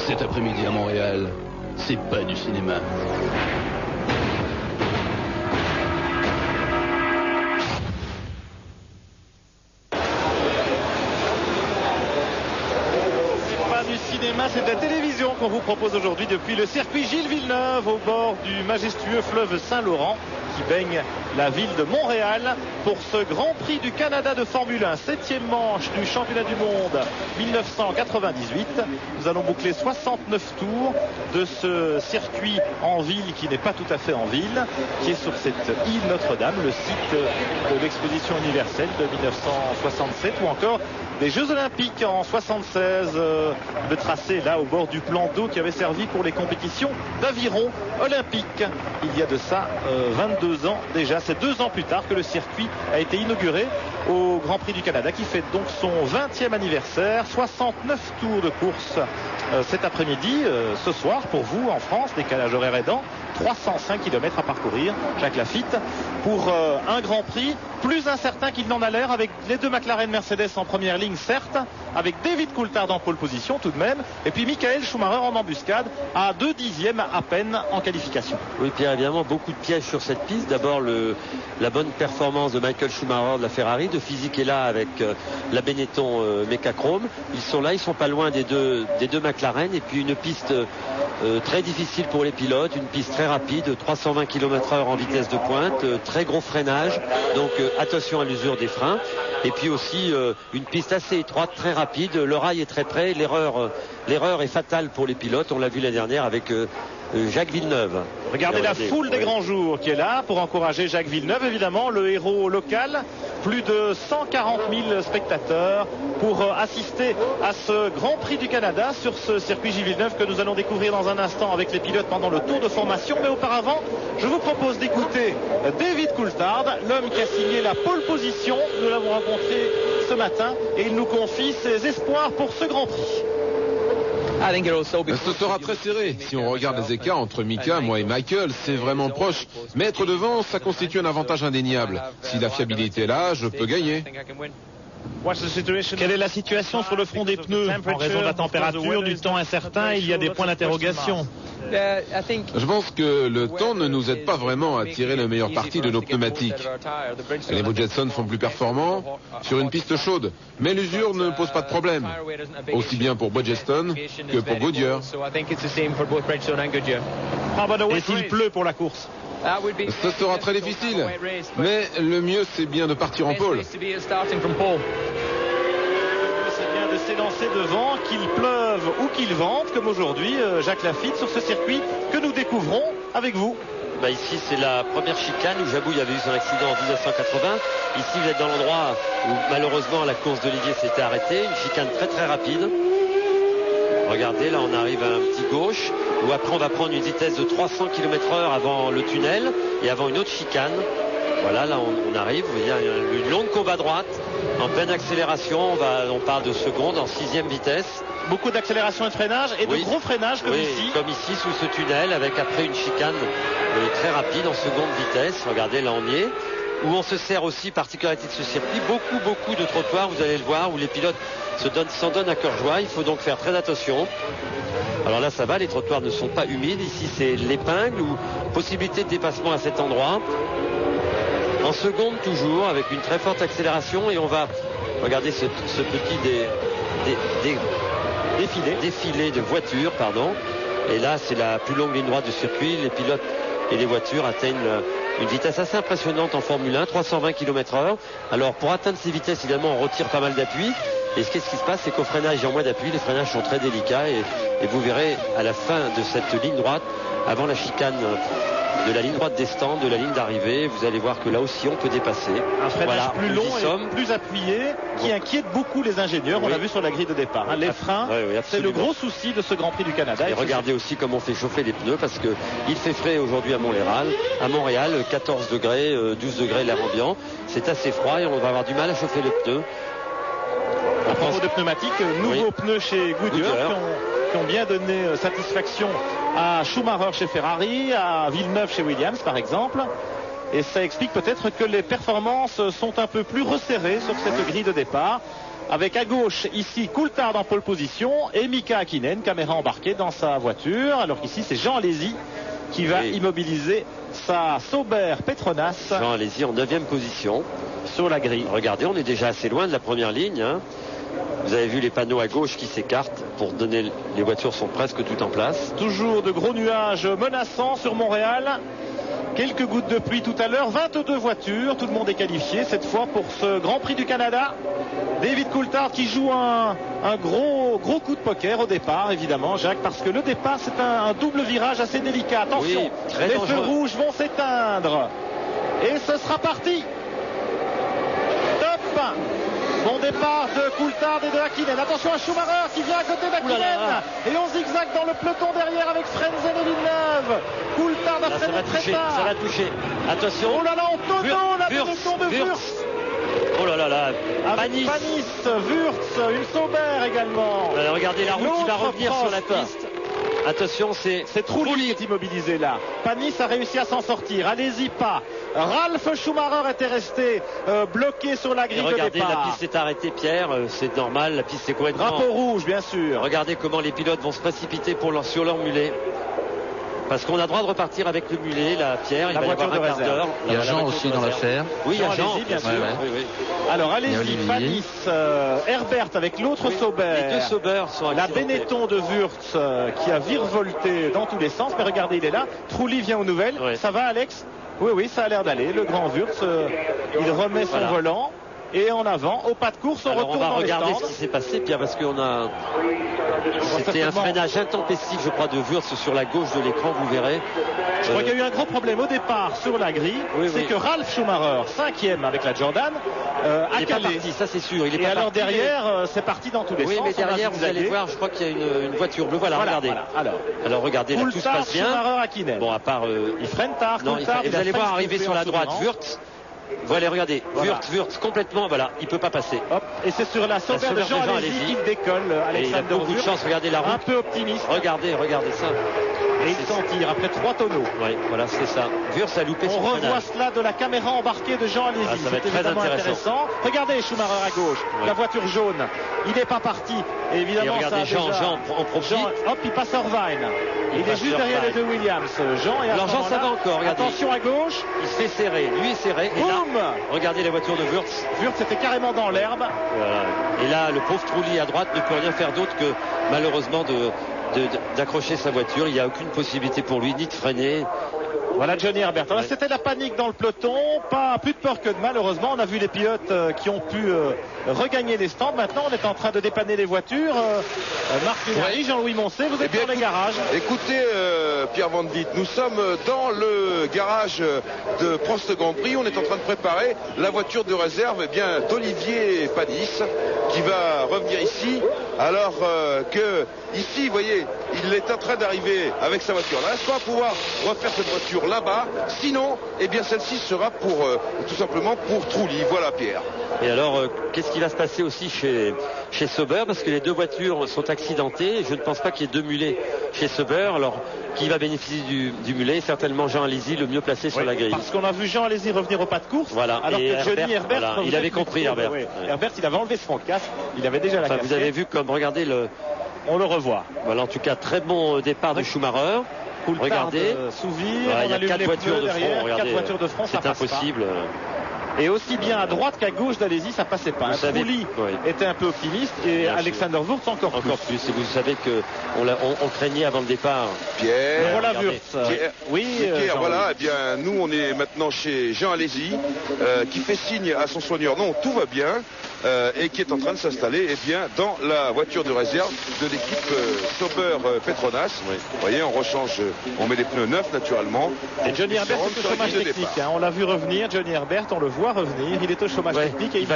Cet après-midi à Montréal, c'est pas du cinéma. C'est de la télévision qu'on vous propose aujourd'hui depuis le circuit Gilles Villeneuve au bord du majestueux fleuve Saint-Laurent qui baigne la ville de Montréal pour ce Grand Prix du Canada de Formule 1, 7e manche du championnat du monde 1998. Nous allons boucler 69 tours de ce circuit en ville qui n'est pas tout à fait en ville, qui est sur cette île Notre-Dame, le site de l'exposition universelle de 1967 ou encore des Jeux Olympiques en 76, le tracé là au bord du plan d'eau qui avait servi pour les compétitions d'aviron olympique. Il y a de ça 22 ans déjà, c'est 2 ans plus tard que le circuit a été inauguré au Grand Prix du Canada qui fête donc son 20e anniversaire, 69 tours de course cet après-midi, ce soir pour vous en France, décalage horaire aidant, 305 km à parcourir, Jacques Lafitte, pour un Grand Prix plus incertain qu'il n'en a l'air, avec les 2 McLaren Mercedes en première ligne certes, avec David Coulthard en pole position tout de même, et puis Michael Schumacher en embuscade à 2 dixièmes à peine en qualification. Oui Pierre, évidemment beaucoup de pièges sur cette piste. D'abord la bonne performance de Michael Schumacher de la Ferrari, de physique est là avec la Benetton Mecachrome. Ils sont là, ils sont pas loin des deux McLaren, et puis une piste très difficile pour les pilotes, une piste très rapide, 320 km/h en vitesse de pointe, très gros freinage, donc attention à l'usure des freins, et puis aussi une piste assez étroite, très rapide, le rail est très près, l'erreur est fatale pour les pilotes, on l'a vu l'année dernière avec Jacques Villeneuve. Regardez la foule des grands jours qui est là pour encourager Jacques Villeneuve, évidemment, le héros local. Plus de 140 000 spectateurs pour assister à ce Grand Prix du Canada sur ce circuit Gilles Villeneuve que nous allons découvrir dans un instant avec les pilotes pendant le tour de formation. Mais auparavant, je vous propose d'écouter David Coulthard, l'homme qui a signé la pole position. Nous l'avons rencontré ce matin et il nous confie ses espoirs pour ce Grand Prix. Ce sera très serré. Si on regarde les écarts entre Mika, moi et Michael, c'est vraiment proche. Mais être devant, ça constitue un avantage indéniable. Si la fiabilité est là, je peux gagner. Quelle est la situation sur le front des pneus? En raison de la température, du temps incertain, il y a des points d'interrogation. Je pense que le temps ne nous aide pas vraiment à tirer le meilleur parti de nos pneumatiques. Les Bridgestone sont plus performants sur une piste chaude, mais l'usure ne pose pas de problème, aussi bien pour Bridgestone que pour Goodyear. Et s'il pleut pour la course? Ce sera très difficile, mais le mieux c'est bien de partir en pôle. C'est bien de s'élancer devant, qu'il pleuve ou qu'il vente, comme aujourd'hui Jacques Lafitte sur ce circuit que nous découvrons avec vous. Ici c'est la première chicane où Jabouille avait eu son accident en 1980. Ici vous êtes dans l'endroit où malheureusement la course d'Olivier s'était arrêtée, une chicane très très rapide. Regardez, là on arrive à un petit gauche où après on va prendre une vitesse de 300 km/h avant le tunnel et avant une autre chicane. Voilà, là on arrive, il y a une longue courbe à droite, en pleine accélération, on parle de secondes en 6e vitesse. Beaucoup d'accélération et de freinage et de gros freinage comme ici. Comme ici sous ce tunnel avec après une chicane très rapide en seconde vitesse. Regardez, là on y est. Où on se sert aussi, particularité de ce circuit, beaucoup de trottoirs, vous allez le voir, où les pilotes s'en donnent à cœur joie. Il faut donc faire très attention. Alors là ça va, les trottoirs ne sont pas humides. Ici c'est l'épingle ou possibilité de dépassement à cet endroit. En seconde toujours, avec une très forte accélération, et on va regarder ce petit défilé de voitures, pardon. Et là c'est la plus longue ligne droite du circuit. Les pilotes et les voitures atteignent une vitesse assez impressionnante en Formule 1, 320 km/h. Alors pour atteindre ces vitesses, évidemment, on retire pas mal d'appui. Et qu'est-ce qui se passe, c'est qu'au freinage, il y a moins d'appui, les freinages sont très délicats. Et vous verrez à la fin de cette ligne droite, avant la chicane de la ligne droite des stands, de la ligne d'arrivée, vous allez voir que là aussi on peut dépasser. Un freinage plus long et plus appuyé qui inquiète beaucoup les ingénieurs, on l'a vu sur la grille de départ. Les freins, c'est le gros souci de ce Grand Prix du Canada. Et regardez aussi comment on fait chauffer les pneus, parce qu'il fait frais aujourd'hui à Montréal, 14 degrés, 12 degrés l'air ambiant. C'est assez froid et on va avoir du mal à chauffer les pneus. À propos de pneumatiques, nouveaux pneus chez Goodyear qui ont bien donné satisfaction à Schumacher chez Ferrari, à Villeneuve chez Williams par exemple. et ça explique peut-être que les performances sont un peu plus resserrées sur cette grille de départ. Avec à gauche ici Coulthard en pole position et Mika Häkkinen, caméra embarquée dans sa voiture, alors qu'ici c'est Jean Alesi qui va immobiliser sa Sauber Petronas. Jean Alesi en 9e position sur la grille. Regardez, on est déjà assez loin de la première ligne, hein. Vous avez vu les panneaux à gauche qui s'écartent pour donner, les voitures sont presque toutes en place. Toujours de gros nuages menaçants sur Montréal. Quelques gouttes de pluie tout à l'heure, 22 voitures, tout le monde est qualifié cette fois pour ce Grand Prix du Canada. David Coulthard qui joue un gros coup de poker au départ, évidemment, Jacques, parce que le départ c'est un double virage assez délicat. Attention, oui, les feux rouges vont s'éteindre et ce sera parti. Top. Bon départ de Coulthard et de Häkkinen. Attention à Schumacher qui vient à côté d'Häkkinen. Et on zigzag dans le peloton derrière avec Frentzen et Villeneuve. Coulthard a freiné très tard. Ça va toucher. Attention. Oh là là, en tonneau, la Benetton de Wurtz. Oh là là là. Panis, Wurtz, une Sauber également. Regardez la route qui va revenir sur la piste. Attention, c'est Trulli qui est immobilisé là. Panis a réussi à s'en sortir. Allez-y pas. Ralf Schumacher était resté bloqué sur la grille de départ. Regardez, la piste s'est arrêtée, Pierre. C'est normal, la piste est complètement... Drapeau rouge, bien sûr. Regardez comment les pilotes vont se précipiter sur leur mulet. Parce qu'on a droit de repartir avec le mulet, là, Pierre. Il va y avoir un quart d'heure. Il y a Jean aussi dans l'affaire. Oui, il y a Jean, bien sûr. Oui, oui. Alors allez-y, Panis, Herbert avec l'autre Sauber. Les deux Sauber sont la Benetton de Wurtz qui a virevolté dans tous les sens. Mais regardez, il est là. Trulli vient aux nouvelles. Ouais. Ça va, Alex? Oui, ça a l'air d'aller. Le grand Wurtz, il remet son volant. Et en avant, au pas de course, on retourne dans les stands. On va regarder ce qui s'est passé, Pierre, parce qu'on a... C'était un freinage intempestif, je crois, de Wurtz sur la gauche de l'écran, vous verrez. Je crois qu'il y a eu un gros problème au départ sur la grille. C'est que Ralf Schumacher, 5e avec la Jordan, a il calé. Pas parti, ça c'est sûr. Il est et pas alors parti, derrière, c'est parti dans tous les sens. Oui, mais derrière, vous allez voir, je crois qu'il y a une voiture bleue. Voilà, regardez. Alors regardez, là, tout se passe bien. Bon, à part... il freine tard, et vous allez voir arriver sur la droite Wurtz. Voilà, regardez, Wurtz complètement, voilà, il peut pas passer. Hop, et c'est sur la Sauber de Jean Alesi qui décolle, Alexander. Il a beaucoup de chance, regardez la route. Un peu optimiste. Regardez ça. Et il s'en tire après 3 tonneaux. Oui, voilà, c'est ça. Wurtz a loupé son freinage. On revoit cela de la caméra embarquée de Jean Alesi. Ça va être très intéressant. Regardez Schumacher à gauche, la voiture jaune. Il n'est pas parti. Et évidemment, et regardez, Jean en profite. Hop, il passe Irvine. Il est juste derrière les deux Williams. Alors Jean, ça va encore, regardez. Attention à gauche. Il se fait serrer, lui est serré. Et là, regardez la voiture de Wurtz. Wurtz était carrément dans l'herbe. Voilà. Et là, le pauvre Trulli à droite ne peut rien faire d'autre que malheureusement d'accrocher sa voiture. Il n'y a aucune possibilité pour lui ni de freiner. Voilà Johnny Herbert. Alors, c'était la panique dans le peloton, plus de peur que de mal. Heureusement, on a vu les pilotes qui ont pu regagner les stands. Maintenant, on est en train de dépanner les voitures. Marc Lunari, Jean-Louis Moncé, vous êtes dans les garages. Écoutez, Pierre Van Dit, nous sommes dans le garage de Prost Grand Prix. On est en train de préparer la voiture de réserve d'Olivier Panis qui va revenir ici. Alors que ici, vous voyez, il est en train d'arriver avec sa voiture là. Est-ce qu'on va pouvoir refaire cette voiture là-bas? Sinon, celle-ci sera tout simplement pour Trulli. Voilà, Pierre. Et alors, qu'est-ce qui va se passer aussi chez Sauber? Parce que les deux voitures sont accidentées. Je ne pense pas qu'il y ait deux mulets chez Sauber. Alors, qui va bénéficier du mulet? Certainement Jean Alesi, le mieux placé sur la grille. Parce qu'on a vu Jean Alesi revenir au pas de course. Voilà. Alors que Johnny Herbert, voilà, il avait compris, Herbert. Herbert, il avait enlevé son casque. Il avait déjà la casquette. Vous avez vu comme, regardez on le revoit. Voilà, en tout cas, très bon départ de Schumacher. Regardez, il y a 4 voitures de front. Regardez, 4 voitures de front, c'est impossible. Et aussi bien à droite qu'à gauche d'Alesi, ça passait pas. Trulli était un peu optimiste et Alexander Wurtz encore plus. Et vous savez que on craignait avant le départ. Pierre. Voilà Wurtz. Oui, Pierre, voilà. Nous, on est maintenant chez Jean Alesi qui fait signe à son soigneur. Non, tout va bien. Et qui est en train de s'installer dans la voiture de réserve de l'équipe Sauber Petronas. Vous voyez, on rechange, on met des pneus neufs naturellement. Et Johnny Herbert est au chômage technique. On l'a vu revenir, Johnny Herbert, on le voit revenir. Il est au chômage technique et il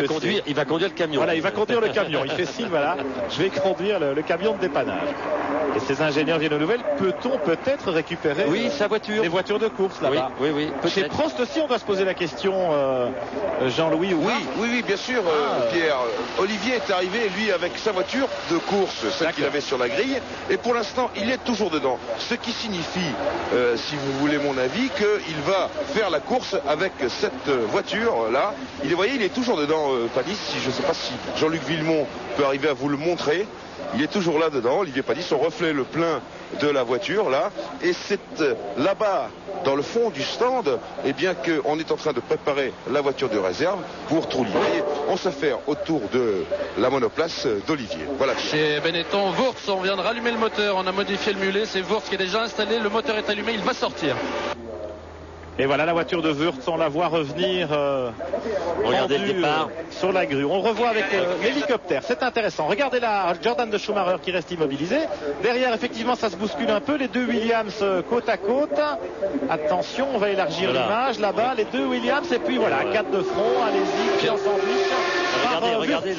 va conduire le camion. Voilà, il va conduire le camion. Il fait signe, voilà, je vais conduire le camion de dépannage. Et ces ingénieurs viennent aux nouvelles. Peut-on peut-être récupérer sa voiture, les voitures de course là-bas? Oui. Chez Prost aussi, on doit se poser la question, Jean-Louis. Oui, bien sûr. Pierre, Olivier est arrivé, lui, avec sa voiture de course, celle qu'il avait sur la grille, et pour l'instant, il est toujours dedans. Ce qui signifie, si vous voulez mon avis, qu'il va faire la course avec cette voiture-là. Vous voyez, il est toujours dedans, Panis. Je ne sais pas si Jean-Luc Villemont peut arriver à vous le montrer. Il est toujours là dedans, Olivier Panis, on reflète le plein de la voiture là, et c'est là-bas, dans le fond du stand, eh bien qu'on est en train de préparer la voiture de réserve pour Trulli. On s'affaire autour de la monoplace d'Olivier. Voilà. Chez Benetton, Wurz, on vient de rallumer le moteur, on a modifié le mulet, c'est Wurz qui est déjà installé, le moteur est allumé, il va sortir. Et voilà la voiture de Wurz, on la voit revenir regardez le départ sur la grue. On revoit avec l'hélicoptère, c'est intéressant. Regardez là, Jordan de Schumacher qui reste immobilisé. Derrière, effectivement, ça se bouscule un peu. Les deux Williams côte à côte. Attention, on va élargir l'image là-bas. Les deux Williams, et puis voilà, 4 de front. Allez-y, puis en sandwich. Regardez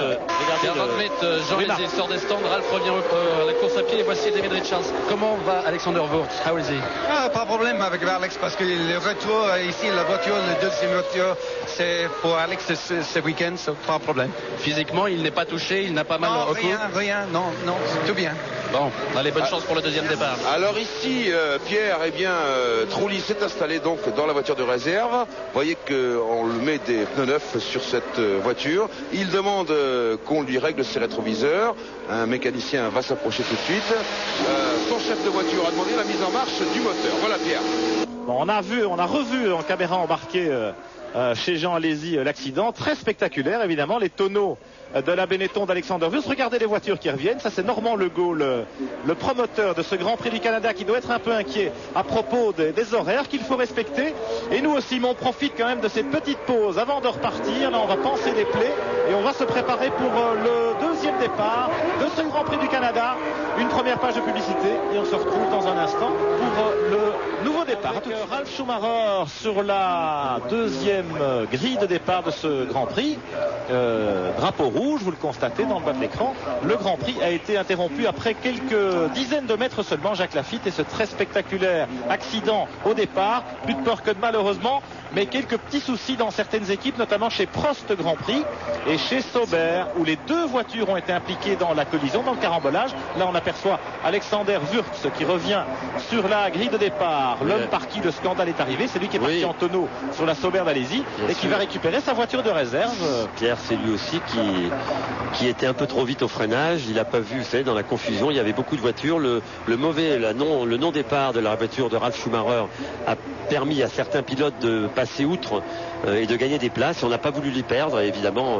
Jean Lézé sort des stands, Ralph revient à la course à pied et voici David Richards. Comment va Alexander Wurz? How is he? Pas de problème avec Alex parce que le retour ici, la voiture, le deuxième voiture, c'est pour Alex ce week-end, pas de problème. Physiquement, il n'est pas touché, il n'a pas mal au cou? Rien, non, tout bien. Bon, allez, bonne chance pour le deuxième départ. Alors ici, Pierre, eh bien, Trulli s'est installé donc dans la voiture de réserve. Vous voyez qu'on le met des pneus neufs sur cette voiture. Il demande qu'on lui règle ses rétroviseurs. Un mécanicien va s'approcher tout de suite. Son chef de voiture a demandé la mise en marche du moteur. Voilà, Pierre. Bon, on a revu en caméra embarquée chez Jean Alesi l'accident. Très spectaculaire, évidemment. Les tonneaux de la Benetton d'Alexander Wurz. Regardez les voitures qui reviennent. Ça, c'est Normand Legault, le promoteur de ce Grand Prix du Canada, qui doit être un peu inquiet à propos des horaires qu'il faut respecter. Et nous aussi, on profite quand même de ces petites pauses avant de repartir. Là, on va panser les plaies et on va se préparer pour le deuxième départ de ce Grand Prix du Canada. Une première page de publicité et on se retrouve dans un instant pour le nouveau départ. Ralf Schumacher sur la deuxième grille de départ de ce Grand Prix. Drapeau rouge, vous le constatez dans le bas de l'écran. Le Grand Prix a été interrompu après quelques dizaines de mètres seulement, Jacques Lafitte, et ce très spectaculaire accident au départ. Plus de peur que de mal, heureusement, mais quelques petits soucis dans certaines équipes, notamment chez Prost Grand Prix et chez Sauber, où les deux voitures ont été impliquées dans la collision, dans le carambolage. Là, on aperçoit Alexander Wurz qui revient sur la grille de départ. L'homme par qui le scandale est arrivé, c'est lui qui est parti en tonneau sur la Sauber d'Alésie et qui va récupérer sa voiture de réserve. Pierre, c'est lui aussi qui était un peu trop vite au freinage. Il n'a pas vu, dans la confusion, il y avait beaucoup de voitures. Le non-départ de la voiture de Ralf Schumacher a permis à certains pilotes de passer outre et de gagner des places. On n'a pas voulu les perdre, évidemment.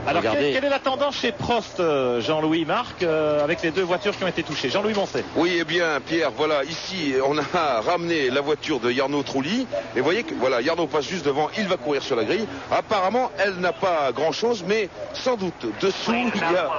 Alors, quelle est la tendance chez Prost, Jean-Louis Marc, avec les deux voitures qui ont été touchées? Jean-Louis Moncet. Oui, eh bien, Pierre, voilà, ici, on a ramené la voiture de Jarno Trulli. Et vous voyez que, voilà, Jarno passe juste devant, il va courir sur la grille. Apparemment, elle n'a pas grand-chose, mais sans doute, dessous, il y a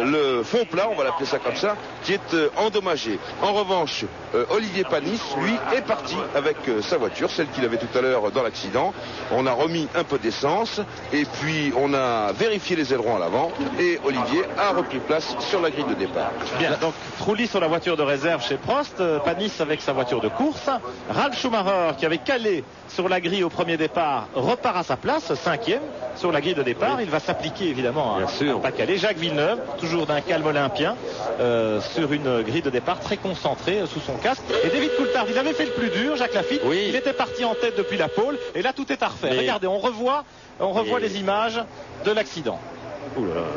le fond plat, on va l'appeler ça comme ça, qui est endommagé. En revanche, Olivier Panis, lui, est parti avec sa voiture, celle qu'il avait tout à l'heure dans l'accident. On a remis un peu d'essence, et puis on a vérifié les ailerons à l'avant et Olivier a repris place sur la grille de départ. Bien, donc Trulli sur la voiture de réserve chez Prost, Panis avec sa voiture de course. Ralf Schumacher qui avait calé sur la grille au premier départ repart à sa place, 5e sur la grille de départ. Il va s'appliquer évidemment à pas caler. Jacques Villeneuve, toujours d'un calme olympien, sur une grille de départ très concentrée sous son casque. Et David Coulthard, il avait fait le plus dur, Jacques Lafitte. Il était parti en tête depuis la pole et là tout est à refaire. Regardez, on revoit les images de l'accident.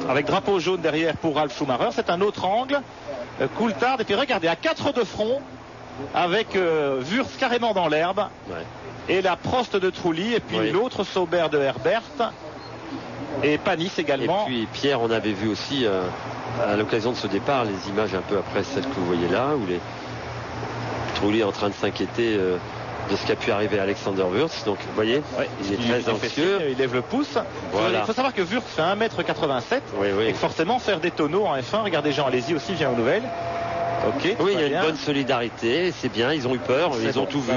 Avec drapeau jaune derrière pour Ralf Schumacher, c'est un autre angle. Coulthard, et puis regardez, à 4 de front, avec Wurz carrément dans l'herbe, et la Prost de Trulli, et puis l'autre Sauber de Herbert, et Panis également. Et puis Pierre, on avait vu aussi à l'occasion de ce départ les images un peu après celles que vous voyez là, où Trulli est en train de s'inquiéter de ce qui a pu arriver à Alexander Wurz. Donc vous voyez, il est très anxieux. Il lève le pouce. Voilà. Il faut savoir que Wurz fait 1m87 et que forcément faire des tonneaux en F1, regardez Jean Alesi aussi vient aux nouvelles. Il y a une bonne solidarité, c'est bien, ils ont eu peur, ils ont tout vu.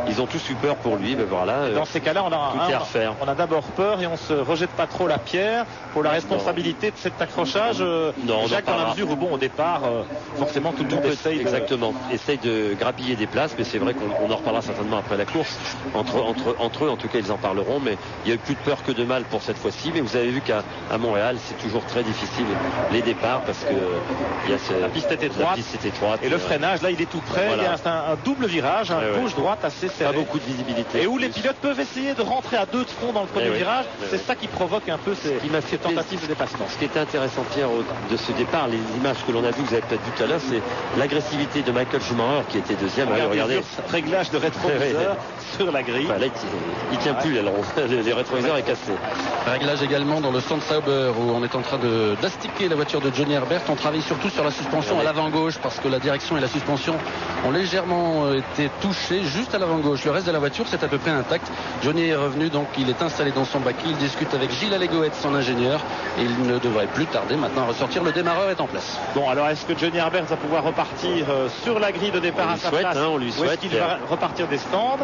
ils ont tous eu peur pour lui. Mais voilà. Dans ces cas-là, on a d'abord peur et on se rejette pas trop la pierre pour la responsabilité de cet accrochage. Jacques, dans la mesure où bon, au départ, forcément tout le monde essaye. Exactement. Essaye de grappiller des places, mais c'est vrai qu'on en reparlera certainement après la course. Entre eux, en tout cas, ils en parleront. Mais il y a eu plus de peur que de mal pour cette fois-ci. Mais vous avez vu qu'à Montréal, c'est toujours très difficile les départs parce que la piste est étroite. Et le freinage, là, il est tout près. Voilà. Il y a un double virage, gauche-droite assez serré. Pas beaucoup de visibilité. Et où les pilotes peuvent essayer de rentrer à deux de front dans le premier virage. C'est ça qui provoque un peu ces tentatives de dépassement. Ce qui était intéressant, Pierre, de ce départ, les images que l'on a vues, vous avez peut-être vu tout à l'heure, c'est l'agressivité de Michael Schumacher qui était deuxième. Regardez ce réglage de rétroviseur sur la grille. Là, il tient plus, les rétroviseurs est cassé. Réglage également dans le Stand Sauber où on est en train d'astiquer la voiture de Johnny Herbert. On travaille surtout sur la suspension à l'avant gauche parce que la direction et la suspension ont légèrement été touchées juste à l'avant gauche. Le reste de la voiture c'est à peu près intact. Johnny est revenu, donc il est installé dans son baquet. Il discute avec Gilles Allégoët, son ingénieur, et il ne devrait plus tarder maintenant à ressortir. Le démarreur est en place. Bon, alors est-ce que Johnny Herbert va pouvoir repartir sur la grille de départ à sa place, on lui souhaite, ou est-ce qu'il va repartir des stands?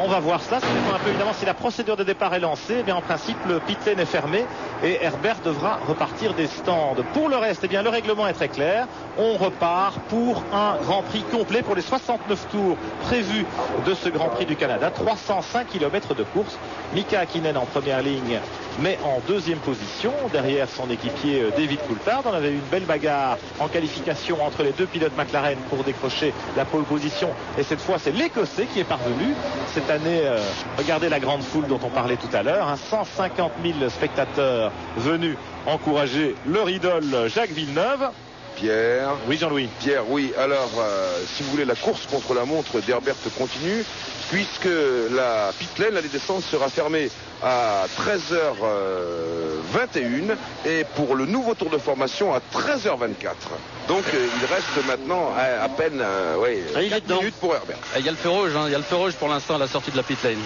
On va voir cela. Ça dépend un peu évidemment si la procédure de départ est lancée. Eh bien, en principe, le pit lane est fermé et Herbert devra repartir des stands. Pour le reste, eh bien, le règlement est très clair. On repart pour un Grand Prix complet pour les 69 tours prévus de ce Grand Prix du Canada. 305 km de course. Mika Hakkinen en première ligne, mais en deuxième position, derrière son équipier David Coulthard. On avait eu une belle bagarre en qualification entre les deux pilotes McLaren pour décrocher la pole position. Et cette fois, c'est l'Écossais qui est parvenu. Cette année, regardez la grande foule dont on parlait tout à l'heure, 150 000 spectateurs venus encourager leur idole Jacques Villeneuve. Pierre. Oui, Jean-Louis. Pierre, oui. Alors, si vous voulez, la course contre la montre d'Herbert continue, puisque la pit lane, la descente sera fermée à 13h21 et pour le nouveau tour de formation à 13h24. Donc, il reste maintenant à peine 4 minutes pour Herbert. Il y a le feu rouge, il y a le feu rouge pour l'instant à la sortie de la pit lane.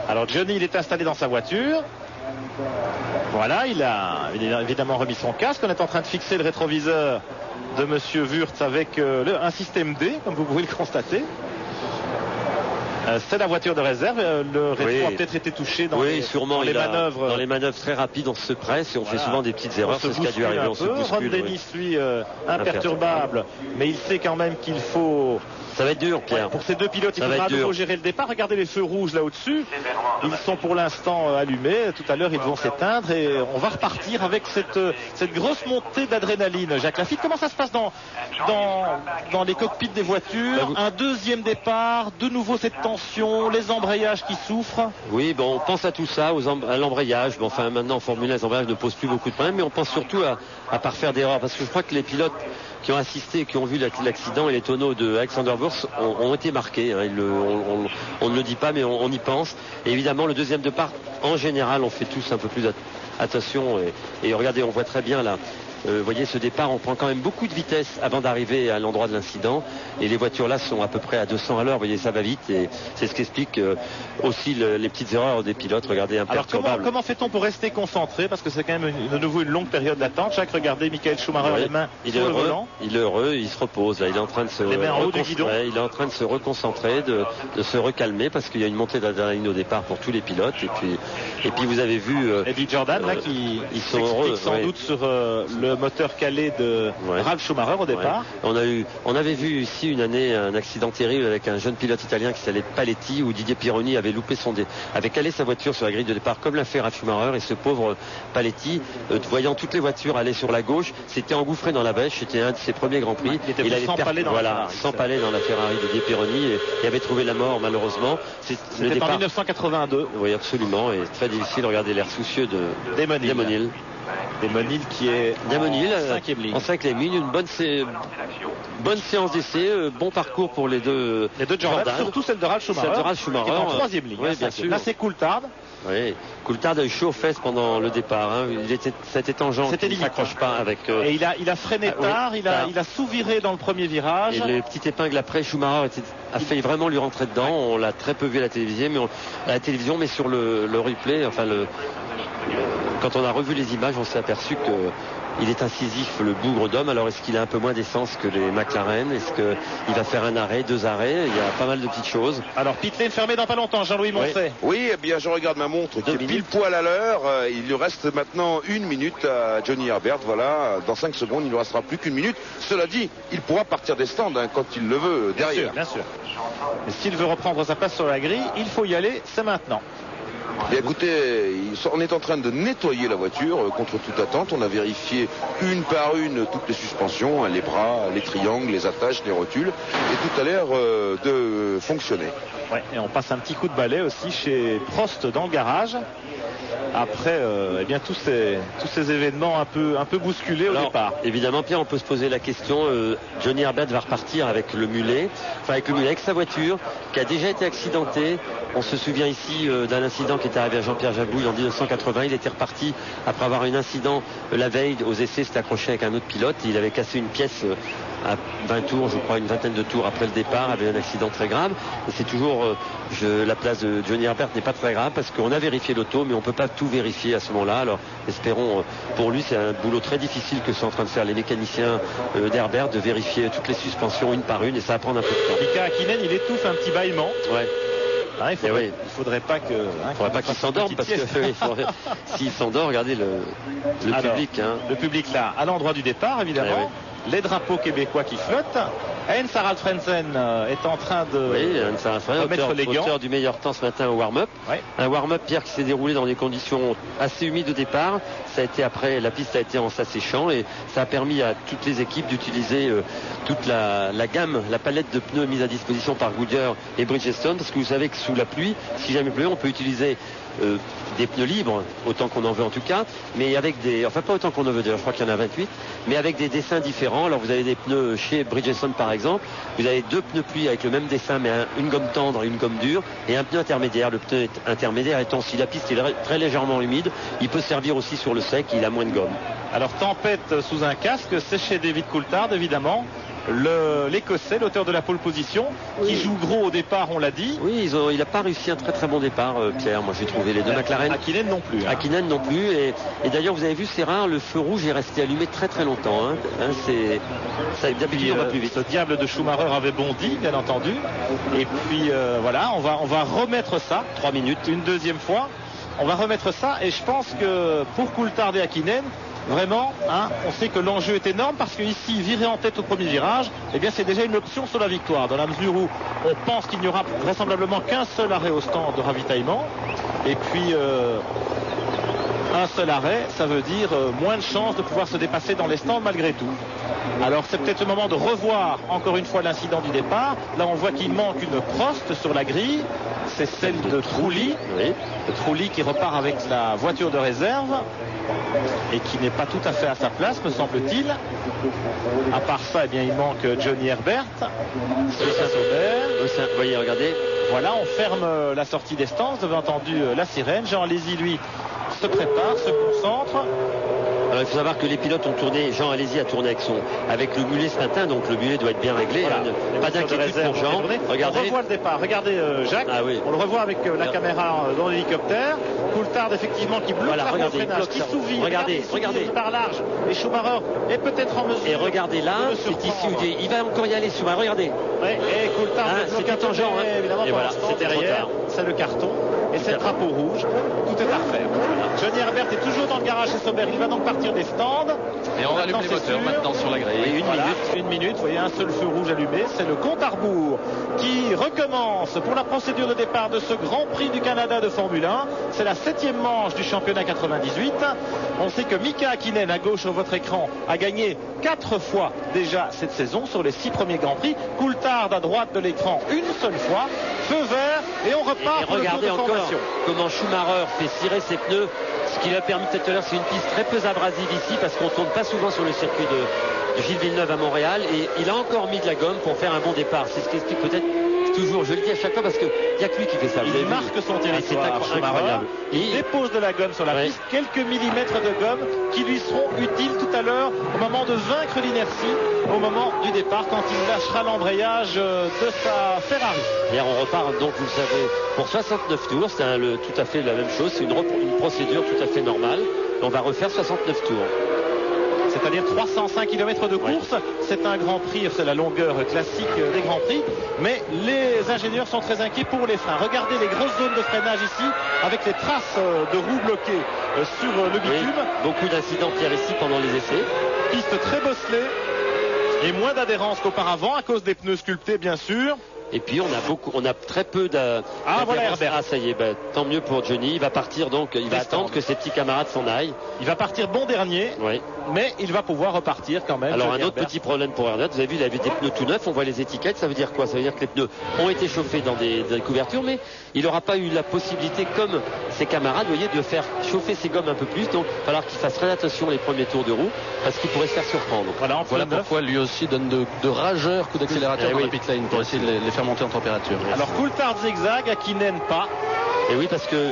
Alors, Johnny, il est installé dans sa voiture. Voilà, il a évidemment remis son casque. On est en train de fixer le rétroviseur de Monsieur Wurtz avec un système D, comme vous pouvez le constater. C'est la voiture de réserve. Le rétro a peut-être été touché dans les manœuvres. Dans les manœuvres très rapides, on se presse et on fait souvent des petites erreurs. C'est ce qui a dû arriver. Ron Dennis, lui, imperturbable, mais il sait quand même qu'il faut. Ça va être dur, Pierre. Pour ces deux pilotes, il faudra à nouveau gérer le départ. Regardez les feux rouges là au-dessus. Ils sont pour l'instant allumés. Tout à l'heure, ils vont s'éteindre et on va repartir avec cette grosse montée d'adrénaline. Jacques Lafitte, comment ça se passe dans les cockpits des voitures? Un deuxième départ, de nouveau cette tension, les embrayages qui souffrent. Oui, bon, on pense à tout ça, à l'embrayage. Bon, enfin, maintenant en Formule 1, les embrayages ne posent plus beaucoup de problèmes, mais on pense surtout à pas faire d'erreur, parce que je crois que les pilotes qui ont assisté, qui ont vu l'accident et les tonneaux de Alexander Wurz ont été marqués. On ne le dit pas, mais on y pense. Et évidemment, le deuxième départ, en général, on fait tous un peu plus attention. Et regardez, on voit très bien là. Vous voyez, ce départ, on prend quand même beaucoup de vitesse avant d'arriver à l'endroit de l'incident. Et les voitures là sont à peu près à 200 à l'heure. Vous voyez, ça va vite. Et c'est ce qui explique aussi les petites erreurs des pilotes. Regardez, imperturbables. Alors comment fait-on pour rester concentré? Parce que c'est quand même de nouveau une longue période d'attente. Jacques, regardez Michael Schumacher les mains sur le volant. Il est heureux, il se repose. Là, il est en train de se il est en train de se reconcentrer, de se recalmer parce qu'il y a une montée d'adrénaline au départ pour tous les pilotes. Et puis vous avez vu Eddie Jordan là qui sont heureux, sans doute sur le moteur calé de Ralf Schumacher au départ. On avait vu ici une année un accident terrible avec un jeune pilote italien qui s'appelait Paletti, où Didier Pironi avait loupé avait calé sa voiture sur la grille de départ comme l'a fait Ralf Schumacher, et ce pauvre Paletti, voyant toutes les voitures aller sur la gauche, s'était engouffré dans la brèche. C'était un de ses premiers Grands Prix. Il avait s'empaler dans la Ferrari de Didier Pironi et avait trouvé la mort malheureusement. C'était en 1982. Oui, absolument, et très difficile. Regardez l'air soucieux de Damon Hill. Damon Hill qui est en 5e ligne, une bonne séance d'essai, bon parcours pour les deux Jordan, surtout celle de Ralf Schumacher, qui est en 3e ligne. Oui, bien sûr. Là c'est Coulthard. Oui, Coulthard a eu chaud aux fesses pendant le départ. C'était tangent, il ne s'accroche pas avec. Et il a freiné tard, il a sous-viré dans le premier virage. Et les petites épingles après, Schumacher a failli vraiment lui rentrer dedans. On l'a très peu vu à la télévision, mais sur le replay, enfin quand on a revu les images, on s'est aperçu il est incisif, le bougre d'homme. Alors est-ce qu'il a un peu moins d'essence que les McLaren? Est-ce qu'il va faire un arrêt, 2 arrêts? Il y a pas mal de petites choses. Alors pit lane fermé dans pas longtemps, Jean-Louis Moncey. Oui, eh bien je regarde ma montre qui est pile poil à l'heure. Il lui reste maintenant 1 minute à Johnny Herbert. Voilà, dans 5 secondes, il ne restera plus qu'1 minute. Cela dit, il pourra partir des stands quand il le veut derrière. Bien sûr. Mais s'il veut reprendre sa place sur la grille, il faut y aller, c'est maintenant. Et écoutez, on est en train de nettoyer la voiture contre toute attente. On a vérifié une par une toutes les suspensions, les bras, les triangles, les attaches, les rotules. Et tout a l'air de fonctionner. Ouais, et on passe un petit coup de balai aussi chez Prost dans le garage. Après eh bien tous ces événements un peu bousculés au départ. Évidemment, Pierre, on peut se poser la question, Johnny Herbert va repartir avec le mulet, avec sa voiture qui a déjà été accidentée. On se souvient ici d'un incident qui est arrivé à Jean-Pierre Jabouille en 1980. Il était reparti après avoir un incident la veille aux essais, s'était accroché avec un autre pilote. Il avait cassé une pièce à 20 tours, je crois, une vingtaine de tours après le départ, avait un accident très grave. Et c'est toujours la place de Johnny Herbert n'est pas très grave parce qu'on a vérifié l'auto, mais on peut pas tout vérifier à ce moment-là. Alors espérons, pour lui c'est un boulot très difficile que sont en train de faire les mécaniciens d'Herbert, de vérifier toutes les suspensions une par une, et ça va prendre un peu de temps. Mika Hakkinen, il étouffe un petit bâillement. Ouais. Il faudrait pas que. Il faudrait pas qu'il s'endorme parce que s'il s'endort, regardez le public. Le public là, à l'endroit du départ évidemment. Les drapeaux québécois qui flottent. Heinz Harald Frentzen est en train de remettre les gants. Auteur du meilleur temps ce matin au warm-up. Un warm-up, Pierre, qui s'est déroulé dans des conditions assez humides au départ. Ça a été après, la piste a été en s'asséchant et ça a permis à toutes les équipes d'utiliser toute la gamme, la palette de pneus mise à disposition par Goodyear et Bridgestone, parce que vous savez que sous la pluie, si jamais il pleut, on peut utiliser des pneus libres, autant qu'on en veut en tout cas, mais avec pas autant qu'on en veut d'ailleurs, je crois qu'il y en a 28, mais avec des dessins différents. Alors vous avez des pneus chez Bridgestone par exemple, vous avez 2 pneus pluie avec le même dessin, mais une gomme tendre et une gomme dure, et un pneu intermédiaire. Le pneu intermédiaire étant, si la piste est très légèrement humide, il peut servir aussi sur le sec, il a moins de gomme. Alors tempête sous un casque, c'est chez David Coulthard évidemment. L'Écossais, l'auteur de la pole position, qui joue gros au départ, on l'a dit. Oui, il n'a pas réussi un très très bon départ, Pierre. Moi j'ai trouvé les deux McLaren. Hakkinen non plus. Hakkinen non plus. Et d'ailleurs, vous avez vu, c'est rare, le feu rouge est resté allumé très très longtemps. D'habitude, on va plus vite. Ce diable de Schumacher avait bondi, bien entendu. Et puis voilà, on va remettre ça. 3 minutes. Une deuxième fois. On va remettre ça. Et je pense que pour Coulthard et Hakkinen, vraiment, on sait que l'enjeu est énorme parce que ici, virer en tête au premier virage, eh bien c'est déjà une option sur la victoire, dans la mesure où on pense qu'il n'y aura vraisemblablement qu'un seul arrêt au stand de ravitaillement. Et puis un seul arrêt, ça veut dire moins de chances de pouvoir se dépasser dans les stands malgré tout. Alors c'est peut-être le moment de revoir encore une fois l'incident du départ. Là on voit qu'il manque une Prost sur la grille. C'est celle de Trulli. Oui. Trulli qui repart avec la voiture de réserve et qui n'est pas tout à fait à sa place, me semble-t-il. À part ça, eh bien, il manque Johnny Herbert, Lucien Sauber. Vous voyez, regardez. Voilà, on ferme la sortie des stands. Vous avez entendu la sirène. Jean Alesi, lui, se prépare, se concentre. Alors, il faut savoir que les pilotes ont tourné, Jean Alesi a tourné avec le mulet ce matin, donc le mulet doit être bien réglé. Voilà. Pas d'inquiétude pour Jean. Regardez. On revoit le départ. Regardez Jacques. On le revoit avec la caméra dans l'hélicoptère. Coulthard effectivement qui bloque la freinage, qui s'ouvre. Regardez. Par large. Et Schumacher est peut-être en mesure. Et regardez là, c'est ici où il va encore y aller, Schumacher. Regardez. Et Coulthard c'est un tangent. Évidemment, et voilà, c'est derrière. C'est le carton. Et c'est le drapeau rouge. Tout est à refaire. Johnny Herbert est toujours dans le garage chez Sauber. Il va donc partir des stands. Et on rallume les moteurs maintenant sur la grille. Une minute. Vous voyez un seul feu rouge allumé. C'est le compte à rebours qui recommence pour la procédure de départ de ce Grand Prix du Canada de Formule 1. C'est la 7e manche du championnat 98. On sait que Mika Hakkinen, à gauche sur votre écran, a gagné 4 fois déjà cette saison sur les 6 premiers Grands Prix. Coulthard à droite de l'écran une seule fois. Feu vert et on repart. Et regardez encore comment Schumacher fait cirer ses pneus. Ce qui lui a permis tout à l'heure, c'est une piste très peu abrasive ici parce qu'on ne tourne pas souvent sur le circuit de Gilles Villeneuve à Montréal, et il a encore mis de la gomme pour faire un bon départ. C'est ce qui explique peut-être toujours, je le dis à chaque fois parce qu'il n'y a que lui qui fait ça. Il marque son territoire. C'est incroyable. Il dépose de la gomme sur la piste, quelques millimètres de gomme qui lui seront utiles tout à l'heure au moment de vaincre l'inertie, au moment du départ, quand il lâchera l'embrayage de sa Ferrari. Hier, on repart donc, vous le savez, pour 69 tours. C'est tout à fait la même chose. C'est une procédure tout à fait normale. On va refaire 69 tours. c'est-à-dire 305 km de course. C'est un Grand Prix, c'est la longueur classique des Grands Prix, mais les ingénieurs sont très inquiets pour les freins. Regardez les grosses zones de freinage ici, avec les traces de roues bloquées sur le bitume. Beaucoup d'incidents, Pierre, ici pendant les essais. Piste très bosselée et moins d'adhérence qu'auparavant à cause des pneus sculptés, bien sûr. Et puis on a très peu voilà Herbert. Ah, ça y est, tant mieux pour Johnny. Il va partir donc, il va attendre que ses petits camarades s'en aillent. Il va partir bon dernier, mais il va pouvoir repartir quand même. Alors un autre petit problème pour Herbert, vous avez vu, il avait des pneus tout neufs, on voit les étiquettes, ça veut dire quoi? Ça veut dire que les pneus ont été chauffés dans des couvertures, mais il n'aura pas eu la possibilité, comme ses camarades, vous voyez, de faire chauffer ses gommes un peu plus. Donc il va falloir qu'il fasse très attention les premiers tours de roue, parce qu'il pourrait se faire surprendre. Donc, voilà pourquoi lui aussi donne de rageurs coups d'accélérateur dans la pit lane pour essayer de les faire monter en température. Alors Coulthard zigzag, Hakkinen pas. Et oui, parce que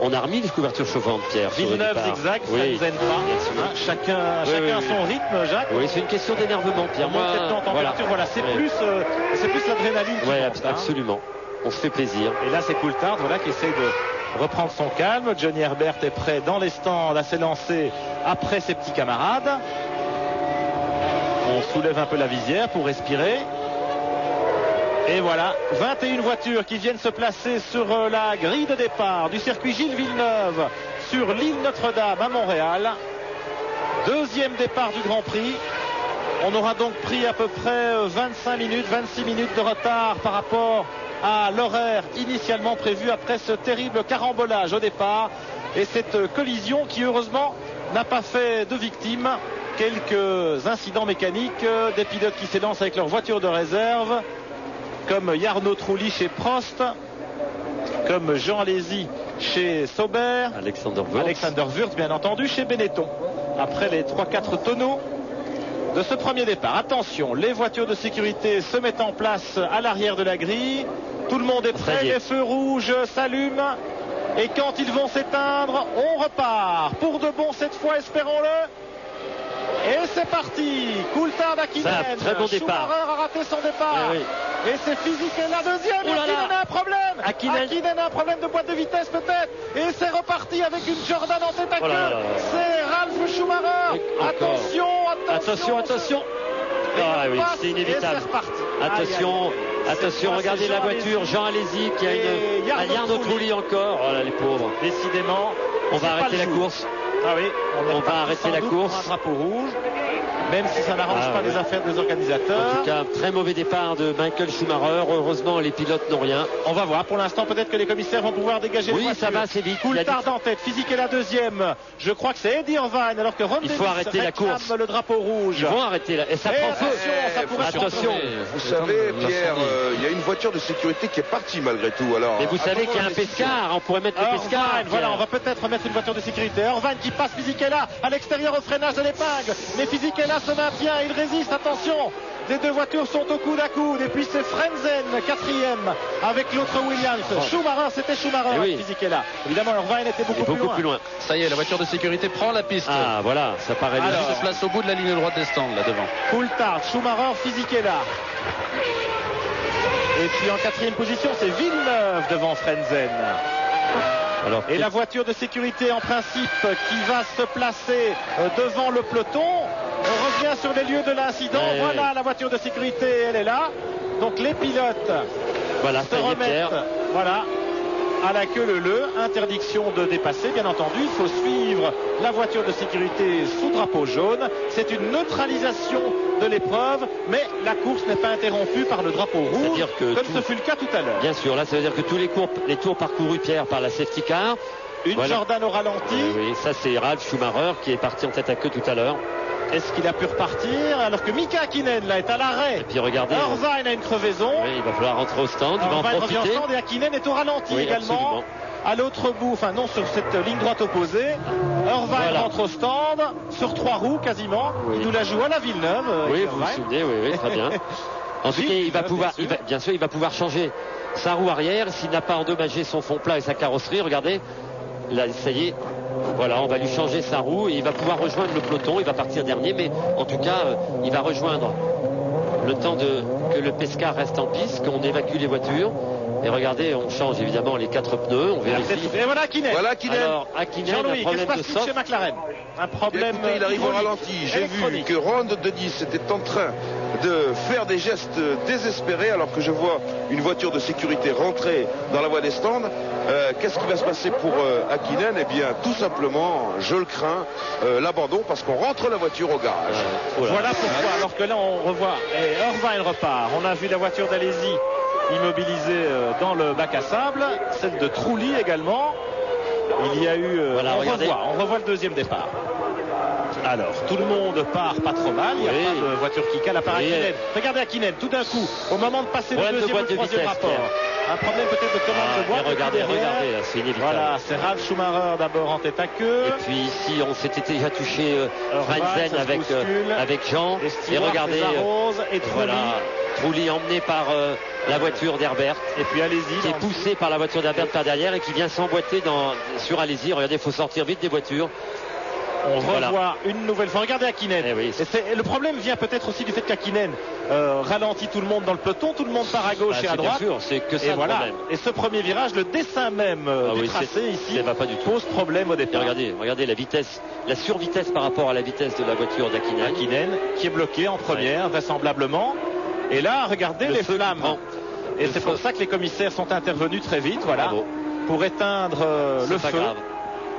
on a remis les couvertures chauffantes, Pierre. Villeneuve zigzag, ça ne gêne pas. Chacun son rythme, Jacques. Oui, c'est une question d'énervement, Pierre. Moi, en température, c'est plus l'adrénaline. Oui, absolument. On se fait plaisir. Et là, c'est Coulthard, qui essaye de reprendre son calme. Johnny Herbert est prêt dans les stands à s'élancer après ses petits camarades. On soulève un peu la visière pour respirer. Et voilà, 21 voitures qui viennent se placer sur la grille de départ du circuit Gilles Villeneuve sur l'île Notre-Dame à Montréal. Deuxième départ du Grand Prix. On aura donc pris à peu près 26 minutes de retard par rapport à l'horaire initialement prévu après ce terrible carambolage au départ et cette collision qui heureusement n'a pas fait de victimes. Quelques incidents mécaniques, des pilotes qui s'élancent avec leur voiture de réserve, comme Jarno Trulli chez Prost, comme Jean Alesi chez Sauber, Alexander Wurz bien entendu chez Benetton. Après les 3-4 tonneaux de ce premier départ. Attention, les voitures de sécurité se mettent en place à l'arrière de la grille. Tout le monde est prêt, les feux rouges s'allument. Et quand ils vont s'éteindre, on repart. Pour de bon cette fois, espérons-le. Et c'est parti. Coulthard, Hakkinen. Très bon départ. Schumacher a raté son départ. Et c'est physique et la deuxième. Hakkinen a un problème. Hakkinen a un problème de boîte de vitesse peut-être. Et c'est reparti avec une Jordan en tête à queue. C'est Ralf Schumacher. Attention. Ah oui, c'est inévitable. Attention, regardez la voiture. Jean Alesi qui a une Jarno Trulli encore. Oh là, les pauvres. Décidément, on va arrêter la course. Ah oui, on va arrêter la course. Un drapeau rouge, même si ça n'arrange pas les affaires des organisateurs. En tout cas, très mauvais départ de Michael Schumacher. Heureusement, les pilotes n'ont rien. On va voir. Pour l'instant, peut-être que les commissaires vont pouvoir dégager les voitures. Oui, ça va assez vite. Coulthard en tête. Physique est la deuxième. Je crois que c'est Eddie Irvine, alors que Ron Dennis réclame le drapeau rouge. Ils vont arrêter là. Et ça prend feu. Attention. Vous savez, Pierre, il y a une voiture de sécurité qui est partie malgré tout. Alors, mais vous savez qu'il y a un Pescar. On pourrait mettre le Pescar. Voilà, on va peut-être mettre une voiture de sécurité. Irvine qui passe Fisichella à l'extérieur au freinage de l'épingle. Mais Fisichella se maintient. Il résiste. Attention. Les deux voitures sont au coude à coude. Et puis c'est Frenzen, quatrième, avec l'autre Williams. Schumacher, c'était Schumacher avec Fisichella. Évidemment, Irvine était beaucoup plus loin. Ça y est, la voiture de sécurité prend la piste. Ah, voilà, ça paraît bien. Elle se place au bout de la ligne droite des stands, là devant. Coulthard, Schumacher, Fisichella. Et puis en quatrième position, c'est Villeneuve devant Frenzen. Alors, et la voiture de sécurité en principe qui va se placer devant le peloton. On revient sur les lieux de l'incident. Voilà la voiture de sécurité, elle est là. Donc les pilotes se remettent à la queue leu. Interdiction de dépasser, bien entendu. Il faut suivre la voiture de sécurité sous drapeau jaune. C'est une neutralisation de l'épreuve, mais la course n'est pas interrompue par le drapeau rouge, comme ce fut le cas tout à l'heure. Bien sûr, là ça veut dire que tous les tours parcourus, Pierre, par la safety car. Jordan au ralenti. Oui, ça c'est Ralf Schumacher qui est parti en tête à queue tout à l'heure. Est-ce qu'il a pu repartir alors que Mika Hakkinen là est à l'arrêt? Et puis regardez, Irvine a une crevaison. Oui, il va falloir rentrer au stand. Il va en profiter. Revient au stand et Hakkinen est au ralenti également. Absolument. À l'autre bout, enfin non, sur cette ligne droite opposée. Irvine rentre au stand sur 3 roues quasiment. Il nous la joue à la Villeneuve. Oui, vous vous souvenez, oui, très bien. En tout cas, il va pouvoir changer sa roue arrière s'il n'a pas endommagé son fond plat et sa carrosserie. Regardez, là, ça y est. Voilà, on va lui changer sa roue et il va pouvoir rejoindre le peloton. Il va partir dernier, mais en tout cas, il va rejoindre le temps que le Pescar reste en piste, qu'on évacue les voitures. Et regardez, on change évidemment les 4 pneus, on vérifie. Et voilà Hakkinen. Voilà Hakkinen. Alors, Hakkinen, Jean-Louis, un problème de qu'est-ce qui se passe soft. chez McLaren? Un problème. Écoutez, il arrive au ralenti. J'ai vu que Ron Dennis était en train de faire des gestes désespérés alors que je vois une voiture de sécurité rentrer dans la voie des stands. Qu'est-ce qui va se passer pour Hakkinen? Eh bien, tout simplement, je le crains, l'abandon parce qu'on rentre la voiture au garage. Voilà pourquoi, alors que là on revoit, et Irvine repart. On a vu la voiture d'Alesi immobilisée dans le bac à sable, celle de Trulli également. Il y a eu. Voilà, on revoit le deuxième départ. Alors, tout le monde part pas trop mal. Il n'y a pas de voiture qui cale à part Hakkinen. Regardez Hakkinen, tout d'un coup, au moment de passer le deuxième ou le troisième rapport. Un problème peut-être de commande de boîte. Regardez, c'est inévitable. Voilà, c'est Ralf Schumacher d'abord en tête à queue. Et puis ici, on s'était déjà touché Frentzen avec Jean. Et regardez, et voilà, Trulli emmené par la voiture d'Herbert. Et puis Alesi qui est poussé par la voiture d'Herbert par derrière et qui vient s'emboîter sur Alesi. Regardez, il faut sortir vite des voitures. On revoit une nouvelle fois. Regardez Hakkinen. Et le problème vient peut-être aussi du fait qu'Hakkinen ralentit tout le monde dans le peloton. Tout le monde part à gauche et à droite. Bien sûr, c'est que ça et le voilà. problème. Et ce premier virage, le dessin même du tracé ici, ça va pas du tout. pose problème au départ. Regardez la vitesse, la survitesse par rapport à la vitesse de la voiture d'Hakkinen. Hakkinen qui est bloqué en première, vraisemblablement. Et là, regardez les flammes. Et c'est pour ça que les commissaires sont intervenus très vite, voilà, pour éteindre le feu. Grave.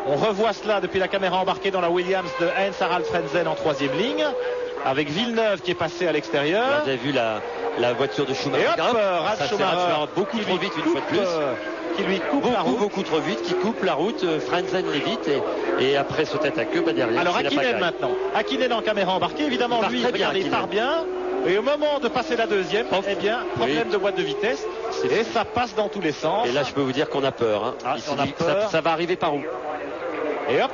On revoit cela depuis la caméra embarquée dans la Williams de Heinz-Harald Frentzen en troisième ligne, avec Villeneuve qui est passé à l'extérieur. Vous avez vu la voiture de Schumacher. Et hop, Ralf Schumacher beaucoup trop vite une fois de plus. Qui lui coupe la route. Beaucoup trop vite, qui coupe la route. Frentzen l'évite et après se tête à queue, pas derrière. Alors Hakkinen maintenant. Hakkinen en caméra embarquée, évidemment lui, il part bien. Et au moment de passer la deuxième, eh bien, problème de boîte de vitesse. Et ça passe dans tous les sens. Et là, je peux vous dire qu'on a peur. Hein. On a peur. Ça va arriver par où? Et hop,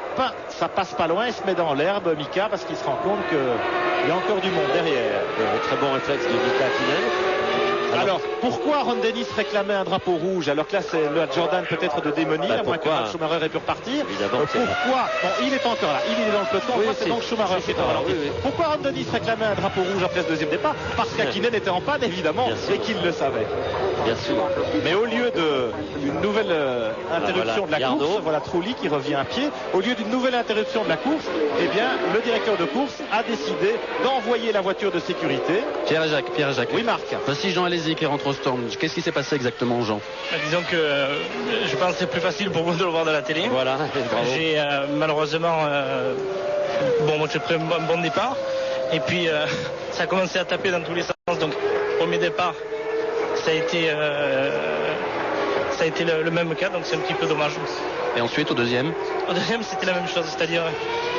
ça passe pas loin, il se met dans l'herbe, Mika, parce qu'il se rend compte qu'il y a encore du monde derrière. Très bon réflexe de Mika Hakkinen. Alors, pourquoi Ron Dennis réclamait un drapeau rouge alors que là c'est le Jordan peut-être de démonie, à moins que Schumacher ait pu repartir? Pourquoi il est encore là, il est dans le peloton, c'est donc Schumacher qui est en ralenti. Pourquoi Ron Dennis réclamait un drapeau rouge après ce deuxième départ? Parce qu'Hakkinen était en panne évidemment et qu'il le savait. Bien sûr. Mais au lieu d'une nouvelle interruption de la course, voilà Trulli qui revient à pied, au lieu d'une nouvelle interruption de la course, eh bien le directeur de course a décidé d'envoyer la voiture de sécurité. Pierre et Jacques. Oui Marc. Voici Jean Alesi qui rentre au stand. Qu'est-ce qui s'est passé exactement, Jean? Disons que je pense que c'est plus facile pour vous de le voir de la télé. Voilà. J'ai malheureusement moi j'ai pris un bon départ et puis ça a commencé à taper dans tous les sens. Donc premier départ ça a été le même cas, donc c'est un petit peu dommage. Et ensuite au deuxième? Au deuxième c'était la même chose, c'est-à-dire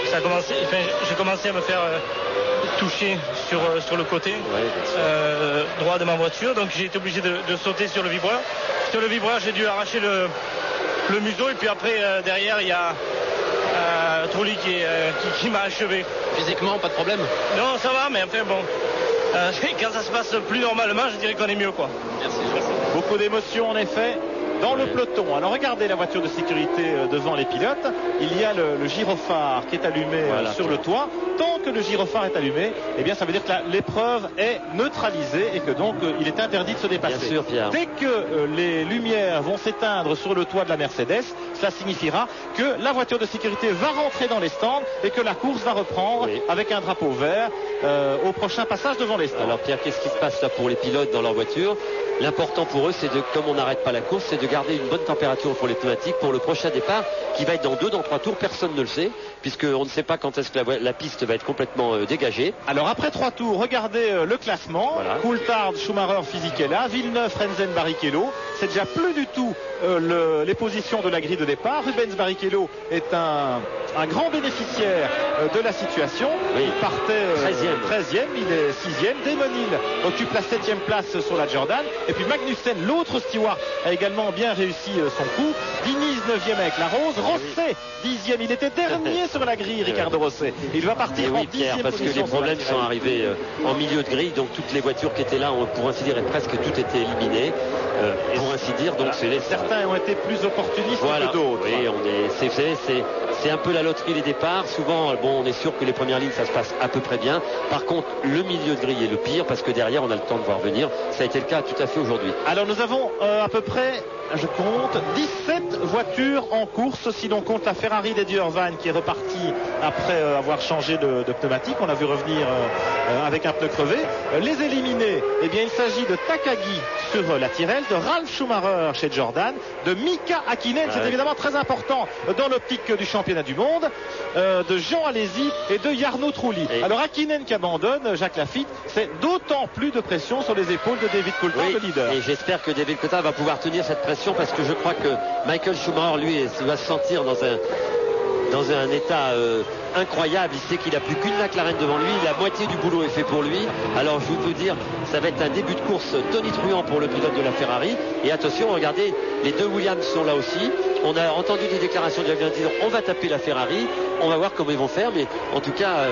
j'ai commencé à me faire toucher sur le côté droit de ma voiture, donc j'ai été obligé de sauter sur le vibreur. Sur le vibreur j'ai dû arracher le museau et puis après derrière il y a Trulli qui m'a achevé. Physiquement pas de problème? Non ça va, mais enfin bon, quand ça se passe plus normalement je dirais qu'on est mieux quoi. Merci. Beaucoup d'émotions en effet dans le peloton. Alors regardez la voiture de sécurité devant les pilotes. Il y a le gyrophare qui est allumé sur le toit. Tant que le gyrophare est allumé, eh bien ça veut dire que l'épreuve est neutralisée et que donc il est interdit de se dépasser. Bien sûr, Pierre. Dès que les lumières vont s'éteindre sur le toit de la Mercedes, cela signifiera que la voiture de sécurité va rentrer dans les stands et que la course va reprendre avec un drapeau vert au prochain passage devant les stands. Alors Pierre, qu'est-ce qui se passe là pour les pilotes dans leur voiture? L'important pour eux, c'est comme on n'arrête pas la course, c'est de garder une bonne température pour les pneumatiques pour le prochain départ qui va être dans 2, dans 3 tours. Personne ne le sait puisqu'on ne sait pas quand est-ce que la piste va être complètement dégagée. Alors après 3 tours, regardez le classement. Coulthard, Schumacher, Fisichella, Villeneuve, Frentzen, Barrichello. C'est déjà plus du tout les positions de la grille de départ. Rubens Barrichello est un grand bénéficiaire de la situation. Il partait 13e, il est 6e. Damon Hill occupe la 7e place sur la Jordan. Et puis Magnussen, l'autre steward, a également bien réussi son coup. Diniz 9e avec la rose. Rosset 10e. Il était dernier sur la grille, Ricardo Rosset. Il va partir en 10e parce que les problèmes sont arrivés en milieu de grille, donc toutes les voitures qui étaient là ont, pour ainsi dire, presque toutes été éliminées. Pour ainsi dire, donc certains ont été plus opportunistes que d'autres. Oui, c'est un peu la loterie les départs. Souvent, bon, on est sûr que les premières lignes ça se passe à peu près bien. Par contre, le milieu de grille est le pire parce que derrière on a le temps de voir venir. Ça a été le cas tout à fait aujourd'hui. Alors nous avons à peu près, je compte, 17 voitures en course si l'on compte la Ferrari d'Eddie Irvine qui est repartie après avoir changé de pneumatique. On l'a vu revenir avec un pneu crevé. Les éliminés, eh bien il s'agit de Takagi sur la Tyrrell, de Ralf Schumacher chez Jordan, de Mika Häkkinen, c'est évidemment très important dans l'optique du championnat du monde, de Jean Alesi et de Jarno Trulli. Alors Häkkinen qui abandonne, Jacques Lafitte, c'est d'autant plus de pression sur les épaules de David Coulthard, le leader. Et j'espère que David Coulthard va pouvoir tenir cette pression parce que je crois que Michael Schumacher, lui, va se sentir dans un état incroyable. Il sait qu'il n'a plus qu'une McLaren devant lui, la moitié du boulot est fait pour lui. Alors je peux dire, ça va être un début de course tonitruant pour le pilote de la Ferrari. Et attention, regardez, les deux Williams sont là aussi. On a entendu des déclarations de Javier disant on va taper la Ferrari, on va voir comment ils vont faire, mais en tout cas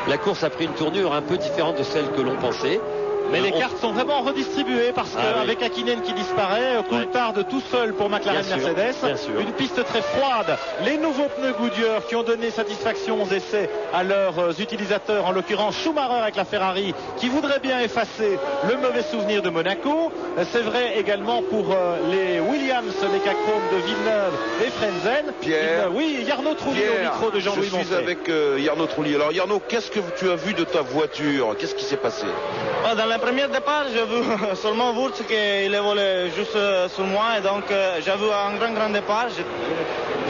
la course a pris une tournure un peu différente de celle que l'on pensait. Mais les cartes sont vraiment redistribuées parce qu'avec Häkkinen qui disparaît, Coulthard tout seul pour McLaren Mercedes. Une piste très froide. Les nouveaux pneus Goodyear qui ont donné satisfaction aux essais à leurs utilisateurs, en l'occurrence Schumacher avec la Ferrari qui voudrait bien effacer le mauvais souvenir de Monaco. C'est vrai également pour les Williams, les Cachrome de Villeneuve et Frenzen. Pierre, oui, Jarno Trulli au micro de Jean-Louis Montet. Je suis avec Jarno Trulli. Alors Jarno, qu'est-ce que tu as vu de ta voiture? Qu'est-ce qui s'est passé? Dans le premier départ, j'ai vu seulement Wurz qu'il volait juste sur moi et donc j'ai vu un grand départ.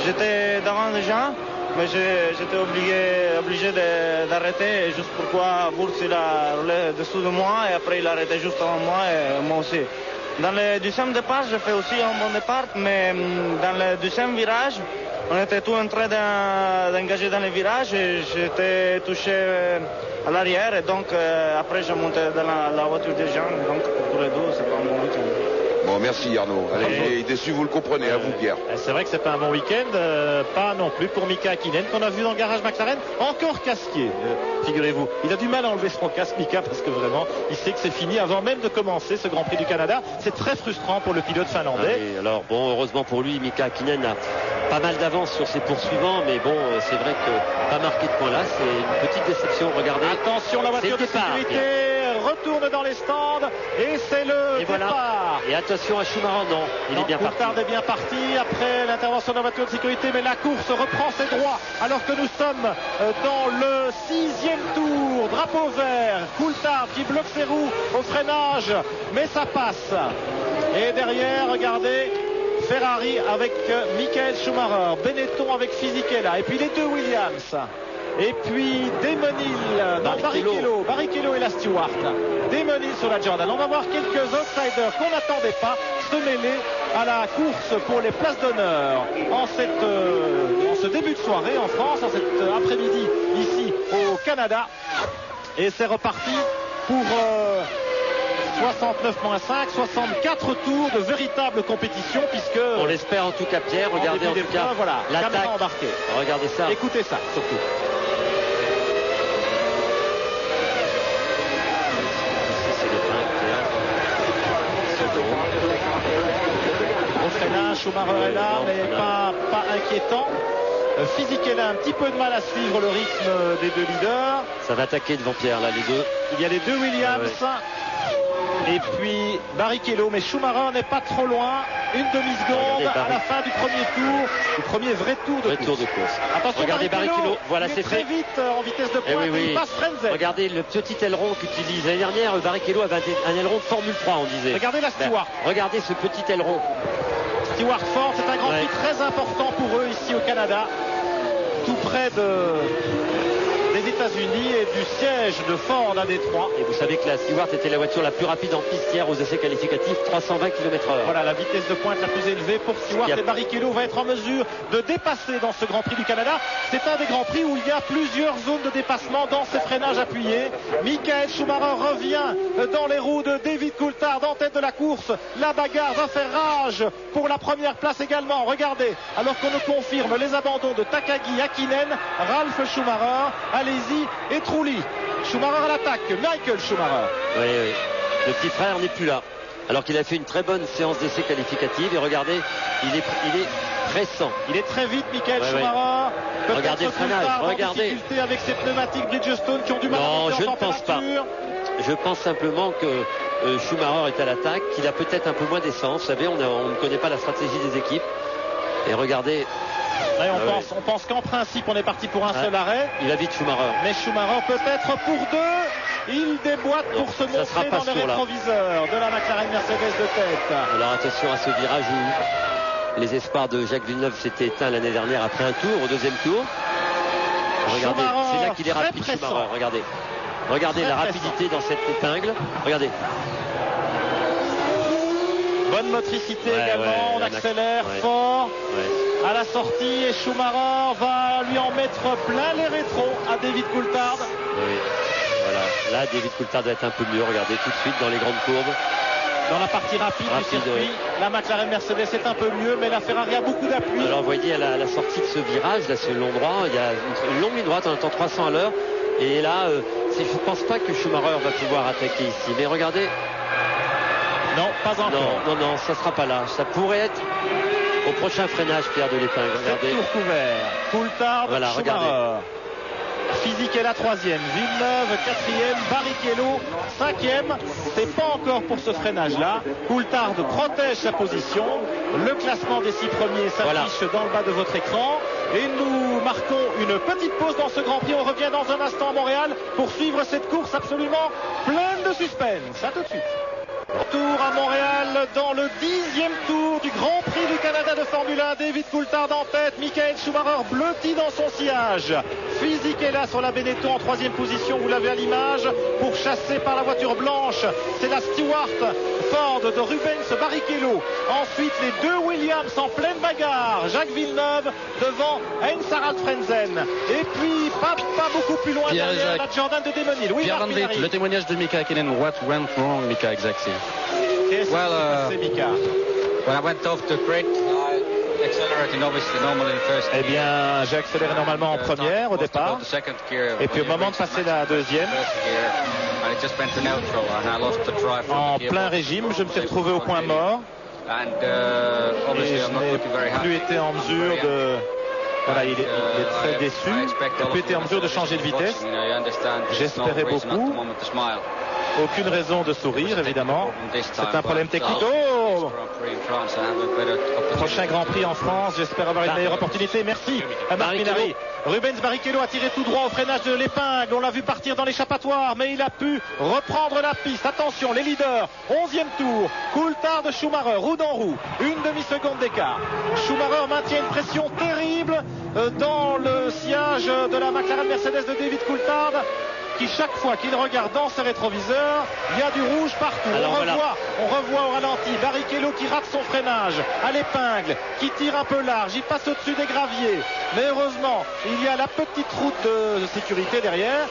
J'étais devant déjà, mais j'étais obligé d'arrêter juste pourquoi Wurz il a roulé dessous de moi et après il a arrêté juste avant moi et moi aussi. Dans le deuxième départ, j'ai fait aussi un bon départ, mais dans le deuxième virage, on était tous en train d'engager dans le virage et j'étais touché à l'arrière et donc après j'ai monté dans la voiture des gens, donc pour les deux c'est pas un bon week-end. Bon, merci Jarno. Allez, il est déçu, vous le comprenez, à vous Pierre. C'est vrai que c'est pas un bon week-end, pas non plus pour Mika Häkkinen qu'on a vu dans le garage McLaren, encore casqué, figurez-vous. Il a du mal à enlever son casque Mika parce que vraiment il sait que c'est fini avant même de commencer ce Grand Prix du Canada. C'est très frustrant pour le pilote finlandais. Alors bon, heureusement pour lui, Mika Häkkinen a pas mal d'avance sur ses poursuivants, mais bon, c'est vrai que pas marqué de points là, c'est une petite déception. Regardez. Attention, la voiture de sécurité retourne dans les stands et c'est le départ. Voilà. Et attention à Schumacher, non, il est bien parti. Coulthard est bien parti après l'intervention de la voiture de sécurité, mais la course reprend ses droits alors que nous sommes dans le 6e tour. Drapeau vert, Coulthard qui bloque ses roues au freinage, mais ça passe. Et derrière, regardez, Ferrari avec Michael Schumacher, Benetton avec Fisichella, et puis les deux Williams. Et puis Barrichello et la Stewart. Damon Hill sur la Jordan. On va voir quelques outsiders qu'on n'attendait pas se mêler à la course pour les places d'honneur en ce début de soirée en France, en cet après-midi ici au Canada. Et c'est reparti pour 69.5, 64 tours de véritable compétition puisque... On l'espère en tout cas Pierre, regardez en tout cas voilà, l'attaque embarquée. Regardez ça. Écoutez ça surtout. Schumacher est là, mais pas inquiétant. Fisichella a un petit peu de mal à suivre le rythme des deux leaders. Ça va attaquer devant Pierre, là, les deux. Il y a les deux Williams. Et puis Barrichello, mais Schumacher n'est pas trop loin. Une demi-seconde à la fin du premier tour, du premier vrai tour de course. Attention, regardez Barrichello, voilà, c'est très vite en vitesse de pointe. Il passe Frenzen. Regardez le petit aileron qu'utilise l'année dernière. Barrichello avait un aileron de Formule 3, on disait. Regardez la Stewart. Regardez ce petit aileron. Stewart Ford, c'est un grand prix très important pour eux ici au Canada, tout près des des États-Unis et du siège de Ford à Détroit. Et vous savez que la Stewart était la voiture la plus rapide en piste hier aux essais qualificatifs, 320 km/h. Voilà la vitesse de pointe la plus élevée pour Stewart. Et Barrichello va être en mesure de dépasser dans ce Grand Prix du Canada. C'est un des Grands Prix où il y a plusieurs zones de dépassement dans ces freinages appuyés. Michael Schumacher revient dans les roues de David Coulthard en tête de la course. La bagarre va faire rage pour la première place également. Regardez, alors qu'on nous confirme les abandons de Takagi, Hakkinen, Ralf Schumacher, Alesi et Trulli. Schumacher à l'attaque, Michael Schumacher. Oui, oui. Le petit frère n'est plus là. Alors qu'il a fait une très bonne séance d'essai qualificative. Et regardez, il est pressant. Il est très vite, Michael Schumacher. Regardez le freinage, regardez. Avec ces pneumatiques Bridgestone qui ont du mal à monter en température. Non, je ne pense pas. Je pense simplement que Schumacher est à l'attaque, qu'il a peut-être un peu moins d'essence. Vous savez, on ne connaît pas la stratégie des équipes. Et regardez. Ouais, on pense qu'en principe on est parti pour un seul arrêt. Il va vite Schumacher. Mais Schumacher peut-être pour deux. Il déboîte pour se montrer dans les rétroviseurs de la McLaren Mercedes de tête. Alors attention à ce virage où les espoirs de Jacques Villeneuve s'étaient éteints l'année dernière après un tour, au deuxième tour. Regardez, c'est là qu'il est rapide Schumacher. Regardez la rapidité dans cette épingle. Regardez. Bonne motricité également, on accélère fort à la sortie et Schumacher va lui en mettre plein les rétros à David Coulthard. Oui, voilà. Là, David Coulthard doit être un peu mieux. Regardez tout de suite dans les grandes courbes. Dans la partie rapide du circuit, la McLaren Mercedes est un peu mieux, mais la Ferrari a beaucoup d'appui. Alors, vous voyez, à la sortie de ce virage, là, ce long droit, il y a une longue ligne droite, on entend 300 à l'heure. Et là, je ne pense pas que Schumacher va pouvoir attaquer ici. Mais regardez. Non, pas encore. Non, ça ne sera pas là. Ça pourrait être au prochain freinage, Pierre de l'Épingle. Regardez. Tour couvert. Coulthard, voilà, Schumacher. Regardez. Physique est la troisième, Villeneuve quatrième, Barrichello cinquième. C'est pas encore pour ce freinage là. Coulthard protège sa position. Le classement des 6 premiers s'affiche dans le bas de votre écran. Et nous marquons une petite pause dans ce Grand Prix. On revient dans un instant à Montréal pour suivre cette course absolument pleine de suspense. À tout de suite. Tour à Montréal dans le 10e tour du Grand Prix du Canada de Formule 1. David Coulthard en tête, Michael Schumacher blotti dans son sillage. Physique est là sur la Benetton en 3e position, vous l'avez à l'image, pour chasser par la voiture blanche. C'est la Stewart Ford de Rubens Barrichello. Ensuite les deux Williams en pleine bagarre. Jacques Villeneuve devant Heinz Harald Frentzen. Et puis pas beaucoup plus loin derrière la Jordan de Demonil. Oui, Pierre Van Vliet, le témoignage de Mika Hakkinen. What went wrong, Mika, exactly? When I went off the grid, I accelerated obviously normally first. Eh bien, j'ai accéléré normalement en première au départ. Et puis au moment de passer la deuxième, en plein régime, je me suis retrouvé au point mort. Et je n'ai plus été en mesure de... Voilà, il est très déçu. Il n'a plus été en mesure de changer de vitesse. J'espérais beaucoup. Aucune raison de sourire, évidemment. C'est un problème technique. Oh! Prochain Grand Prix en France. J'espère avoir une meilleure opportunité. Merci à Marc Minardi. Rubens Barrichello a tiré tout droit au freinage de l'épingle. On l'a vu partir dans l'échappatoire, mais il a pu reprendre la piste. Attention, les leaders. 11e tour. Coulthard de Schumacher, roue dans roue. Une demi-seconde d'écart. Schumacher maintient une pression terrible dans le sillage de la McLaren Mercedes de David Coulthard, qui chaque fois qu'il regarde dans ses rétroviseurs, il y a du rouge partout. On revoit au ralenti Barrichello qui rate son freinage à l'épingle, qui tire un peu large, il passe au-dessus des graviers. Mais heureusement, il y a la petite route de sécurité derrière.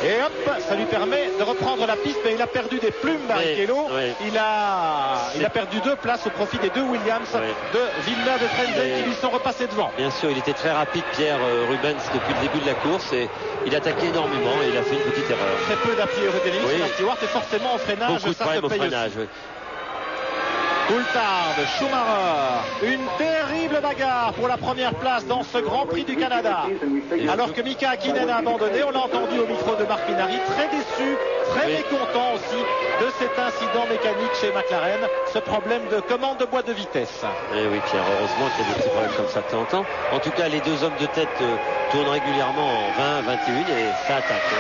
Et hop, ça lui permet de reprendre la piste, mais il a perdu des plumes, Barrichello. Il a perdu 2 places au profit des 2 Williams de Villeneuve et Frentzen qui lui sont repassés devant. Bien sûr, il était très rapide, Pierre Rubens, depuis le début de la course, et il attaquait énormément et il a fait une petite erreur. Très peu d'appui aérodynamique sur la Stewart et forcément au freinage, beaucoup ça se paye aussi. Coulthard, Schumacher, une terrible bagarre pour la première place dans ce Grand Prix du Canada. Alors que Mika Hakkinen a abandonné, on l'a entendu au micro de Marc Minardi, très déçu, très mécontent aussi de cet incident mécanique chez McLaren, ce problème de commande de boîte de vitesse. Et oui, Pierre, heureusement qu'il y a des petits problèmes comme ça de temps en temps. En tout cas, les deux hommes de tête tournent régulièrement en 20, 21 et ça attaque.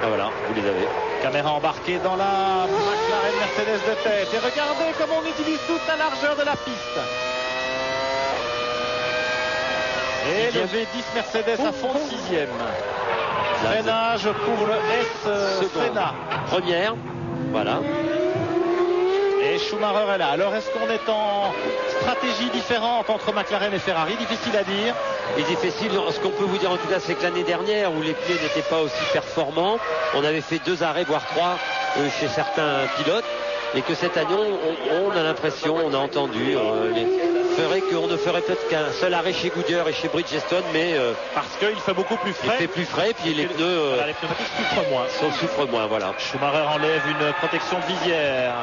Ah, voilà, vous les avez. Caméra embarquée dans la McLaren Mercedes de tête. Et regardez comment on utilise toute la largeur de la piste. Et le V10 Mercedes à fond de 6e. Freinage pour le S Senna. Première, voilà. Et Schumacher est là. Alors est-ce qu'on est en stratégie différente entre McLaren et Ferrari? Difficile à dire. Et difficile. Ce qu'on peut vous dire en tout cas, c'est que l'année dernière, où les pneus n'étaient pas aussi performants, on avait fait 2 arrêts, voire 3 chez certains pilotes. Et que cette année, on a l'impression, on a entendu, qu'on ne ferait peut-être qu'un seul arrêt chez Goodyear et chez Bridgestone, mais parce qu'il fait beaucoup plus frais. Il fait plus frais, puis les pneus les pneumatiques souffrent moins. Souffrent moins, voilà. Schumacher enlève une protection de visière.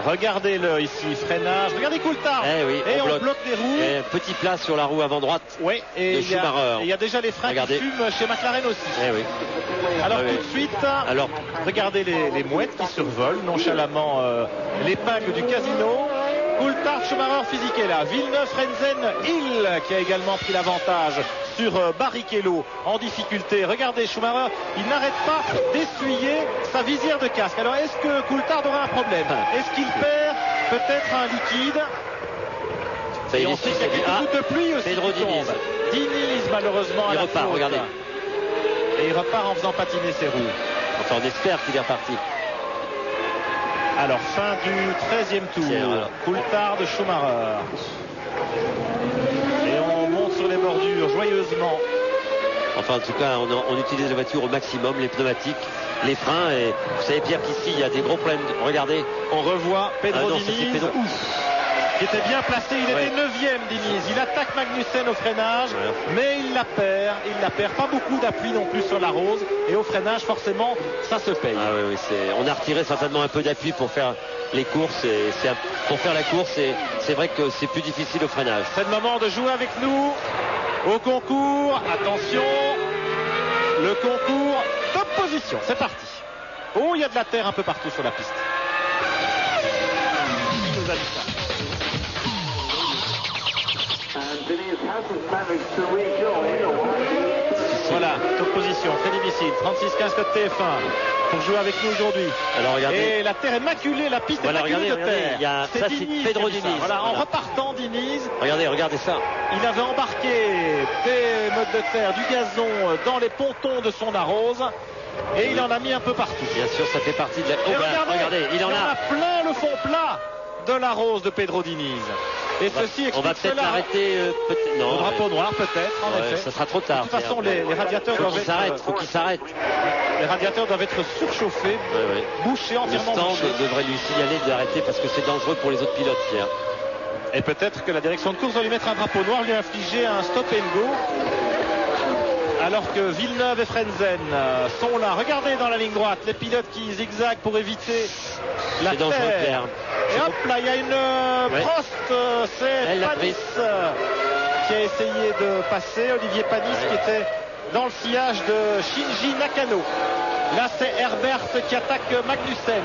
Regardez-le ici, freinage. Regardez Coulthard. Et on bloque les roues. Et petit plat sur la roue avant droite. Oui, et de Schumacher. Il y a déjà les freins qui fument chez McLaren aussi. Alors tout de suite, regardez les mouettes qui survolent nonchalamment l'épingle du casino. Coulthard, Schumacher, Fisichella est là. Villeneuve, Frentzen, Hill qui a également pris l'avantage sur Barrichello en difficulté. Regardez Schumacher, il n'arrête pas d'essuyer sa visière de casque. Alors est-ce que Coulthard aura un problème? Est-ce qu'il perd peut-être un liquide? Et on sait qu'il y a quelques gouttes de pluie aussi. Pedro Diniz. Diniz malheureusement il repart, regardez. Et il repart en faisant patiner ses roues. Enfin on espère qu'il est reparti. Alors, fin du 13e tour. Coulthard de Schumacher. Et on monte sur les bordures joyeusement. Enfin, en tout cas, on utilise la voiture au maximum, les pneumatiques, les freins. Et vous savez, Pierre, qu'ici, il y a des gros problèmes. Regardez. On revoit Pedro Diniz. Qui était bien placé, il était 9e Diniz, il attaque Magnussen au freinage, mais il la perd, pas beaucoup d'appui non plus sur la rose, et au freinage forcément ça se paye. On a retiré certainement un peu d'appui pour faire les courses, pour faire la course, et c'est vrai que c'est plus difficile au freinage. C'est le moment de jouer avec nous au concours, attention, le concours top position, c'est parti. Oh, il y a de la terre un peu partout sur la piste. Qui nous a dit ça? Voilà, top position, très difficile. 36-15 code TF1 pour jouer avec nous aujourd'hui. Alors regardez. Et la terre est maculée, la piste est maculée de terre. C'est Pedro Diniz. Voilà, en repartant Diniz. Regardez ça. Il avait embarqué des modes de terre, du gazon dans les pontons de son arrose. Et il en a mis un peu partout. Bien sûr, ça fait partie de la... regardez, il en a plein le fond plat de la rose de Pedro Diniz. Et ceci explique on va peut-être l'arrêter. Non, le drapeau noir peut-être, en effet. Ça sera trop tard. De toute façon, les radiateurs doivent être... Faut qu'il s'arrête. Les radiateurs doivent être surchauffés, bouchés, entièrement bouchés. Le stand devrait lui signaler d'arrêter parce que c'est dangereux pour les autres pilotes, Pierre. Et peut-être que la direction de course va lui mettre un drapeau noir, lui infliger un stop and go. Alors que Villeneuve et Frentzen sont là. Regardez dans la ligne droite, les pilotes qui zigzaguent pour éviter la terre. Et hop là, il y a une Prost, c'est Panis qui a essayé de passer. Olivier Panis qui était dans le sillage de Shinji Nakano. Là, c'est Herbert qui attaque Magnussen.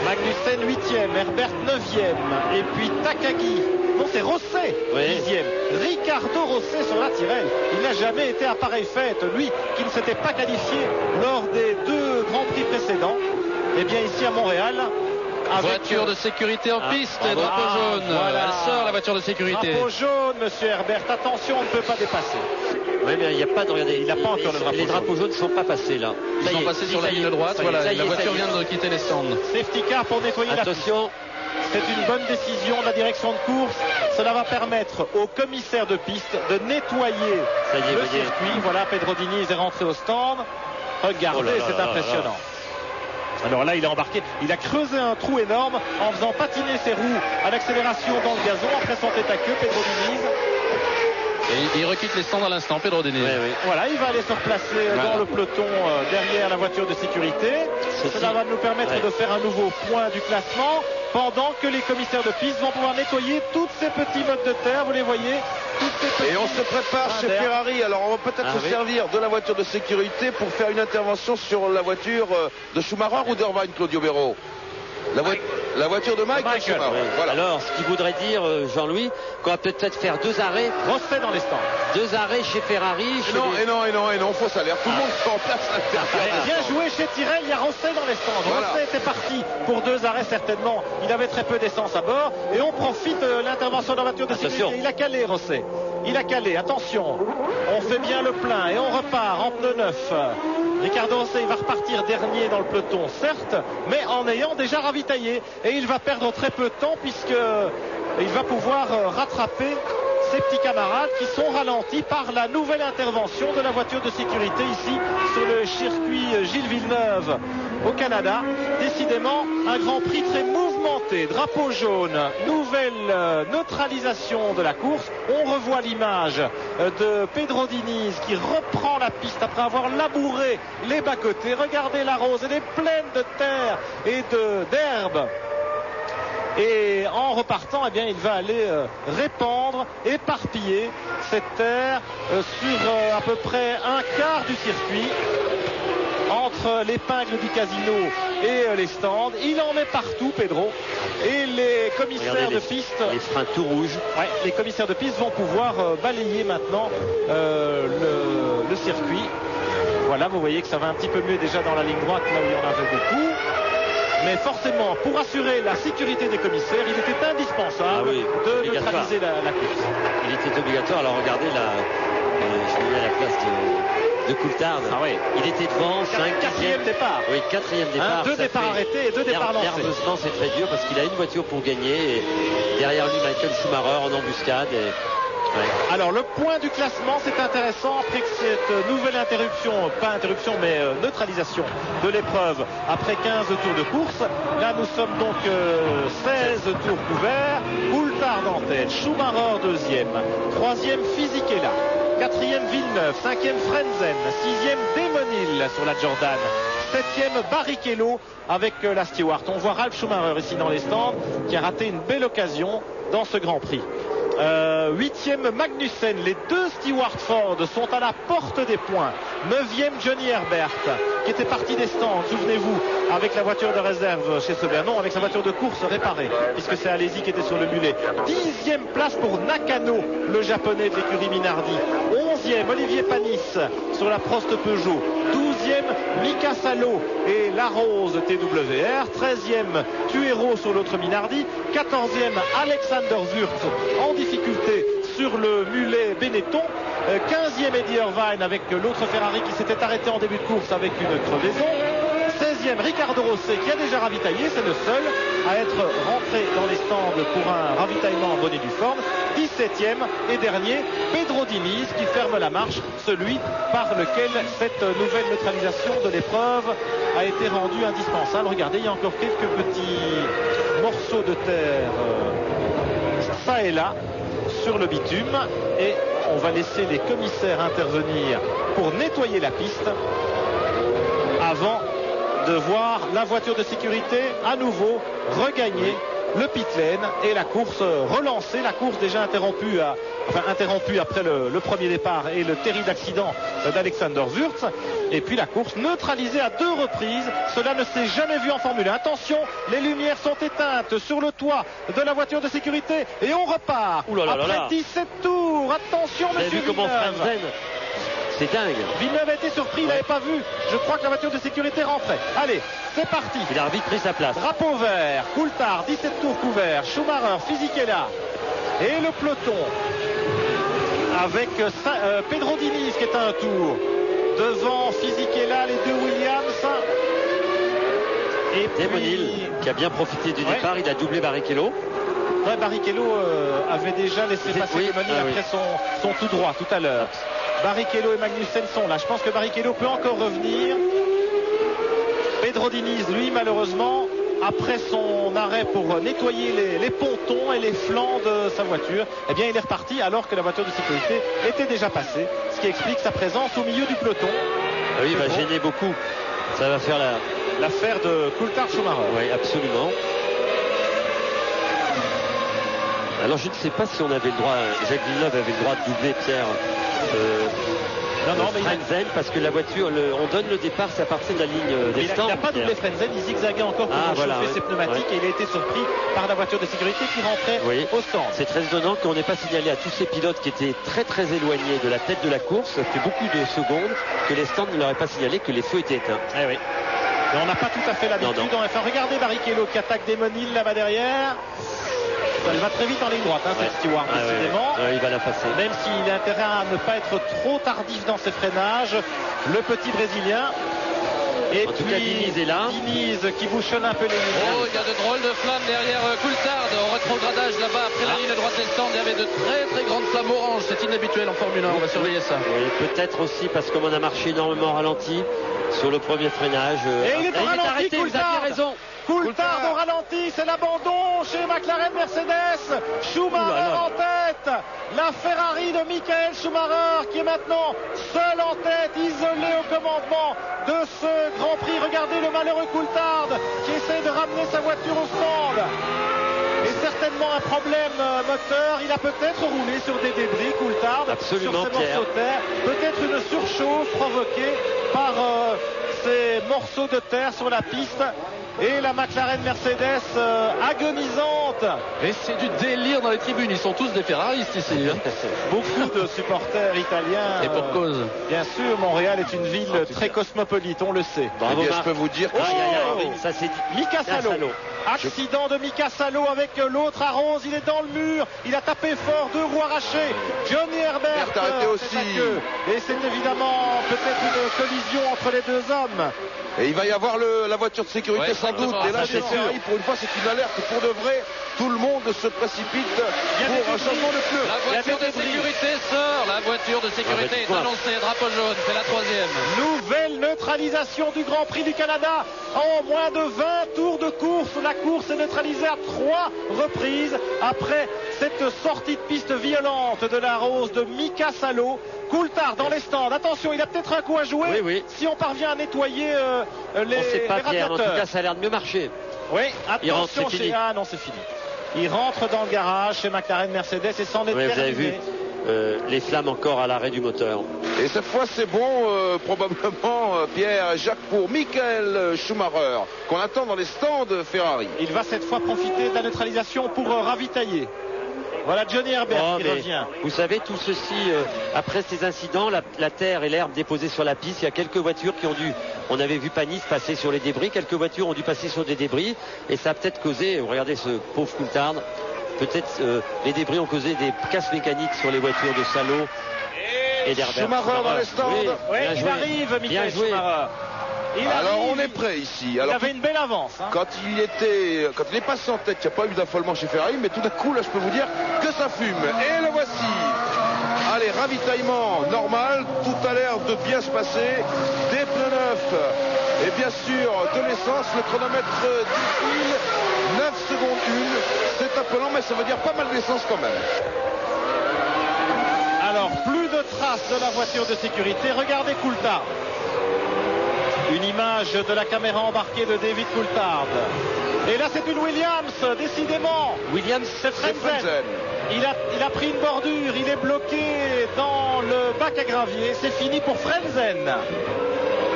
Magnussen 8e, Herbert 9e. Et puis Takagi. Non, c'est Rosset, 10e. Ricardo Rosset sur la Tyrrell. Il n'a jamais été à pareille fête. Lui qui ne s'était pas qualifié lors des 2 Grands Prix précédents. Et bien ici à Montréal. Voiture de sécurité en piste, drapeau jaune. Voilà. Elle sort la voiture de sécurité. Drapeau jaune, monsieur Herbert. Attention, on ne peut pas dépasser. Oui, mais il n'y a pas de... Regardez, il n'a pas encore le drapeau jaune. Les drapeaux jaunes ne sont pas passés là. Ils sont passés sur la ligne droite. Voilà, la voiture vient de quitter les stands. Safety car pour nettoyer la piste. C'est une bonne décision de la direction de course. Cela va permettre au commissaire de piste de nettoyer le circuit. Voilà, Pedro Diniz est rentré au stand. Regardez, c'est impressionnant. Alors là, il a embarqué, il a creusé un trou énorme en faisant patiner ses roues à l'accélération dans le gazon après son tête à queue, Pedro Diniz. Et il requitte les stands à l'instant, Pedro Diniz. Voilà, il va aller se replacer dans le peloton derrière la voiture de sécurité. Cela va nous permettre de faire un nouveau point du classement pendant que les commissaires de piste vont pouvoir nettoyer toutes ces petits modes de terre, vous les voyez. Et on se prépare chez Ferrari, alors on va peut-être se servir de la voiture de sécurité pour faire une intervention sur la voiture de Schumacher ou d'Irvine, Claudio Béraud. La voiture de Michael Schumacher. Oui. Voilà. Alors, ce qui voudrait dire, Jean-Louis, qu'on va peut-être faire 2 arrêts. Rosset dans les stands. 2 arrêts chez Ferrari. Et non, fausse alerte. Tout le monde est en place à l'intérieur. Bien joué chez Tyrrell, il y a Rosset dans les stands. Voilà. Rosset était parti pour 2 arrêts certainement. Il avait très peu d'essence à bord. Et on profite de l'intervention de la voiture de sécurité. Il a calé Rosset. Il a calé, attention. On fait bien le plein et on repart en pneu neuf. Ricardo Rosset, il va repartir dernier dans le peloton, certes, mais en ayant déjà ravitaillé. Et il va perdre très peu de temps puisque il va pouvoir rattraper ses petits camarades qui sont ralentis par la nouvelle intervention de la voiture de sécurité ici sur le circuit Gilles Villeneuve au Canada. Décidément un Grand Prix très mouvementé, drapeau jaune, nouvelle neutralisation de la course. On revoit l'image de Pedro Diniz qui reprend la piste après avoir labouré les bas-côtés. Regardez la rose, elle est pleine de terre et d'herbe. Et en repartant, eh bien, il va aller répandre, éparpiller cette terre sur à peu près un quart du circuit, entre l'épingle du casino et les stands. Il en met partout, Pedro. Et les commissaires de piste... Les freins tout rouges. Ouais, les commissaires de piste vont pouvoir balayer maintenant le circuit. Voilà, vous voyez que ça va un petit peu mieux déjà dans la ligne droite, là où il y en avait beaucoup. Mais forcément, pour assurer la sécurité des commissaires, il était indispensable de neutraliser la course. Il était obligatoire. Alors regardez là, je me mets à la place de Coulthard. Ah oui. Il était devant, 4e départ. Oui, 4e départ. 2 départs arrêtés et 2 départs lancés. Nerveusement, c'est très dur parce qu'il a une voiture pour gagner. Et derrière lui, Michael Schumacher en embuscade. Alors le point du classement, c'est intéressant après que cette nouvelle interruption, pas interruption mais neutralisation de l'épreuve après 15 tours de course. Là nous sommes donc 16 tours couverts. Coulthard en tête, Schumacher deuxième, troisième Fisichella, quatrième Villeneuve, cinquième Frenzen, sixième Demonil sur la Jordan, septième Barrichello avec la Stewart. On voit Ralf Schumacher ici dans les stands qui a raté une belle occasion dans ce Grand Prix. 8e Magnussen, les 2 Stewart Ford sont à la porte des points. 9e Johnny Herbert qui était parti des stands, souvenez-vous, avec la voiture de réserve chez Sauber, non, avec sa voiture de course réparée, puisque c'est Alesi qui était sur le mulet. 10e place pour Nakano, le japonais de l'écurie Minardi. 11e Olivier Panis sur la Prost Peugeot. 12e Mika Salo et La Rose TWR. 13e Tuero sur l'autre Minardi. 14e Alexander Wurz en difficulté sur le mulet Benetton. 15e Eddie Irvine avec l'autre Ferrari qui s'était arrêté en début de course avec une crevaison. 16e Ricardo Rosset qui a déjà ravitaillé, c'est le seul à être rentré dans les stands pour un ravitaillement en bonne et due forme. 17e et dernier Pedro Diniz qui ferme la marche, celui par lequel cette nouvelle neutralisation de l'épreuve a été rendue indispensable. Regardez, il y a encore quelques petits morceaux de terre ça et là sur le bitume et on va laisser les commissaires intervenir pour nettoyer la piste avant de voir la voiture de sécurité à nouveau regagner le pit lane et la course relancée, la course déjà interrompue après le premier départ et le terrible accident d'Alexander Wurz, et puis la course neutralisée à 2 reprises. Cela ne s'est jamais vu en Formule 1. Attention, les lumières sont éteintes sur le toit de la voiture de sécurité et on repart après 17 tours. Attention monsieur Villeneuve. C'est dingue. Villeneuve a été surpris, il n'avait pas vu. Je crois que la voiture de sécurité rentrait. Allez, c'est parti. Il a vite pris sa place. Drapeau vert, Coulthard, 17 tours couverts, Schumacher, Fisichella et le peloton avec Pedro Diniz qui est à un tour. Devant Fisichella, les 2 Williams. Et Demonil qui a bien profité du départ, il a doublé Barrichello. Ouais, Barrichello avait déjà laissé passer Demonil après son tout droit tout à l'heure. Barrichello et Magnussen sont là. Je pense que Barrichello peut encore revenir. Pedro Diniz, lui, malheureusement, après son arrêt pour nettoyer les pontons et les flancs de sa voiture, eh bien, il est reparti alors que la voiture de sécurité était déjà passée. Ce qui explique sa présence au milieu du peloton. Oui, il va gêner beaucoup. Ça va faire l'affaire de Coulthard-Schumacher. Oui, absolument. Alors, je ne sais pas si on avait le droit, Jacques Villeneuve avait le droit de doubler Pierre. Frentzen, parce que la voiture, on donne le départ, c'est à partir de la ligne des stands. Il n'a pas doublé Frentzen, il zigzaguait encore pour chauffer ses pneumatiques et il a été surpris par la voiture de sécurité qui rentrait au stand. C'est très étonnant qu'on n'ait pas signalé à tous ces pilotes qui étaient très très éloignés de la tête de la course, ça fait beaucoup de secondes, que les stands ne leur aient pas signalé que les feux étaient éteints. Oui. Et on n'a pas tout à fait l'habitude. Enfin, regardez Barrichello qui attaque Desmonil là-bas derrière. Elle va très vite en ligne droite, cette Stewart, décidément. Il va la passer. Même s'il a intérêt à ne pas être trop tardif dans ses freinages, le petit Brésilien. Et en tout cas, Diniz est là. Diniz qui bouchonne un peu les lignes. Il y a de drôles de flammes derrière Coulthard. En rétrogradage là-bas, après la ligne droite des stands, il y avait de très très grandes flammes oranges. C'est inhabituel en Formule 1, on va surveiller ça. Oui, peut-être aussi parce que on a marché énormément ralenti sur le premier freinage. Et il est arrêté, Coulthard. Vous avez raison. Coulthard au ralenti, c'est l'abandon chez McLaren Mercedes. Schumacher en tête. La Ferrari de Michael Schumacher qui est maintenant seul en tête, isolé au commandement de ce Grand Prix. Regardez le malheureux Coulthard qui essaie de ramener sa voiture au stand. Et certainement un problème moteur. Il a peut-être roulé sur des débris, Coulthard, absolument, sur ces morceaux de terre. Peut-être une surchauffe provoquée par ces morceaux de terre sur la piste. Et la McLaren Mercedes agonisante. Et c'est du délire dans les tribunes. Ils sont tous des ferraristes ici. Beaucoup de supporters italiens. Et pour cause. Bien sûr, Montréal est une ville très cosmopolite, on le sait. Bravo, je peux vous dire que ça c'est Mika Salo. Accident de Mika Salo avec l'autre à Rose. Il est dans le mur. Il a tapé fort, 2 roues arrachées. Johnny Herbert arrêté aussi. Et c'est évidemment peut-être une collision entre les deux hommes. Et il va y avoir la voiture de sécurité sans doute. Et là, chez Ferrari, pour une fois, c'est une alerte pour de vrai. Tout le monde se précipite pour un changement de pneu. La voiture de sécurité sort. La voiture de sécurité est annoncée. Drapeau jaune, c'est la 3e. Nouvelle neutralisation du Grand Prix du Canada. En moins de 20 tours de course, la course est neutralisée à 3 reprises après cette sortie de piste violente de la Rose de Mika Salo. Coulthard dans les stands. Attention, il a peut-être un coup à jouer. Oui. Si on parvient à nettoyer les on sait pas, les Pierre, radiateurs. En tout cas, ça a l'air de mieux marcher. Oui, attention c'est fini. non, c'est fini. Il rentre dans le garage chez McLaren Mercedes et s'en est terminé. Vous avez vu les flammes encore à l'arrêt du moteur. Et cette fois, c'est bon, probablement, Pierre et Jacques, pour Michael Schumacher, qu'on attend dans les stands Ferrari. Il va cette fois profiter de la neutralisation pour ravitailler. Voilà Johnny Herbert qui revient. Vous savez, tout ceci, après ces incidents, la terre et l'herbe déposées sur la piste, il y a quelques voitures qui ont dû, on avait vu Panis passer sur les débris, quelques voitures ont dû passer sur des débris, et ça a peut-être causé, regardez ce pauvre Coulthard, peut-être les débris ont causé des casses mécaniques sur les voitures de Salo et d'Herbert. Schumacher dans les stands. Oui, il arrive, Michael Schumacher. Alors on est prêt ici. Alors, il avait une belle avance. Quand il est passé en tête, il n'y a pas eu d'affolement chez Ferrari, mais tout d'un coup, là, je peux vous dire que ça fume. Et le voici. Allez, ravitaillement normal, tout a l'air de bien se passer. Des pneus neufs et bien sûr de l'essence. Le chronomètre défile. 9 secondes 1. C'est un peu lent, mais ça veut dire pas mal d'essence quand même. Alors, plus de traces de la voiture de sécurité. Regardez Coulthard. Une image de la caméra embarquée de David Coulthard. Et là, c'est une Williams, décidément. Williams, c'est Frentzen. Il a pris une bordure, il est bloqué dans le bac à gravier. C'est fini pour Frentzen.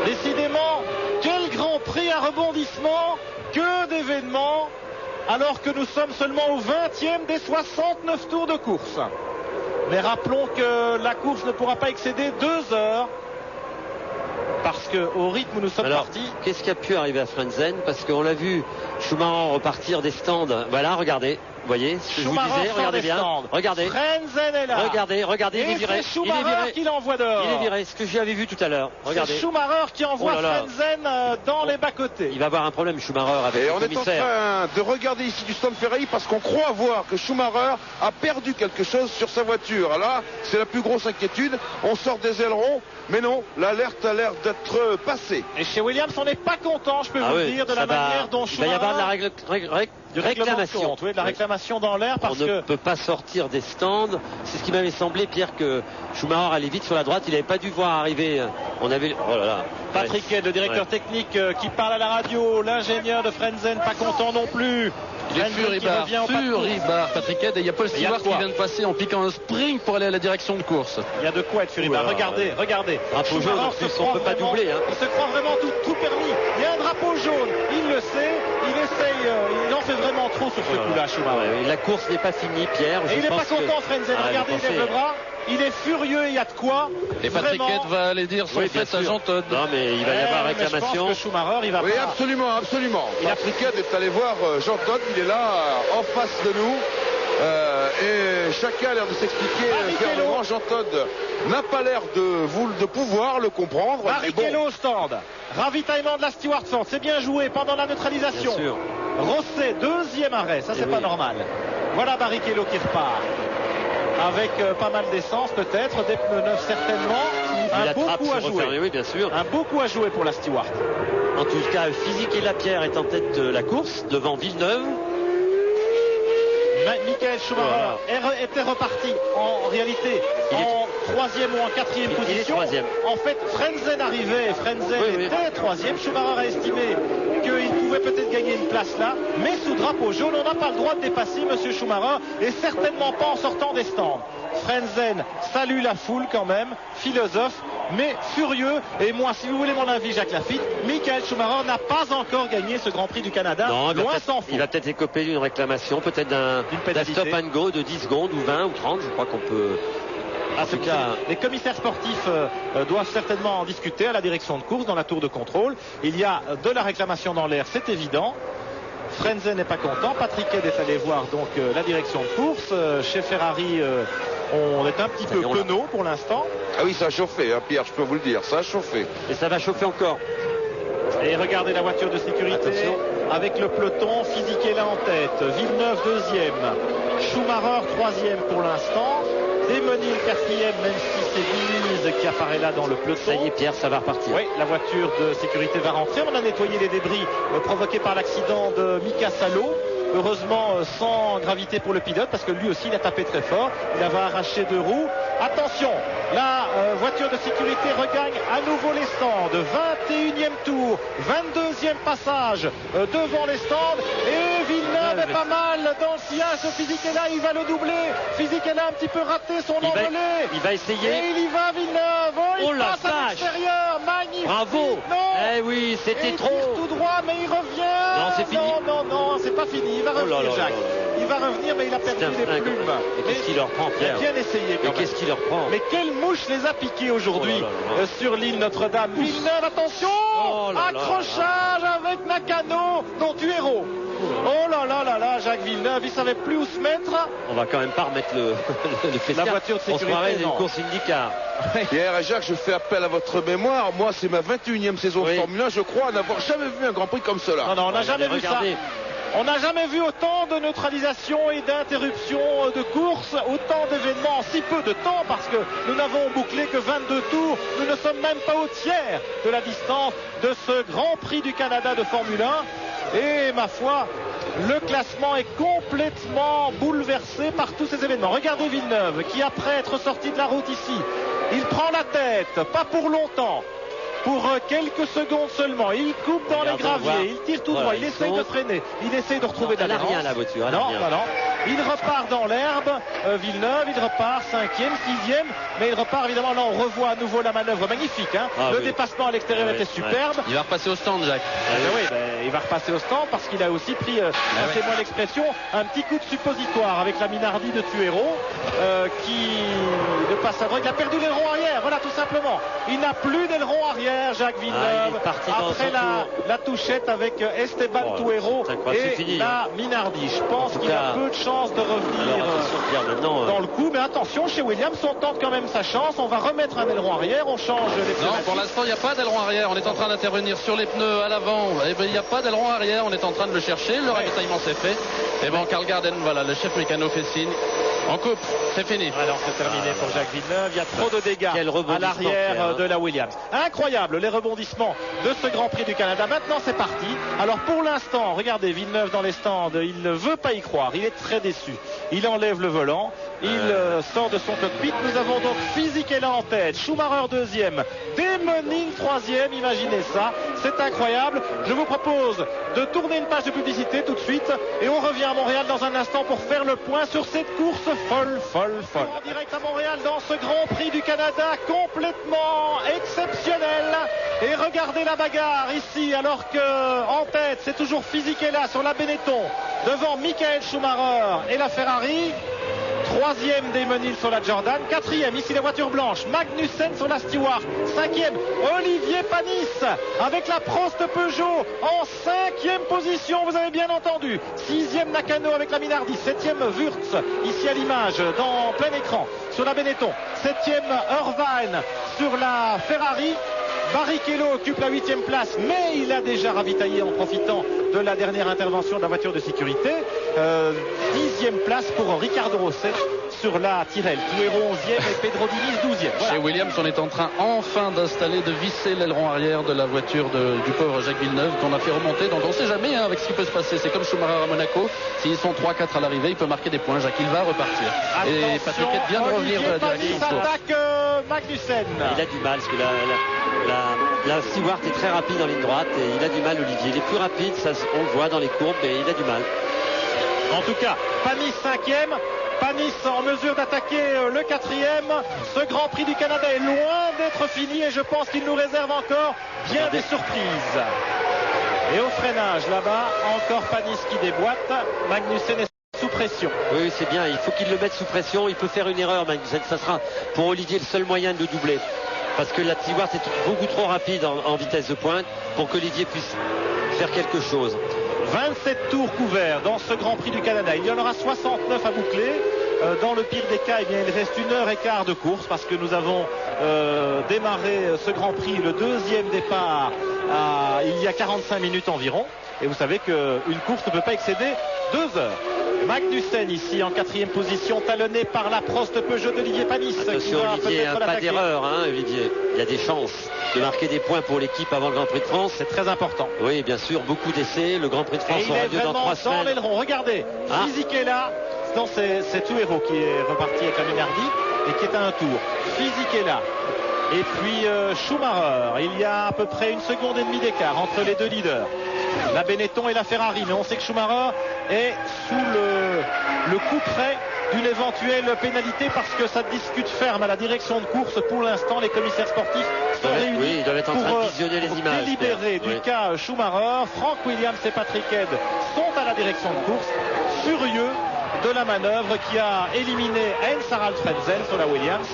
Décidément, quel Grand Prix à rebondissement, que d'événements, alors que nous sommes seulement au 20e des 69 tours de course. Mais rappelons que la course ne pourra pas excéder 2 heures. Parce qu'au rythme où nous sommes partis. Qu'est-ce qui a pu arriver à Frentzen? Parce qu'on l'a vu Schumacher repartir des stands. Voilà, regardez. Vous voyez ce que je vous disais, regardez bien. Regardez. Frentzen est là. Regardez, il est viré. C'est Schumacher qui l'envoie dehors. Il est viré, ce que j'avais vu tout à l'heure. Regardez. C'est Schumacher qui envoie Frentzen dans les bas-côtés. Il va avoir un problème, Schumacher, avec le commissaire. Et on est en train de regarder ici du stand Ferrari parce qu'on croit voir que Schumacher a perdu quelque chose sur sa voiture. Là, c'est la plus grosse inquiétude. On sort des ailerons, mais non, l'alerte a l'air d'être passée. Et chez Williams, on n'est pas content, je peux vous le dire, de la manière dont Schumacher... Il va y avoir de la réclamation. De la réclamation réclamation dans l'air parce on ne que peut pas sortir des stands. C'est ce qui m'avait semblé, Pierre, que Schumacher allait vite sur la droite. Il n'avait pas dû voir arriver. On avait. Oh là là. Patrick Head, le directeur technique qui parle à la radio, l'ingénieur de Frentzen pas content non plus. Il est furibard, Patrick Head, et il y a Paul Stewart qui vient de passer en piquant un sprint pour aller à la direction de course. Il y a de quoi être furibard. Regardez. Drapeau jaune, en plus, on ne peut pas doubler. Hein. Il se croit vraiment tout permis. Il y a un drapeau jaune, il le sait, il essaye, il en fait vraiment trop sur ce coup-là, Schumacher. La course n'est pas finie, Pierre. Et il n'est pas content, Frentzen. Regardez, il lève le bras. Il est furieux, il y a de quoi. Et Patrick Head va aller dire son fait à Jean Todt. Non, mais il va y avoir réclamation. Je pense que Schumacher, il va oui, absolument. Patrick Head est allé voir Jean Todt, il est là, en face de nous. Et chacun a l'air de s'expliquer clairement. Jean Todt n'a pas l'air de pouvoir le comprendre. Barrichello au stand. Ravitaillement de la Stewart-Ford. C'est bien joué pendant la neutralisation. Rosset, deuxième arrêt. Ça, c'est pas normal. Voilà Barrichello qui repart. Avec pas mal d'essence peut-être, des pneus neufs certainement. Un beau coup à jouer. Oui, bien sûr. Un beau coup à jouer pour la Stewart. En tout cas, Physique et Lapierre est en tête de la course devant Villeneuve. Michael Schumacher était reparti en réalité en troisième ou en quatrième position. En fait, Frentzen arrivait, était troisième. Schumacher a estimé qu'il pouvait peut-être gagner une place là, mais sous drapeau jaune, on n'a pas le droit de dépasser Monsieur Schumacher, et certainement pas en sortant des stands. Frentzen salue la foule quand même, philosophe, mais furieux. Et moi, si vous voulez mon avis, Jacques Lafitte, Michael Schumacher n'a pas encore gagné ce Grand Prix du Canada. Non, loin s'en faut. Il va peut-être écoper d'une réclamation, peut-être d'un stop and go de 10 secondes ou 20 ou 30. Je crois qu'on peut. En tout cas, les commissaires sportifs doivent certainement en discuter à la direction de course dans la tour de contrôle. Il y a de la réclamation dans l'air, c'est évident. Frentzen n'est pas content. Patrick Head est allé voir donc la direction de course. Chez Ferrari, on est un petit peu penaud pour l'instant. Ah oui, ça a chauffé, hein, Pierre, je peux vous le dire, ça a chauffé. Et ça va chauffer encore. Et regardez la voiture de sécurité. Attention. Avec le peloton. Physique est là en tête. Villeneuve deuxième. Schumacher troisième pour l'instant. Desmenil quatrième, même si c'est Diniz qui apparaît là dans le peloton. Ça y est, Pierre, ça va repartir. Oui, la voiture de sécurité va rentrer. On a nettoyé les débris provoqués par l'accident de Mika Salo. Heureusement sans gravité pour le pilote, parce que lui aussi il a tapé très fort. Il avait arraché 2 roues. Attention, la voiture de sécurité regagne à nouveau les stands. 21e tour, 22e passage devant les stands. Et Villeneuve est pas mal dans le sillage de Physique là, il va le doubler. Physique là un petit peu raté son envolée. Il va essayer. Et il y va Villeneuve. Oh, il passe à l'extérieur. Magnifique. Bravo. Non. Eh oui, c'était trop. Il tire tout droit, mais il revient. Non, c'est fini. Non, c'est pas fini. Il va revenir, Jacques. Il va revenir, mais il a perdu les plumes. Et qu'est-ce qu'il leur prend, Pierre? Il a bien essayé quand même. Qu'est-ce qu'il leur prend? Mais quelle mouche les a piqués aujourd'hui sur l'île Notre-Dame. Villeneuve, attention, accrochage avec Nakano, non, tu héros. Oh là là, Jacques Villeneuve, il savait plus où se mettre. On va quand même pas remettre le la voiture de sécurité. On se croirait une course IndyCar. Pierre et Jacques, je fais appel à votre mémoire. Moi, c'est ma 21e saison de Formule 1. Je crois n'avoir jamais vu un Grand Prix comme cela. Non, on n'a jamais vu ça. On n'a jamais vu autant de neutralisation et d'interruption de course, autant d'événements en si peu de temps, parce que nous n'avons bouclé que 22 tours. Nous ne sommes même pas au tiers de la distance de ce Grand Prix du Canada de Formule 1. Et ma foi, le classement est complètement bouleversé par tous ces événements. Regardez Villeneuve qui, après être sorti de la route ici, il prend la tête, pas pour longtemps. Pour quelques secondes seulement, il coupe dans les graviers, il tire tout droit, il essaye de freiner, il essaye de retrouver de la rien la voiture. Non. Il repart dans l'herbe, Villeneuve, il repart 5e, 6e, mais il repart évidemment, là on revoit à nouveau la manœuvre magnifique. Le dépassement à l'extérieur était superbe. Il va repasser au stand, Jacques. Il va repasser au stand parce qu'il a aussi pris, passez-moi l'expression, un petit coup de suppositoire avec la Minardi de Tuero qui ne passe à droite. Il a perdu l'aileron arrière, voilà tout simplement. Il n'a plus d'aileron arrière. Jacques Villeneuve, après la touchette avec Esteban Tuero et la Minardi. Je pense qu'il a peu de chances de revenir dans le coup, mais attention, chez Williams on tente quand même sa chance. On va remettre un aileron arrière, on change les pneus. Non, pour l'instant il n'y a pas d'aileron arrière. On est en train d'intervenir sur les pneus à l'avant. Il n'y a pas d'aileron arrière. On est en train de le chercher. Le ravitaillement s'est fait. Et bon, Karl Garden, voilà, le chef mécano fait signe. On coupe, c'est fini. Alors c'est terminé pour Jacques Villeneuve. Il y a trop de dégâts à l'arrière de la Williams. Incroyable les rebondissements de ce Grand Prix du Canada. Maintenant c'est parti. Alors pour l'instant, regardez Villeneuve dans les stands. Il ne veut pas y croire. Il est très déçu. Il enlève le volant. Il sort de son cockpit. Nous avons donc Fisichella en tête. Schumacher deuxième. Demöning troisième. Imaginez ça. C'est incroyable. Je vous propose de tourner une page de publicité tout de suite. Et on revient à Montréal dans un instant pour faire le point sur cette course folle. En direct à Montréal dans ce Grand Prix du Canada complètement exceptionnel. Et regardez la bagarre ici alors que en tête c'est toujours Fisichella sur la Benetton devant Michael Schumacher et la Ferrari. Troisième Demöning sur la Jordan. Quatrième, ici la voiture blanche, Magnussen sur la Stewart. Cinquième, Olivier Panis avec la Prost Peugeot en cinquième position, vous avez bien entendu. Sixième, Nakano avec la Minardi. Septième, Wurz, ici à l'image, dans plein écran, sur la Benetton. Septième, Irvine sur la Ferrari. Barrichello occupe la 8e place, mais il a déjà ravitaillé en profitant de la dernière intervention de la voiture de sécurité. 10e place pour Ricardo Rosset sur la Tyrrell. Tuero 11e et Pedro Diniz 12e. Voilà. Chez Williams, on est en train enfin d'installer, de visser l'aileron arrière de la voiture du pauvre Jacques Villeneuve qu'on a fait remonter. Donc on ne sait jamais avec ce qui peut se passer. C'est comme Schumacher à Monaco. S'ils sont 3-4 à l'arrivée, il peut marquer des points. Jacques, il va repartir. Attention, et Patrick vient de revenir de la direction de course. Attaque Magnussen. Il a du mal parce que la Stewart est très rapide en ligne droite et il a du mal, Olivier. Il est plus rapide, ça, on le voit dans les courbes, mais il a du mal. En tout cas, Panis 5e. Panis en mesure d'attaquer le 4e. Ce Grand Prix du Canada est loin d'être fini et je pense qu'il nous réserve encore bien des surprises. Et au freinage là-bas, encore Panis qui déboîte. Magnussen est sous pression. Oui, c'est bien, il faut qu'il le mette sous pression. Il peut faire une erreur, Magnussen. Ça sera pour Olivier le seul moyen de le doubler. Parce que la Stewart est beaucoup trop rapide en vitesse de pointe pour qu'Olivier puisse faire quelque chose. 27 tours couverts dans ce Grand Prix du Canada. Il y en aura 69 à boucler. Dans le pire des cas, eh bien, il reste 1h15 de course parce que nous avons démarré ce Grand Prix, le deuxième départ, il y a 45 minutes environ. Et vous savez qu'une course ne peut pas excéder 2 heures. Magnussen ici en 4e position, talonné par la Prost Peugeot d'Olivier Panis. Attention Olivier, pas d'erreur, hein, Olivier. Il y a des chances de marquer des points pour l'équipe avant le Grand Prix de France. C'est très important. Oui, bien sûr, beaucoup d'essais. Le Grand Prix de France aura lieu dans 3 semaines. L'aileron. Regardez, Fisichella, c'est Tuero qui est reparti avec la Minardi et qui est à un tour. Fisichella. Et puis Schumacher. Il y a à peu près 1,5 seconde d'écart entre les deux leaders. La Benetton et la Ferrari, mais on sait que Schumacher est sous le coup près d'une éventuelle pénalité parce que ça discute ferme à la direction de course. Pour l'instant, les commissaires sportifs sont réunis ils doivent être en train de visionner les images, délibérer du cas Schumacher. Frank Williams et Patrick Head sont à la direction de course, furieux de la manœuvre qui a éliminé Heinz-Harald Frenzel sur la Williams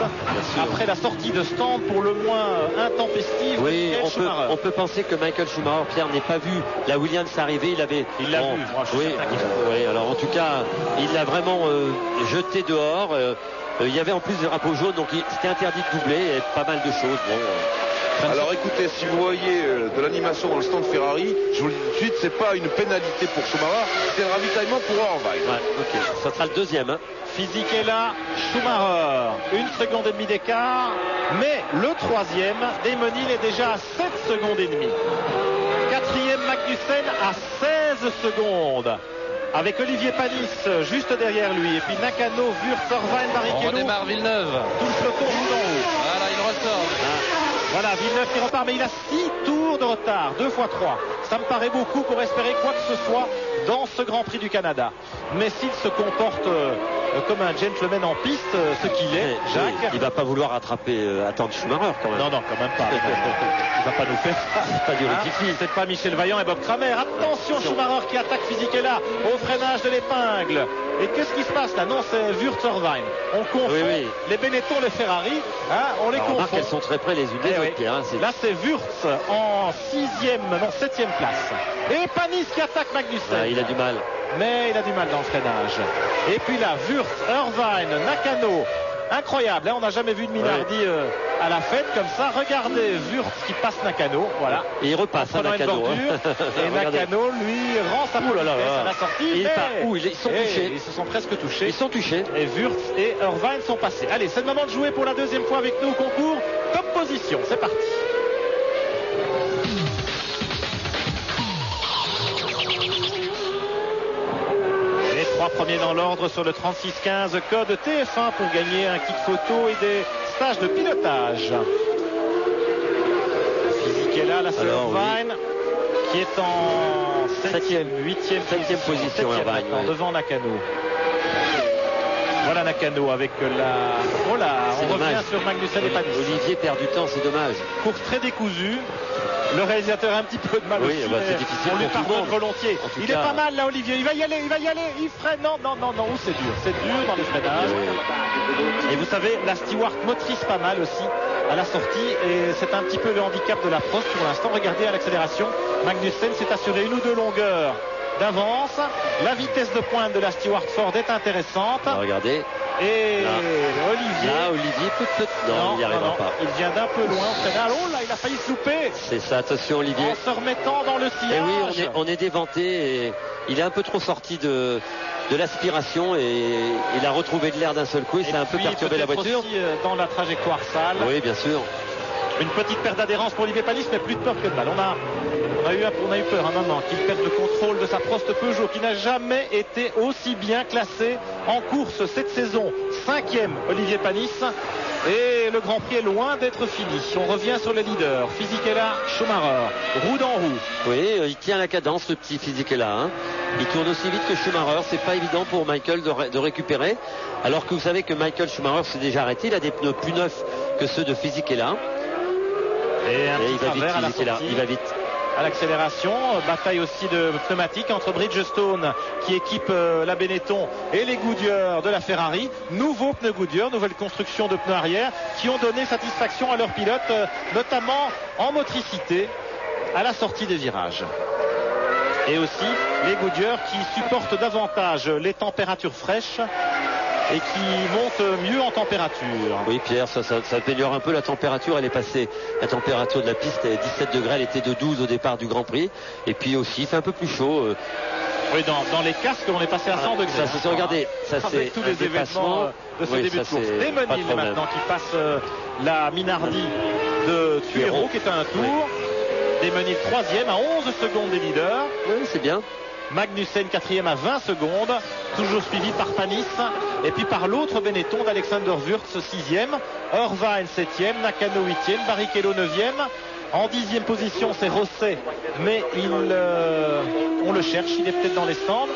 après la sortie de stand pour le moins intempestive. Oui, on peut penser que Michael Schumacher, Pierre, n'ait pas vu la Williams arriver. Il l'a vu. Moi, oui, alors en tout cas, il l'a vraiment jeté dehors. Il y avait en plus des drapeaux jaunes, donc c'était interdit de doubler et pas mal de choses. Alors écoutez, si vous voyez de l'animation dans le stand Ferrari, je vous le dis tout de suite, c'est pas une pénalité pour Schumacher, c'est un ravitaillement pour Irvine. Ouais, ok, ça sera le deuxième. Fisichella, Schumacher, 1,5 seconde d'écart, mais le troisième, Demöning est déjà à 7 secondes et demie. Quatrième, Magnussen à 16 secondes. Avec Olivier Panis juste derrière lui. Et puis Nakano, Wurz, Irvine, Barrichello. On démarre Villeneuve. Tout le peloton tout en haut. Voilà, il ressort. Voilà, Villeneuve qui repart, mais il a 6 tours de retard, 2 x 3. Ça me paraît beaucoup pour espérer quoi que ce soit dans ce Grand Prix du Canada. Mais s'il se comporte comme un gentleman en piste, ce qu'il est, Jacques... Il va pas vouloir attendre Schumacher quand même. Non, quand même pas. Il va pas nous faire ça. C'est pas du ridicule. C'est pas Michel Vaillant et Bob Kramer. Attention, Schumacher qui attaque Fisichella au freinage de l'épingle. Et qu'est-ce qui se passe là? Non, c'est Wurz Irvine. On confond les Benetton, les Ferrari. On les confond. Remarque qu'elles sont très près les unes des autres. Pierre, là, c'est Wurz en 7e place. Et Panis qui attaque Magnussen. Il a du mal. Mais il a du mal dans le freinage. Et puis là, Wurz, Irvine, Nakano, Incroyable, hein, on n'a jamais vu de Minardi à la fête comme ça. Regardez Wurtz qui passe Nakano, voilà. Et il repasse à Nakano. Et Nakano, lui, rend sa politesse à la sortie. Ils sont touchés. Ils se sont presque touchés. Ils sont touchés. Et Wurtz et Irvine sont passés. Allez, c'est le moment de jouer pour la deuxième fois avec nous au concours. Top position, c'est parti. Les trois premiers dans l'ordre sur le 36-15, code TF1 pour gagner un kit photo et des stages de pilotage. Physique est là, la sœur Irvine, qui est en 7e, 8e, 7e position, Irvine, devant Nakano. Voilà Nakano avec la... Oh là, on revient sur Magnussen et Panis. Olivier perd du temps, c'est dommage. Course très décousue. Le réalisateur a un petit peu de mal aussi. C'est difficile. On lui pardonne volontiers. Il est pas mal là, Olivier. Il va y aller. Il freine. Non. C'est dur. C'est dur dans les freinages. Et vous savez, la Stewart motrice pas mal aussi à la sortie. Et c'est un petit peu le handicap de la Prost pour l'instant. Regardez à l'accélération. Magnussen s'est assuré une ou deux longueurs d'avance. La vitesse de pointe de la Stewart Ford est intéressante. Regardez. Et Olivier peut-être. Non, il n'y arrivera pas. Il vient d'un peu loin au freinage. Oh là, il a failli se louper. C'est ça, attention Olivier. En se remettant dans le sillage. Et oui, on est déventé et il est un peu trop sorti de l'aspiration et il a retrouvé de l'air d'un seul coup et ça a un peu perturbé la voiture. Aussi, dans la trajectoire sale. Oui, bien sûr. Une petite perte d'adhérence pour Olivier Panis, mais plus de peur que de mal. On a eu peur un moment qu'il perde le contrôle de sa Prost Peugeot, qui n'a jamais été aussi bien classé en course cette saison. 5e Olivier Panis. Et le Grand Prix est loin d'être fini. On revient sur les leaders. Fisichella, Schumacher, roue dans roue. Oui, il tient la cadence, le petit Fisichella. Hein. Il tourne aussi vite que Schumacher. C'est pas évident pour Michael de récupérer. Alors que vous savez que Michael Schumacher s'est déjà arrêté. Il a des pneus plus neufs que ceux de Fisichella. Et il va vite, à la sortie, il va vite. À l'accélération, bataille aussi de pneumatiques entre Bridgestone qui équipe la Benetton et les Goodyear de la Ferrari. Nouveaux pneus Goodyear, nouvelle construction de pneus arrière qui ont donné satisfaction à leurs pilotes, notamment en motricité à la sortie des virages. Et aussi les Goodyear qui supportent davantage les températures fraîches et qui monte mieux en température. Oui Pierre, ça améliore un peu la température. Elle est passée, la température de la piste est 17 degrés, elle était de 12 au départ du Grand Prix. Et puis aussi, il fait un peu plus chaud. Oui, dans les casques, on est passé à 100 degrés. Regardez, ça c'est tous les événements de ce début de course. Desmenil maintenant qui passe la Minardi de Tuero qui est à un tour. Oui. Desmenil 3e à 11 secondes des leaders. Oui, c'est bien. Magnussen 4e à 20 secondes, toujours suivi par Panis et puis par l'autre Benetton d'Alexander Wurtz 6e, Irvine 7e, Nakano 8e, Barrichello 9e. En 10e position c'est Rosset, mais on le cherche, il est peut-être dans les stands.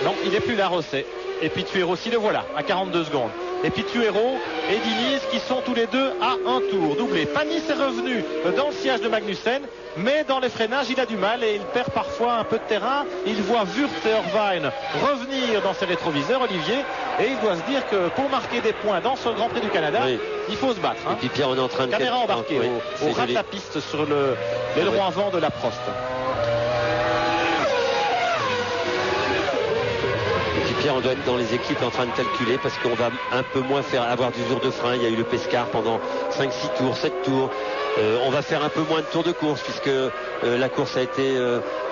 Non, il n'est plus là Rosset. Et puis Tuero aussi, le voilà à 42 secondes. Et puis Tuero et Diniz qui sont tous les deux à un tour doublé. Panis est revenu dans le sillage de Magnussen, mais dans les freinages il a du mal et il perd parfois un peu de terrain. Il voit Wurtz et Irvine revenir dans ses rétroviseurs, Olivier, et il doit se dire que pour marquer des points dans ce Grand Prix du Canada, il faut se battre. Hein. Et puis Pierre, on est en train de... Caméra embarquée au ras de la piste sur l'aileron avant de la Prost. Pierre, on doit être dans les équipes en train de calculer parce qu'on va un peu moins avoir d'usure de frein. Il y a eu le Pescar pendant 5-6 tours, 7 tours. On va faire un peu moins de tours de course puisque la course a été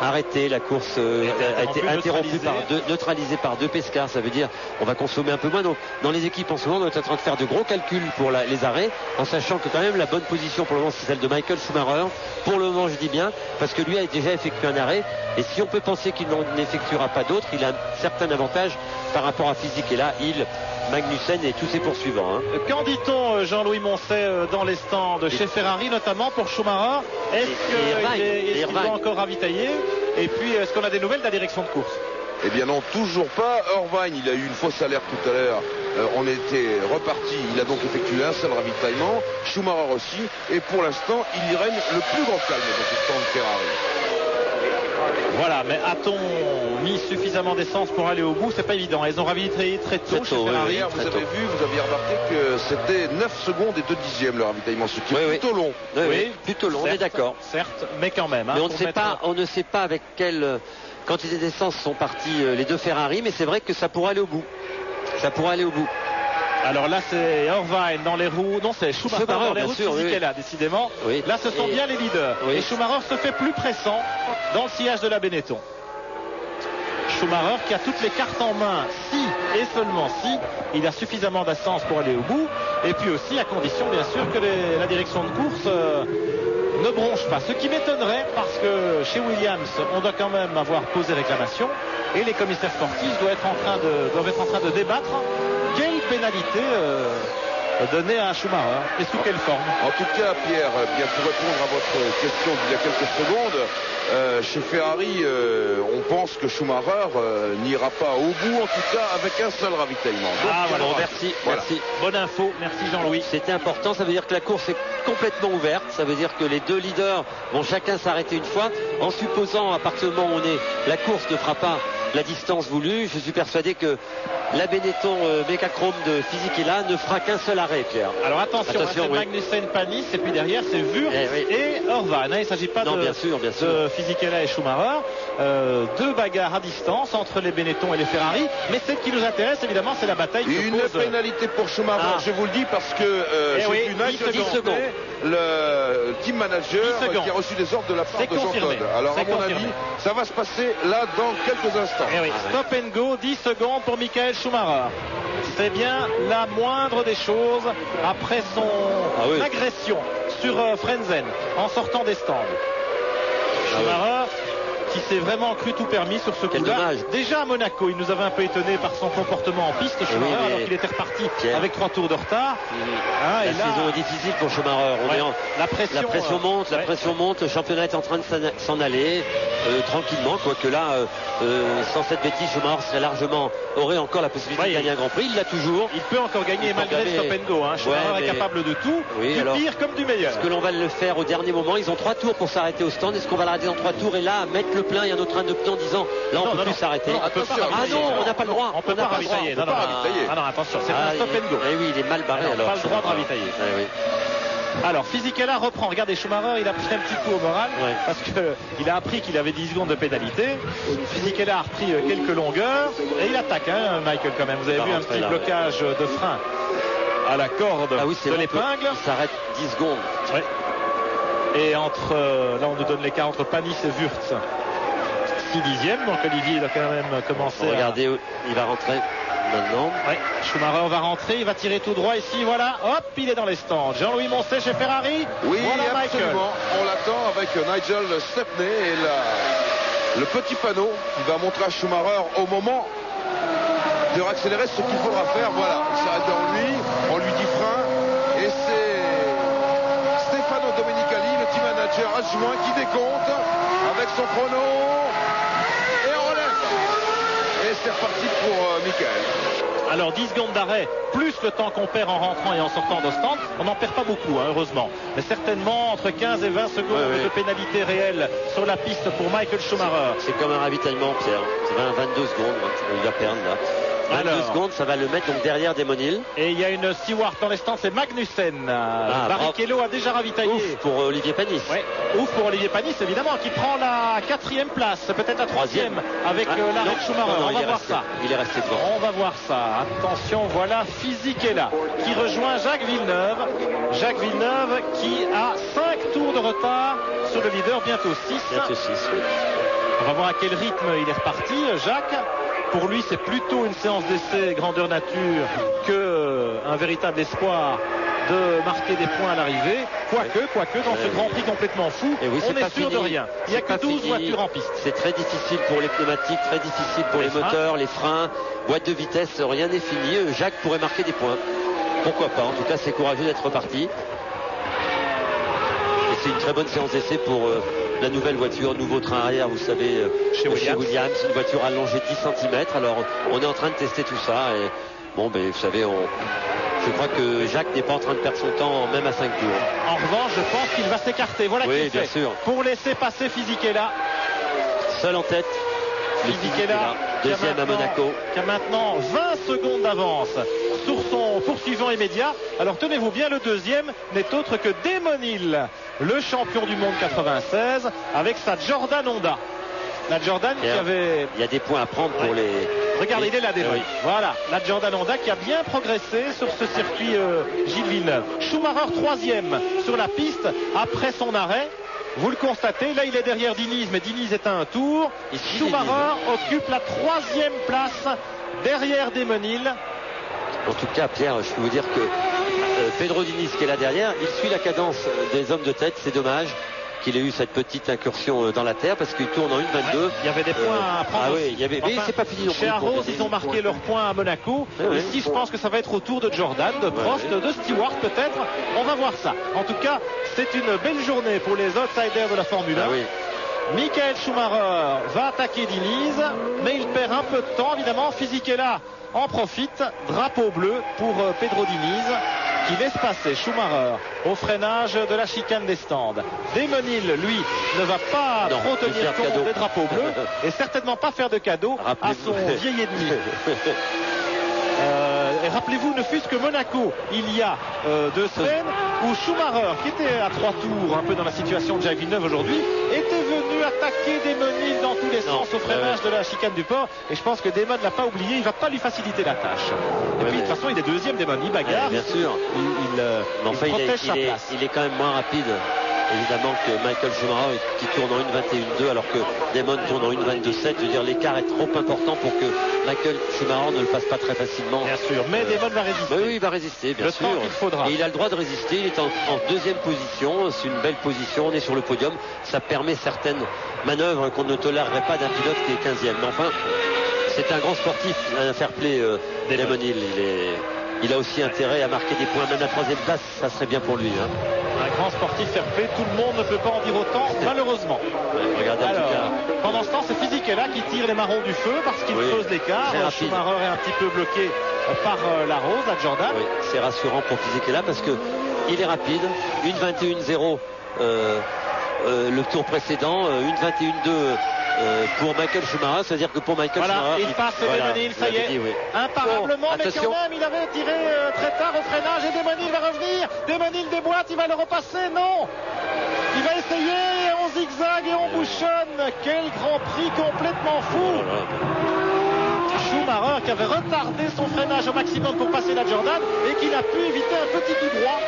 arrêtée, la course a été interrompue neutralisée par 2 Pescars. Ça veut dire on va consommer un peu moins. Donc dans les équipes en ce moment, on est en train de faire de gros calculs pour les arrêts, en sachant que quand même la bonne position pour le moment c'est celle de Michael Schumacher. Pour le moment je dis bien, parce que lui a déjà effectué un arrêt. Et si on peut penser qu'il n'en effectuera pas d'autres, il a un certain avantage par rapport à Fisichella, Magnussen et tous ses poursuivants. Hein. Qu'en dit-on, Jean-Louis Moncet, dans les stands chez Ferrari, notamment pour Schumacher? Est-ce qu'il va encore ravitailler? Et puis, est-ce qu'on a des nouvelles de la direction de course? Eh bien non, toujours pas. Irvine, il a eu une fausse alerte tout à l'heure. On était reparti. Il a donc effectué un seul ravitaillement. Schumacher aussi. Et pour l'instant, il y règne le plus grand calme dans ce stand Ferrari. Voilà, mais a-t-on mis suffisamment d'essence pour aller au bout? C'est pas évident. Ils ont ravitaillé très tôt chez Ferrari. Vous aviez remarqué que c'était 9 secondes et 2 dixièmes le ravitaillement, ce qui est plutôt long. Oui, plutôt long, certes, on est d'accord. Certes, mais quand même. Mais on ne sait pas avec quelle quantité d'essence sont partis les 2 Ferrari, mais c'est vrai que ça pourrait aller au bout. Ça pourrait aller au bout. Alors là, c'est Irvine dans les roues. Non, c'est Schumacher dans les roues de Fisichella, décidément. Oui. Là, ce sont bien les leaders. Oui. Et Schumacher se fait plus pressant dans le sillage de la Benetton. Schumacher qui a toutes les cartes en main, si et seulement si il a suffisamment d'essence pour aller au bout, et puis aussi à condition bien sûr que la direction de course ne bronche pas. Ce qui m'étonnerait, parce que chez Williams on doit quand même avoir posé réclamation et les commissaires sportifs doivent être en train de débattre quelle pénalité donner à Schumacher et sous quelle forme. En tout cas, Pierre, bien pour répondre à votre question d'il y a quelques secondes, chez Ferrari, on pense que Schumacher n'ira pas au bout, en tout cas avec un seul ravitaillement. Donc, voilà, merci, voilà. Merci. Bonne info, merci Jean-Louis. C'était important, ça veut dire que la course est complètement ouverte, ça veut dire que les deux leaders vont chacun s'arrêter une fois, en supposant à partir du moment où on est, la course ne fera pas la distance voulue. Je suis persuadé que la Benetton Mecachrome de Fisichella ne fera qu'un seul arrêt, Pierre. Alors attention c'est oui. Magnussen, Panis, et puis derrière c'est Wurz et Irvine. Il ne s'agit pas de Fisichella et Schumacher. Deux bagarres à distance entre les Benetton et les Ferrari, mais celle qui nous intéresse évidemment, c'est la bataille qui une pénalité pour Schumacher, je vous le dis, parce que j'ai vu 10 secondes. Le team manager qui a reçu des ordres de la part de Jean Todt. Alors à mon avis, ça va se passer là dans quelques instants. Stop and go, 10 secondes pour Michael Schumacher. C'est bien la moindre des choses après son agression sur Frenzen en sortant des stands. Schumacher qui s'est vraiment cru tout permis sur ce coup-là. Déjà à Monaco, il nous avait un peu étonné par son comportement en piste, Schumacher, alors qu'il était reparti avec 3 tours de retard. La saison est difficile pour Schumacher. La pression monte, le championnat est en train de s'en aller tranquillement, quoique là, sans cette bêtise, Schumacher aurait encore la possibilité de gagner un Grand Prix. Il l'a toujours. Il peut encore gagner malgré le stop and go. Schumacher est capable de tout, du pire comme du meilleur. Est-ce que l'on va le faire au dernier moment? Ils ont 3 tours pour s'arrêter au stand. Est-ce qu'on va l'arrêter dans 3 tours et là mettre le plein et un autre train de pneus en disant là on peut plus s'arrêter? On n'a pas le droit. On peut pas ravitailler. Non, attention, c'est un stop and go. Oui, il est mal barré alors. Pas le droit de ravitailler. Alors Fisichella reprend, regardez Schumacher, il a pris un petit coup au moral parce qu'il a appris qu'il avait 10 secondes de pénalité. Fisichella a repris quelques longueurs et il attaque Michael quand même. Vous avez vu un petit blocage de frein à la corde de l'épingle. Il s'arrête 10 secondes. Et entre là on nous donne l'écart entre Panis et Wurz, 6 dixièmes, donc Olivier doit quand même commencer. Regardez, il va rentrer maintenant. Schumacher va rentrer, il va tirer tout droit ici, voilà, hop, il est dans les stands. Jean-Louis Moncet chez Ferrari. Oui, voilà absolument. On l'attend avec Nigel Stepney et le petit panneau qui va montrer à Schumacher au moment de réaccélérer ce qu'il faudra faire. Voilà, il s'arrête dans lui, on lui dit frein et c'est Stefano Domenicali, le team manager adjoint, qui décompte avec son chrono et on relève. Et c'est reparti pour Michael. Alors 10 secondes d'arrêt, plus le temps qu'on perd en rentrant et en sortant de stand, on n'en perd pas beaucoup, heureusement. Mais certainement entre 15 et 20 secondes de pénalité réelle sur la piste pour Michael Schumacher. C'est comme un ravitaillement, Pierre. C'est 22 secondes, il va perdre là. 22 secondes, ça va le mettre donc derrière Damon Hill. Et il y a une Stewart dans les stands, c'est Magnussen. Barrichello a déjà ravitaillé. Ouf pour Olivier Panis. Ouf pour Olivier Panis, évidemment, qui prend la 4e place, peut-être la 3e avec l'arrêt de Schumacher. On va voir ça. Il est resté devant. On va voir ça. Attention, voilà Fisichella qui rejoint Jacques Villeneuve. Jacques Villeneuve qui a 5 tours de retard sur le leader, bientôt 6. On va voir à quel rythme il est reparti, Jacques. Pour lui, c'est plutôt une séance d'essai grandeur nature qu'un véritable espoir de marquer des points à l'arrivée. Quoique, dans ce Grand Prix complètement fou, on est sûr de rien. Il n'y a que 12 voitures en piste. C'est très difficile pour les pneumatiques, très difficile pour les moteurs, les freins, boîte de vitesse, rien n'est fini. Jacques pourrait marquer des points. Pourquoi pas? En tout cas, c'est courageux d'être reparti. Et c'est une très bonne séance d'essai pour la nouvelle voiture, nouveau train arrière, vous savez, chez Williams, une voiture allongée 10 cm. Alors, on est en train de tester tout ça. Et bon, ben, vous savez, je crois que Jacques n'est pas en train de perdre son temps, même à 5 tours. En revanche, je pense qu'il va s'écarter. Voilà qui bien fait. Sûr. Pour laisser passer Fisichella. Seul en tête. Fisichella, deuxième à Monaco. Qui a maintenant 20 secondes d'avance sur son poursuivant immédiat. Alors tenez-vous bien, le deuxième n'est autre que Damon Hill, le champion du monde 96, avec sa Jordan Honda. La Jordan qui avait... Il y a des points à prendre pour Regardez, il est là, Desmond. Oui. Voilà, la Jordan Honda qui a bien progressé sur ce circuit Gilles Villeneuve. Schumacher 3e sur la piste après son arrêt. Vous le constatez, là il est derrière Diniz, mais Diniz est à un tour. Ici, Schumacher occupe la 3e place derrière Damon Hill. En tout cas, Pierre, je peux vous dire que Pedro Diniz qui est là derrière, il suit la cadence des hommes de tête. C'est dommage qu'il ait eu cette petite incursion dans la terre parce qu'il tourne en 1,22. Ouais, il y avait des points à prendre. Ah oui, il y avait, mais c'est pas fini non plus. Chez Arrows, ils ont marqué leurs points à Monaco. Oui, Ici, je pense que ça va être au tour de Jordan, de Prost, de Stewart peut-être. On va voir ça. En tout cas, c'est une belle journée pour les outsiders de la Formule 1. Ah oui. Michael Schumacher va attaquer Diniz, mais il perd un peu de temps, évidemment. Fisichella en profite. Drapeau bleu pour Pedro Diniz, qui laisse passer Schumacher au freinage de la chicane des stands. Damon Hill, lui, ne va pas trop tenir compte des drapeaux bleus et certainement pas faire de cadeau à son vieil ennemi. Et rappelez-vous, ne fût-ce que Monaco, il y a 2 semaines, où Schumacher, qui était à 3 tours, un peu dans la situation de Jacques Villeneuve aujourd'hui, était venu attaquer Damon Hill dans tous les sens au freinage de la chicane du port. Et je pense que Damon ne l'a pas oublié, il ne va pas lui faciliter la tâche. Et puis de toute façon, il est 2e, Damon, il bagarre. Bien sûr. Il protège sa place. Il est quand même moins rapide. Évidemment que Michael Schumacher qui tourne en 1,21,2 alors que Damon tourne en 1,22,7. Je veux dire, l'écart est trop important pour que Michael Schumacher ne le fasse pas très facilement. Bien sûr, mais Damon va résister. Oui, il va résister, bien sûr. Le temps qu'il faudra. Et il a le droit de résister. Il est en 2e position. C'est une belle position. On est sur le podium. Ça permet certaines manœuvres qu'on ne tolérerait pas d'un pilote qui est 15e. Mais enfin, c'est un grand sportif, un fair play. Damon Hill, il a aussi intérêt à marquer des points. Même la 3e place, ça serait bien pour lui. Hein. Un grand sportif fair play, tout le monde ne peut pas en dire autant, malheureusement. Regardez. Alors, pendant ce temps, c'est Fisichella qui tire les marrons du feu parce qu'il creuse l'écart. Schumacher est un petit peu bloqué par la Rose, la Jordan. Oui, c'est rassurant pour Fisichella parce que il est rapide. 1,21,0 le tour précédent, 1,21,2 pour Michael Schumacher, c'est-à-dire que pour Michael Schumacher, il passe Damon Hill, ça y est, imparablement, mais quand même il avait tiré très tard au freinage et Damon Hill va revenir. Damon Hill déboîte, il va le repasser, non, il va essayer, on zigzag et on bouchonne. Quel Grand Prix complètement fou. Schumacher qui avait retardé son freinage au maximum pour passer la Jordan et qui n'a pu éviter un petit tout droit.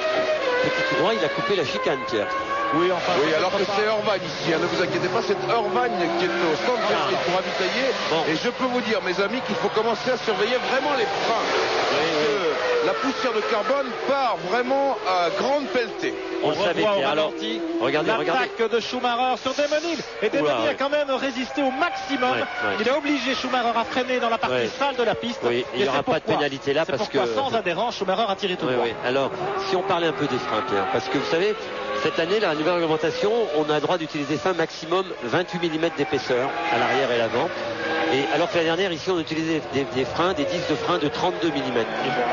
Petit tout droit, il a coupé la chicane, Pierre. Oui, enfin. Oui, alors que c'est Irvine ici, hein, ne vous inquiétez pas, c'est Irvine qui est au stand pour ravitailler. Bon. Et je peux vous dire, mes amis, qu'il faut commencer à surveiller vraiment les freins. Parce que la poussière de carbone part vraiment à grande pelletée. On le savait, Pierre. Alors, regardez. L'attaque de Schumacher sur Damon Hill. Et Damon Hill a quand même résisté au maximum. Il a obligé Schumacher à freiner dans la partie sale de la piste. Oui, il n'y aura pas de pénalité là parce que. Sans adhérent, Schumacher a tiré tout droit. Alors, si on parlait un peu des freins, Pierre, parce que vous savez, cette année, la nouvelle réglementation, on a le droit d'utiliser freins maximum 28 mm d'épaisseur à l'arrière et l'avant. Et alors que l'année dernière, ici, on utilisait des freins, des disques de frein de 32 mm.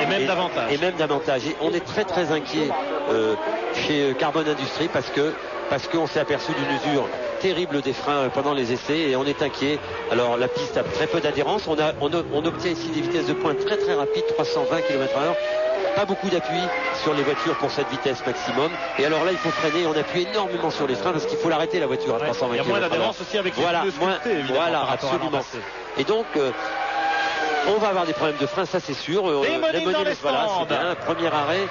Et même davantage. Et même davantage. Et on est très très inquiet chez Carbone Industries parce qu'on s'est aperçu d'une usure terrible des freins pendant les essais et on est inquiet. Alors la piste a très peu d'adhérence. On obtient ici des vitesses de pointe très très rapides, 320 km/h. Pas beaucoup d'appui sur les voitures pour cette vitesse maximum. Et alors là, il faut freiner. On appuie énormément sur les freins parce qu'il faut l'arrêter la voiture à 320 km/h. Il y a moins d'adhérence aussi avec les pneus sculptés, évidemment. Voilà, absolument. Et donc, on va avoir des problèmes de frein, ça c'est sûr. Damon Hill dans les stands. Voilà, c'est bien. Premier arrêt.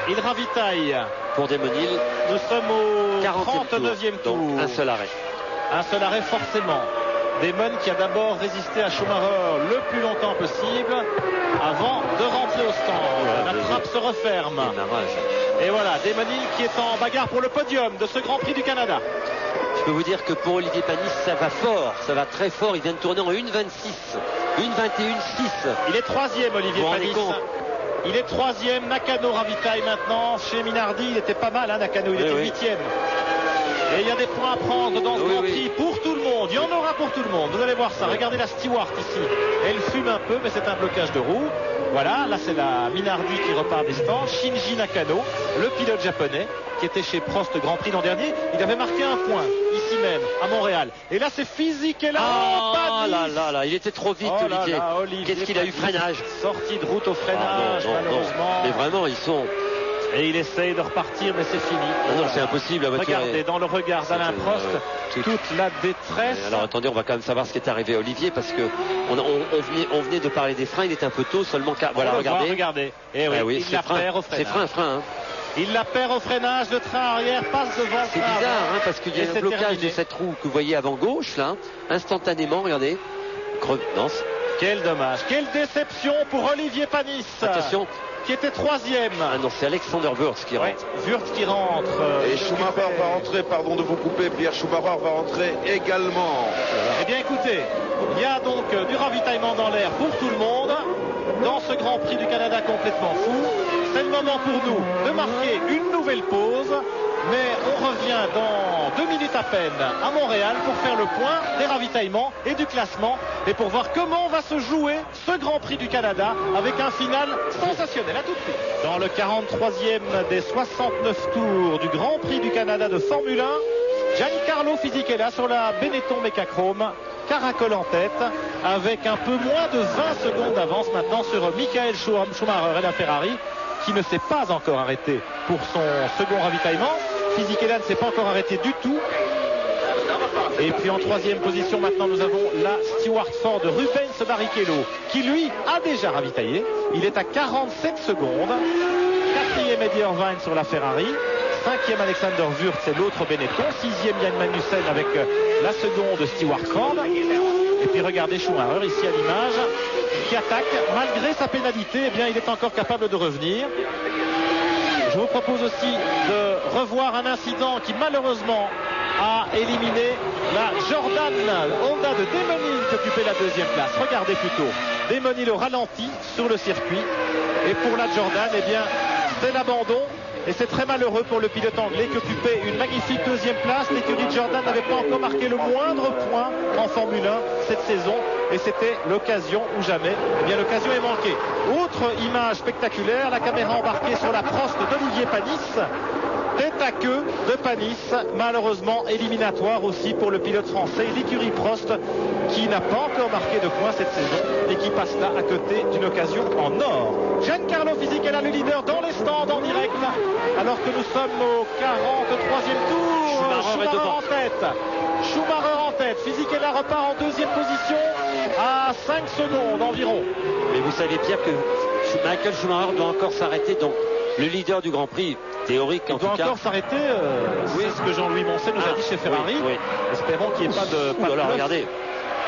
Il ravitaille. Pour Damon Hill. Nous sommes au 39e tour. Donc un seul arrêt. Un seul arrêt forcément. Damon qui a d'abord résisté à Schumacher le plus longtemps possible avant de rentrer au stand. La trappe se referme. Et voilà, Damon Hill qui est en bagarre pour le podium de ce Grand Prix du Canada. Je peux vous dire que pour Olivier Panis, ça va fort, ça va très fort. Il vient de tourner en 1,26, 1,21,6. Il est 3e, Olivier Panis. Il est 3e. Nakano ravitaille maintenant chez Minardi. Il était pas mal, hein, Nakano. Il était 8e. Et il y a des points à prendre dans ce Grand Prix pour tout le monde. Il y en aura pour tout le monde. Vous allez voir ça. Regardez la Stewart ici. Elle fume un peu, mais c'est un blocage de roue. Voilà, là c'est la Minardi qui repart des stands. Shinji Nakano, le pilote japonais, qui était chez Prost Grand Prix l'an dernier. Il avait marqué un point, ici même, à Montréal. Et là c'est Fisichella. Là, il était trop vite, Olivier. Qu'est-ce qu'il a eu, freinage? Sortie de route au freinage, malheureusement. Mais vraiment, ils sont... Et il essaye de repartir, mais c'est fini. Non, c'est impossible. La voiture Regardez, dans le regard d'Alain Prost, toute la détresse. Alors attendez, on va quand même savoir ce qui est arrivé à Olivier, parce que on venait de parler des freins, il est un peu tôt, seulement voilà, regardez. Et oui, il la perd au freinage. C'est frein. Hein. Il la perd au freinage, le train arrière passe devant. C'est bizarre, hein, parce qu'il y a un blocage de cette roue que vous voyez avant gauche, là, instantanément, regardez. Quel dommage, quelle déception pour Olivier Panis. Attention. Qui était 3e. Ah non, c'est Alexander Wurz qui rentre. Wurz qui rentre. Et Schumacher va rentrer, pardon de vous couper, Pierre, Schumacher va rentrer également. Eh bien écoutez, il y a donc du ravitaillement dans l'air pour tout le monde, dans ce Grand Prix du Canada complètement fou. C'est le moment pour nous de marquer une nouvelle pause, mais on revient dans 2 minutes à peine à Montréal pour faire le point des ravitaillements et du classement et pour voir comment va se jouer ce Grand Prix du Canada avec un final sensationnel. À tout de suite. Dans le 43e des 69 tours du Grand Prix du Canada de Formule 1, Giancarlo Fisichella sur la Benetton Mecachrome caracole en tête avec un peu moins de 20 secondes d'avance maintenant sur Michael Schumacher et la Ferrari, qui ne s'est pas encore arrêté pour son second ravitaillement. Fisichella ne s'est pas encore arrêté du tout. Et puis en 3e position maintenant nous avons la Stewart Ford de Rubens Barrichello, qui lui a déjà ravitaillé. Il est à 47 secondes. 4e Eddie Irvine sur la Ferrari. 5e Alexander Wurz, c'est l'autre Benetton. 6e Jan Magnussen avec la seconde Stewart Ford. Et puis regardez Schumacher ici à l'image, qui attaque malgré sa pénalité. Eh bien il est encore capable de revenir. Je vous propose aussi de revoir un incident qui malheureusement a éliminé la Jordan Honda de Démonil qui occupait la 2e place. Regardez plutôt, Démonil au ralenti sur le circuit. Et pour la Jordan, eh bien c'est l'abandon. Et c'est très malheureux pour le pilote anglais qui occupait une magnifique 2e place. L'écurie Jordan n'avait pas encore marqué le moindre point en Formule 1 cette saison. Et c'était l'occasion ou jamais. Eh bien l'occasion est manquée. Autre image spectaculaire, la caméra embarquée sur la Prost d'Olivier Panis. Tête à queue de Panis, malheureusement éliminatoire aussi pour le pilote français, l'écurie Prost, qui n'a pas encore marqué de points cette saison et qui passe là à côté d'une occasion en or. Giancarlo Fisichella, le leader dans les stands en direct, alors que nous sommes au 43e tour. Schumacher en tête. Schumacher en tête. Fisichella repart en 2e position à 5 secondes environ. Mais vous savez Pierre que Michael Schumacher doit encore s'arrêter, donc le leader du Grand Prix théorique en tout cas. Il doit encore s'arrêter, c'est ce que Jean-Louis Moncet nous a dit chez Ferrari. Oui. Espérons qu'il n'y ait pas de alors regardez.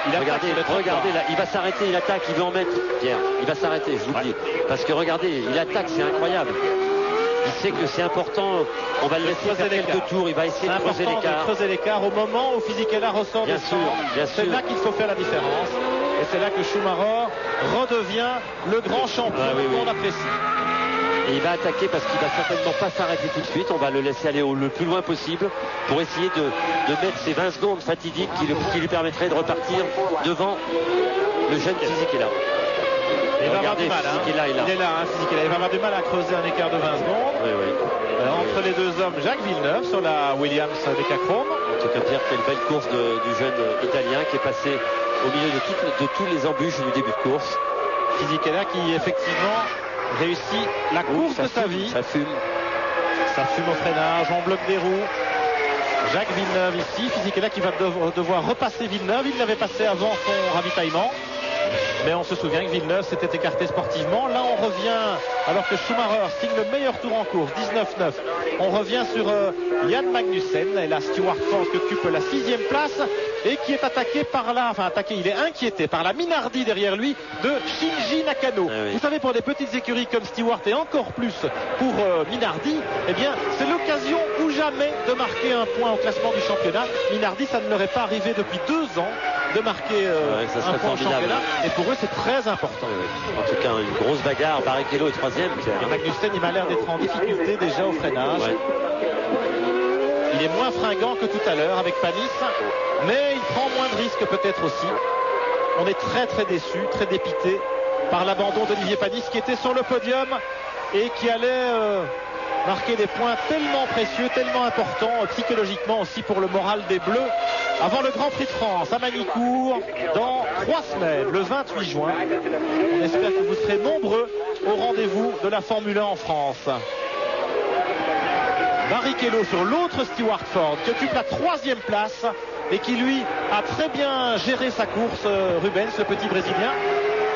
Regardez là, il va s'arrêter, il attaque, il veut en mettre. Pierre, il va s'arrêter, je vous le dis. Parce que regardez, il attaque, c'est incroyable. Il sait que c'est important, on va le laisser faire quelques tours, il va essayer de creuser l'écart. C'est important de creuser l'écart au moment où Fisichella ressort bien des sûr. C'est là qu'il faut faire la différence. Et c'est là que Schumacher redevient le grand champion qu'on apprécie. Et il va attaquer parce qu'il va certainement pas s'arrêter tout de suite. On va le laisser aller le plus loin possible pour essayer de mettre ces 20 secondes fatidiques qui lui permettraient de repartir devant le jeune Fisichella. Il va avoir du mal, Fisichella il va avoir du mal à creuser un écart de 20 secondes. Entre les deux hommes, Jacques Villeneuve sur la Williams Mecachrome. En tout cas, Pierre, quelle belle course du jeune Italien qui est passé au milieu de tous les embûches du début de course. Fisichella qui effectivement réussit la course de sa vie. Ça fume au freinage, on bloque des roues. Jacques Villeneuve ici, Fisichella qui va devoir repasser Villeneuve. Il l'avait passé avant son ravitaillement. Mais on se souvient que Villeneuve s'était écarté sportivement. Là on revient, alors que Schumacher signe le meilleur tour en course, 19-9. On revient sur Jan Magnussen et la Stewart Ford qui occupe la 6e place et qui est attaqué par il est inquiété par la Minardi derrière lui de Shinji Nakano. Vous savez, pour des petites écuries comme Stewart et encore plus pour Minardi, eh bien c'est l'occasion ou jamais de marquer un point au classement du championnat. Minardi, ça ne leur est pas arrivé depuis 2 ans de marquer un point au championnat. Et pour eux, c'est très important. En tout cas, une grosse bagarre. Barrichello est 3e. Et Magnussen, il m'a l'air d'être en difficulté déjà au freinage. Il est moins fringant que tout à l'heure avec Panis, mais il prend moins de risques peut-être aussi. On est très très déçu, très dépité par l'abandon d'Olivier Panis qui était sur le podium et qui allait marquer des points tellement précieux, tellement importants psychologiquement aussi pour le moral des Bleus avant le Grand Prix de France à Magny-Cours dans 3 semaines, le 28 juin. On espère que vous serez nombreux au rendez-vous de la Formule 1 en France. Barrichello sur l'autre Stewart Ford qui occupe la 3e place et qui lui a très bien géré sa course, Rubens, le petit Brésilien.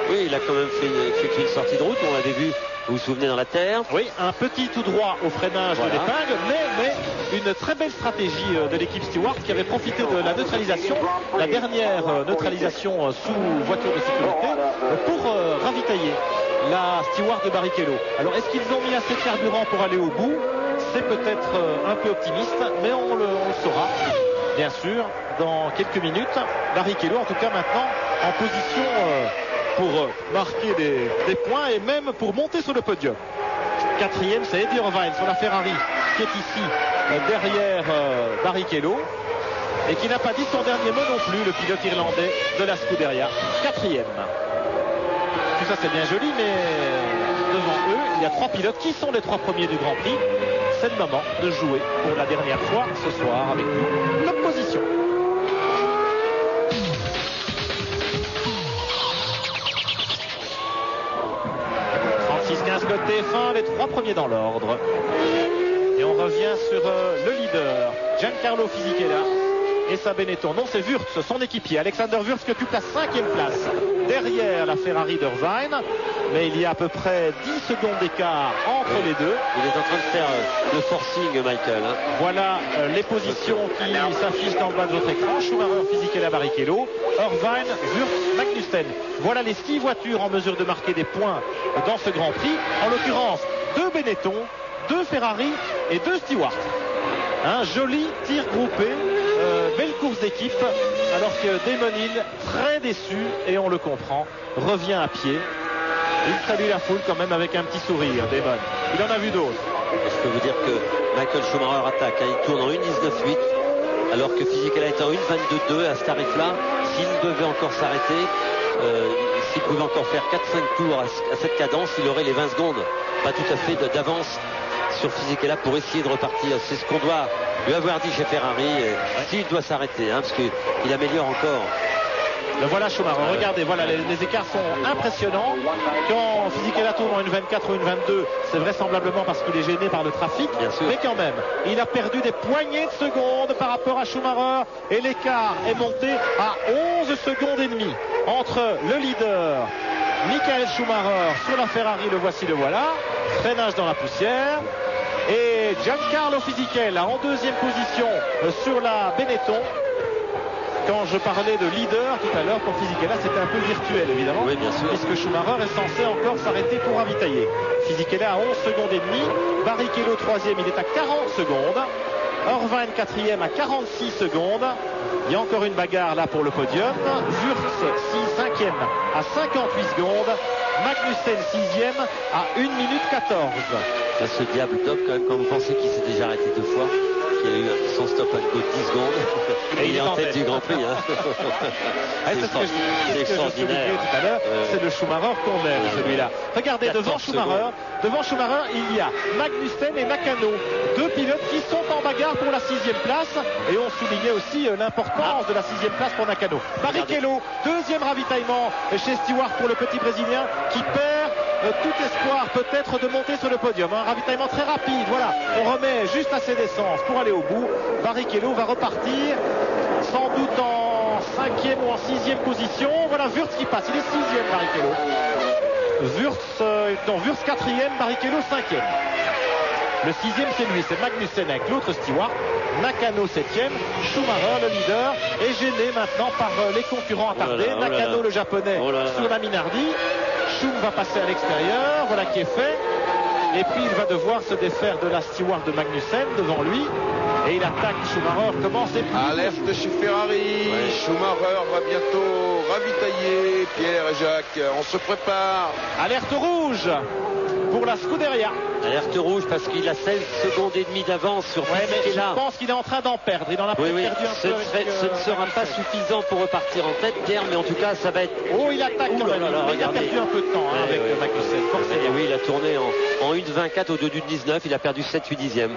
Oui, il a quand même fait une sortie de route, on l'avait vu, vous vous souvenez, dans la terre. Oui, un petit tout droit au freinage de l'épingle, mais une très belle stratégie de l'équipe Stewart qui avait profité de la neutralisation, la dernière neutralisation sous voiture de sécurité, pour ravitailler la Stewart de Barrichello. Alors, est-ce qu'ils ont mis assez de carburant pour aller au bout? C'est peut-être un peu optimiste, mais on le saura, bien sûr, dans quelques minutes. Barrichello, en tout cas, maintenant, en position pour marquer des points et même pour monter sur le podium. 4e, c'est Eddie Irvine sur la Ferrari qui est ici derrière Barrichello et qui n'a pas dit son dernier mot non plus, le pilote irlandais de la Scuderia. 4e. Tout ça c'est bien joli, mais devant eux il y a 3 pilotes qui sont les 3 premiers du Grand Prix. C'est le moment de jouer pour la dernière fois ce soir avec nous l'opposition. 15 côté fin, les 3 premiers dans l'ordre. Et on revient sur le leader, Giancarlo Fisichella et sa Benetton. Non, c'est Wurz, son équipier, Alexander Wurz, qui occupe la 5e place derrière la Ferrari d'Irvine. Mais il y a à peu près 10 secondes d'écart entre les deux. Il est en train de faire le forcing, Michael. Voilà les positions qui s'affichent dans le bas de votre écran. Schumacher, Fisichella, Barrichello, Irvine, Wurz, Magnussen. Voilà les 6 voitures en mesure de marquer des points dans ce Grand Prix. En l'occurrence, 2 Benetton, 2 Ferrari et 2 Stewart. Un joli tir groupé, belle course d'équipe, alors que Damon Hill, très déçu, et on le comprend, revient à pied. Il salue la foule quand même avec un petit sourire, Damon. Il en a vu d'autres. Je peux vous dire que Michael Schumacher attaque, hein. Il tourne en 1.19.8, alors que Fisichella est en 1.22.2 à ce tarif-là. S'il devait encore s'arrêter, s'il pouvait encore faire 4-5 tours à cette cadence, il aurait les 20 secondes, pas tout à fait d'avance sur Fisichella pour essayer de repartir. C'est ce qu'on doit lui avoir dit chez Ferrari, s'il doit s'arrêter, hein, parce qu'il améliore encore. Le voilà Schumacher, regardez, voilà, les écarts sont impressionnants. Quand Fisichella tourne en 1.24 ou 1.22, c'est vraisemblablement parce qu'il est gêné par le trafic, mais quand même, il a perdu des poignées de secondes par rapport à Schumacher et l'écart est monté à 11 secondes et demie entre le leader Michael Schumacher sur la Ferrari, le voici, le voilà, freinage dans la poussière, et Giancarlo Fisichella en 2e position sur la Benetton. Quand je parlais de leader tout à l'heure pour Fisichella, c'était un peu virtuel évidemment, oui, bien sûr, puisque Schumacher est censé encore s'arrêter pour ravitailler. Fisichella à 11 secondes et demie, Barrichello 3e, il est à 40 secondes, Irvine 4e à 46 secondes. Il y a encore une bagarre là pour le podium. Wurz 5e à 58 secondes, Magnussen 6e à 1 minute 14. Là, ce diable top quand même, quand vous pensez qu'il s'est déjà arrêté 2 fois, qu'il a eu son stop à 10 secondes, et il est en tête du Grand Prix. Hein. C'est extraordinaire. Tout à l'heure, c'est le Schumacher qu'on aime, celui-là. Regardez, devant Schumacher, il y a Magnussen et Nakano, 2 pilotes qui sont en bagarre pour la 6e place, et on soulignait aussi l'importance de la 6e place pour Nakano. Barrichello, 2e ravitaillement chez Stewart pour le petit Brésilien qui perd tout espoir peut-être de monter sur le podium. Un ravitaillement très rapide, voilà, on remet juste assez d'essence pour aller au bout. Barrichello va repartir sans doute en 5e ou en 6e position. Voilà Wurz qui passe, il est 6e Barrichello. Wurz 4e, Barrichello 5e. Le 6e c'est lui, c'est Magnussen avec l'autre Stewart. Nakano 7e, Schumacher le leader est gêné maintenant par les concurrents attardés. Nakano le japonais sur la Minardi. Schum va passer à l'extérieur, voilà qui est fait. Et puis il va devoir se défaire de la Stewart de Magnussen devant lui. Et il attaque Schumacher, comment c'est plus. Alerte chez Ferrari, Schumacher va bientôt ravitailler Pierre et Jacques. On se prépare. Alerte rouge pour la Scuderia. Alerte rouge parce qu'il a 16 secondes et demie d'avance sur Fisichella. Je pense qu'il est en train d'en perdre. Il en a perdu un peu. Ce ne sera pas suffisant pour repartir en tête, Pierre, mais en tout cas, ça va être. Oh, il attaque quand même. Il a perdu un peu de temps avec Magnussen. Oui, il a tourné en 1.24 au 2 du 19. Il a perdu 7/8 dixièmes.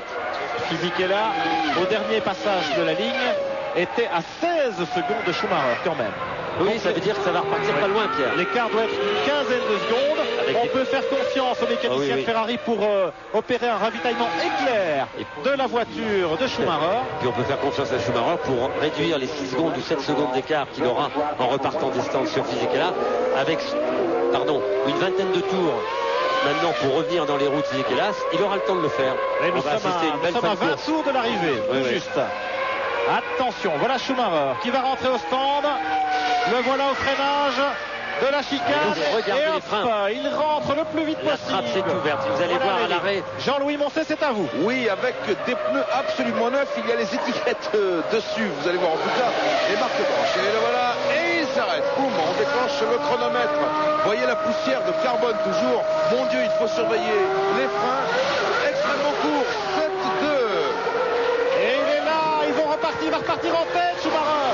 Fisichella, au dernier passage de la ligne, était à 16 secondes de Schumacher quand même. Oui, Donc, ça veut dire que ça va repartir pas loin, Pierre. L'écart doit être une quinzaine de secondes. On peut faire confiance aux mécaniciens de Ferrari pour opérer un ravitaillement éclair de la voiture de Schumacher. Puis on peut faire confiance à Schumacher pour réduire les 6 secondes ou 7 secondes d'écart qu'il aura en repartant des stands sur Fisichella avec une vingtaine de tours maintenant pour revenir dans les routes Fisichella. Il aura le temps de le faire. Et nous sommes à 20 tours de l'arrivée, juste. Attention, voilà Schumacher qui va rentrer au stand. Le voilà au freinage de la chicane. Regardez les freins. Il rentre le plus vite possible. La trappe s'est ouverte. Vous allez voir à l'arrêt. Jean-Louis Moncet, c'est à vous. Oui, avec des pneus absolument neufs. Il y a les étiquettes dessus. Vous allez voir en tout cas les marques blanches. Et le voilà. Et il s'arrête. Boum, on déclenche le chronomètre. Voyez la poussière de carbone toujours. Mon Dieu, il faut surveiller les freins. Extrêmement court. 7-2. Et il est là. Ils vont repartir. Il va repartir en tête, Schumacher.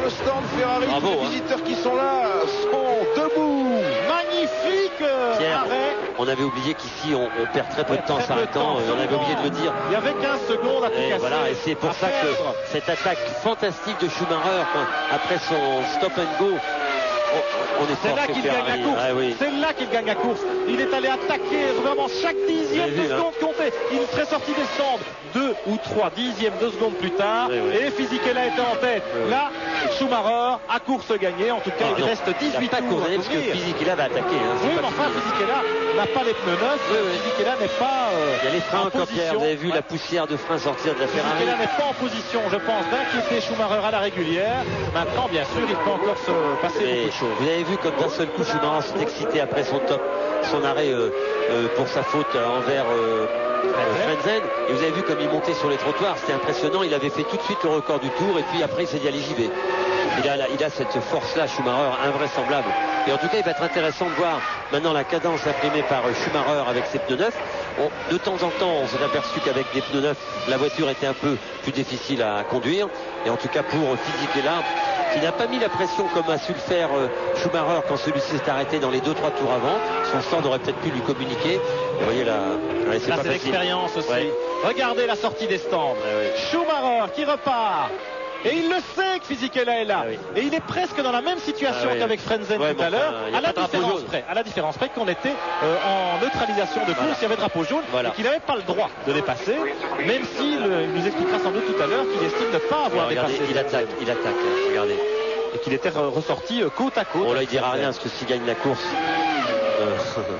Stand Ferrari, bravo, les visiteurs qui sont là sont debout. Magnifique arrêt. On avait oublié qu'ici on perd très peu de temps en s'arrêtant, on avait oublié de le dire. Il y avait 15 secondes à tout casser. Voilà, et c'est pour ça que cette attaque fantastique de Schumacher après son stop and go, c'est là qu'il gagne la course. C'est là qu'il gagne la course. Il est allé attaquer vraiment chaque dixième de seconde comptait. Il serait sorti des stands 2 ou 3 dixièmes de seconde plus tard. Et Fisichella était en tête. Là, Schumacher a course gagnée. En tout cas, il reste 18 tours. Parce que Fisichella va attaquer. Oui, mais enfin, Fisichella n'a pas les pneus neufs. Fisichella n'est pas. Il y a les freins encore, Pierre. Vous avez vu la poussière de frein sortir de la Ferrari. Fisichella n'est pas en position, je pense, d'inquiéter Schumacher à la régulière. Maintenant, bien sûr, il peut encore se passer beaucoup de choses. Vous avez vu comme d'un seul coup Schumacher s'est excité après son arrêt pour sa faute envers Frentzen. Et vous avez vu comme il montait sur les trottoirs, c'était impressionnant. Il avait fait tout de suite le record du tour et puis après il s'est dit allez j'y vais. Il a cette force-là, Schumacher, invraisemblable. Et en tout cas, il va être intéressant de voir maintenant la cadence imprimée par Schumacher avec ses pneus neufs. De temps en temps, on s'est aperçu qu'avec des pneus neufs, la voiture était un peu plus difficile à conduire. Et en tout cas, pour Fisichella, qui n'a pas mis la pression comme a su le faire Schumacher quand celui-ci s'est arrêté dans les 2-3 tours avant. Son stand aurait peut-être pu lui communiquer. Vous voyez là, c'est pas facile. L'expérience aussi. Ouais. Regardez la sortie des stands. Schumacher qui repart. Et il le sait que Fisichella est là. Et il est presque dans la même situation qu'avec Frentzen tout à l'heure, à la différence près qu'on était en neutralisation de course, il y avait drapeau jaune et qu'il n'avait pas le droit de dépasser, même s'il nous expliquera sans doute tout à l'heure qu'il estime ne pas avoir dépassé. Il attaque, regardez. Et qu'il était ressorti côte à côte. Bon là il dira rien parce que s'il gagne la course.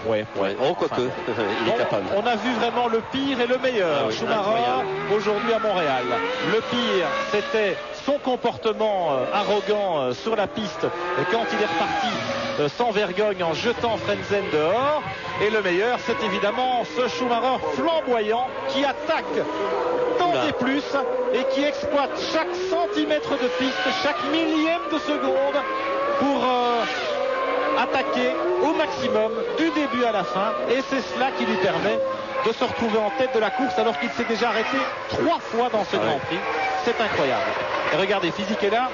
Oh quoique, il est capable. On a vu vraiment le pire et le meilleur. Schumacher aujourd'hui à Montréal. Le pire, c'était son comportement arrogant sur la piste quand il est reparti sans vergogne en jetant Frentzen dehors. Et le meilleur, c'est évidemment ce Schumacher flamboyant qui attaque tant et plus et qui exploite chaque centimètre de piste, chaque millième de seconde pour attaquer au maximum du début à la fin, et c'est cela qui lui permet de se retrouver en tête de la course alors qu'il s'est déjà arrêté 3 fois dans ce Grand Prix. C'est incroyable. Et regardez, Fisichella,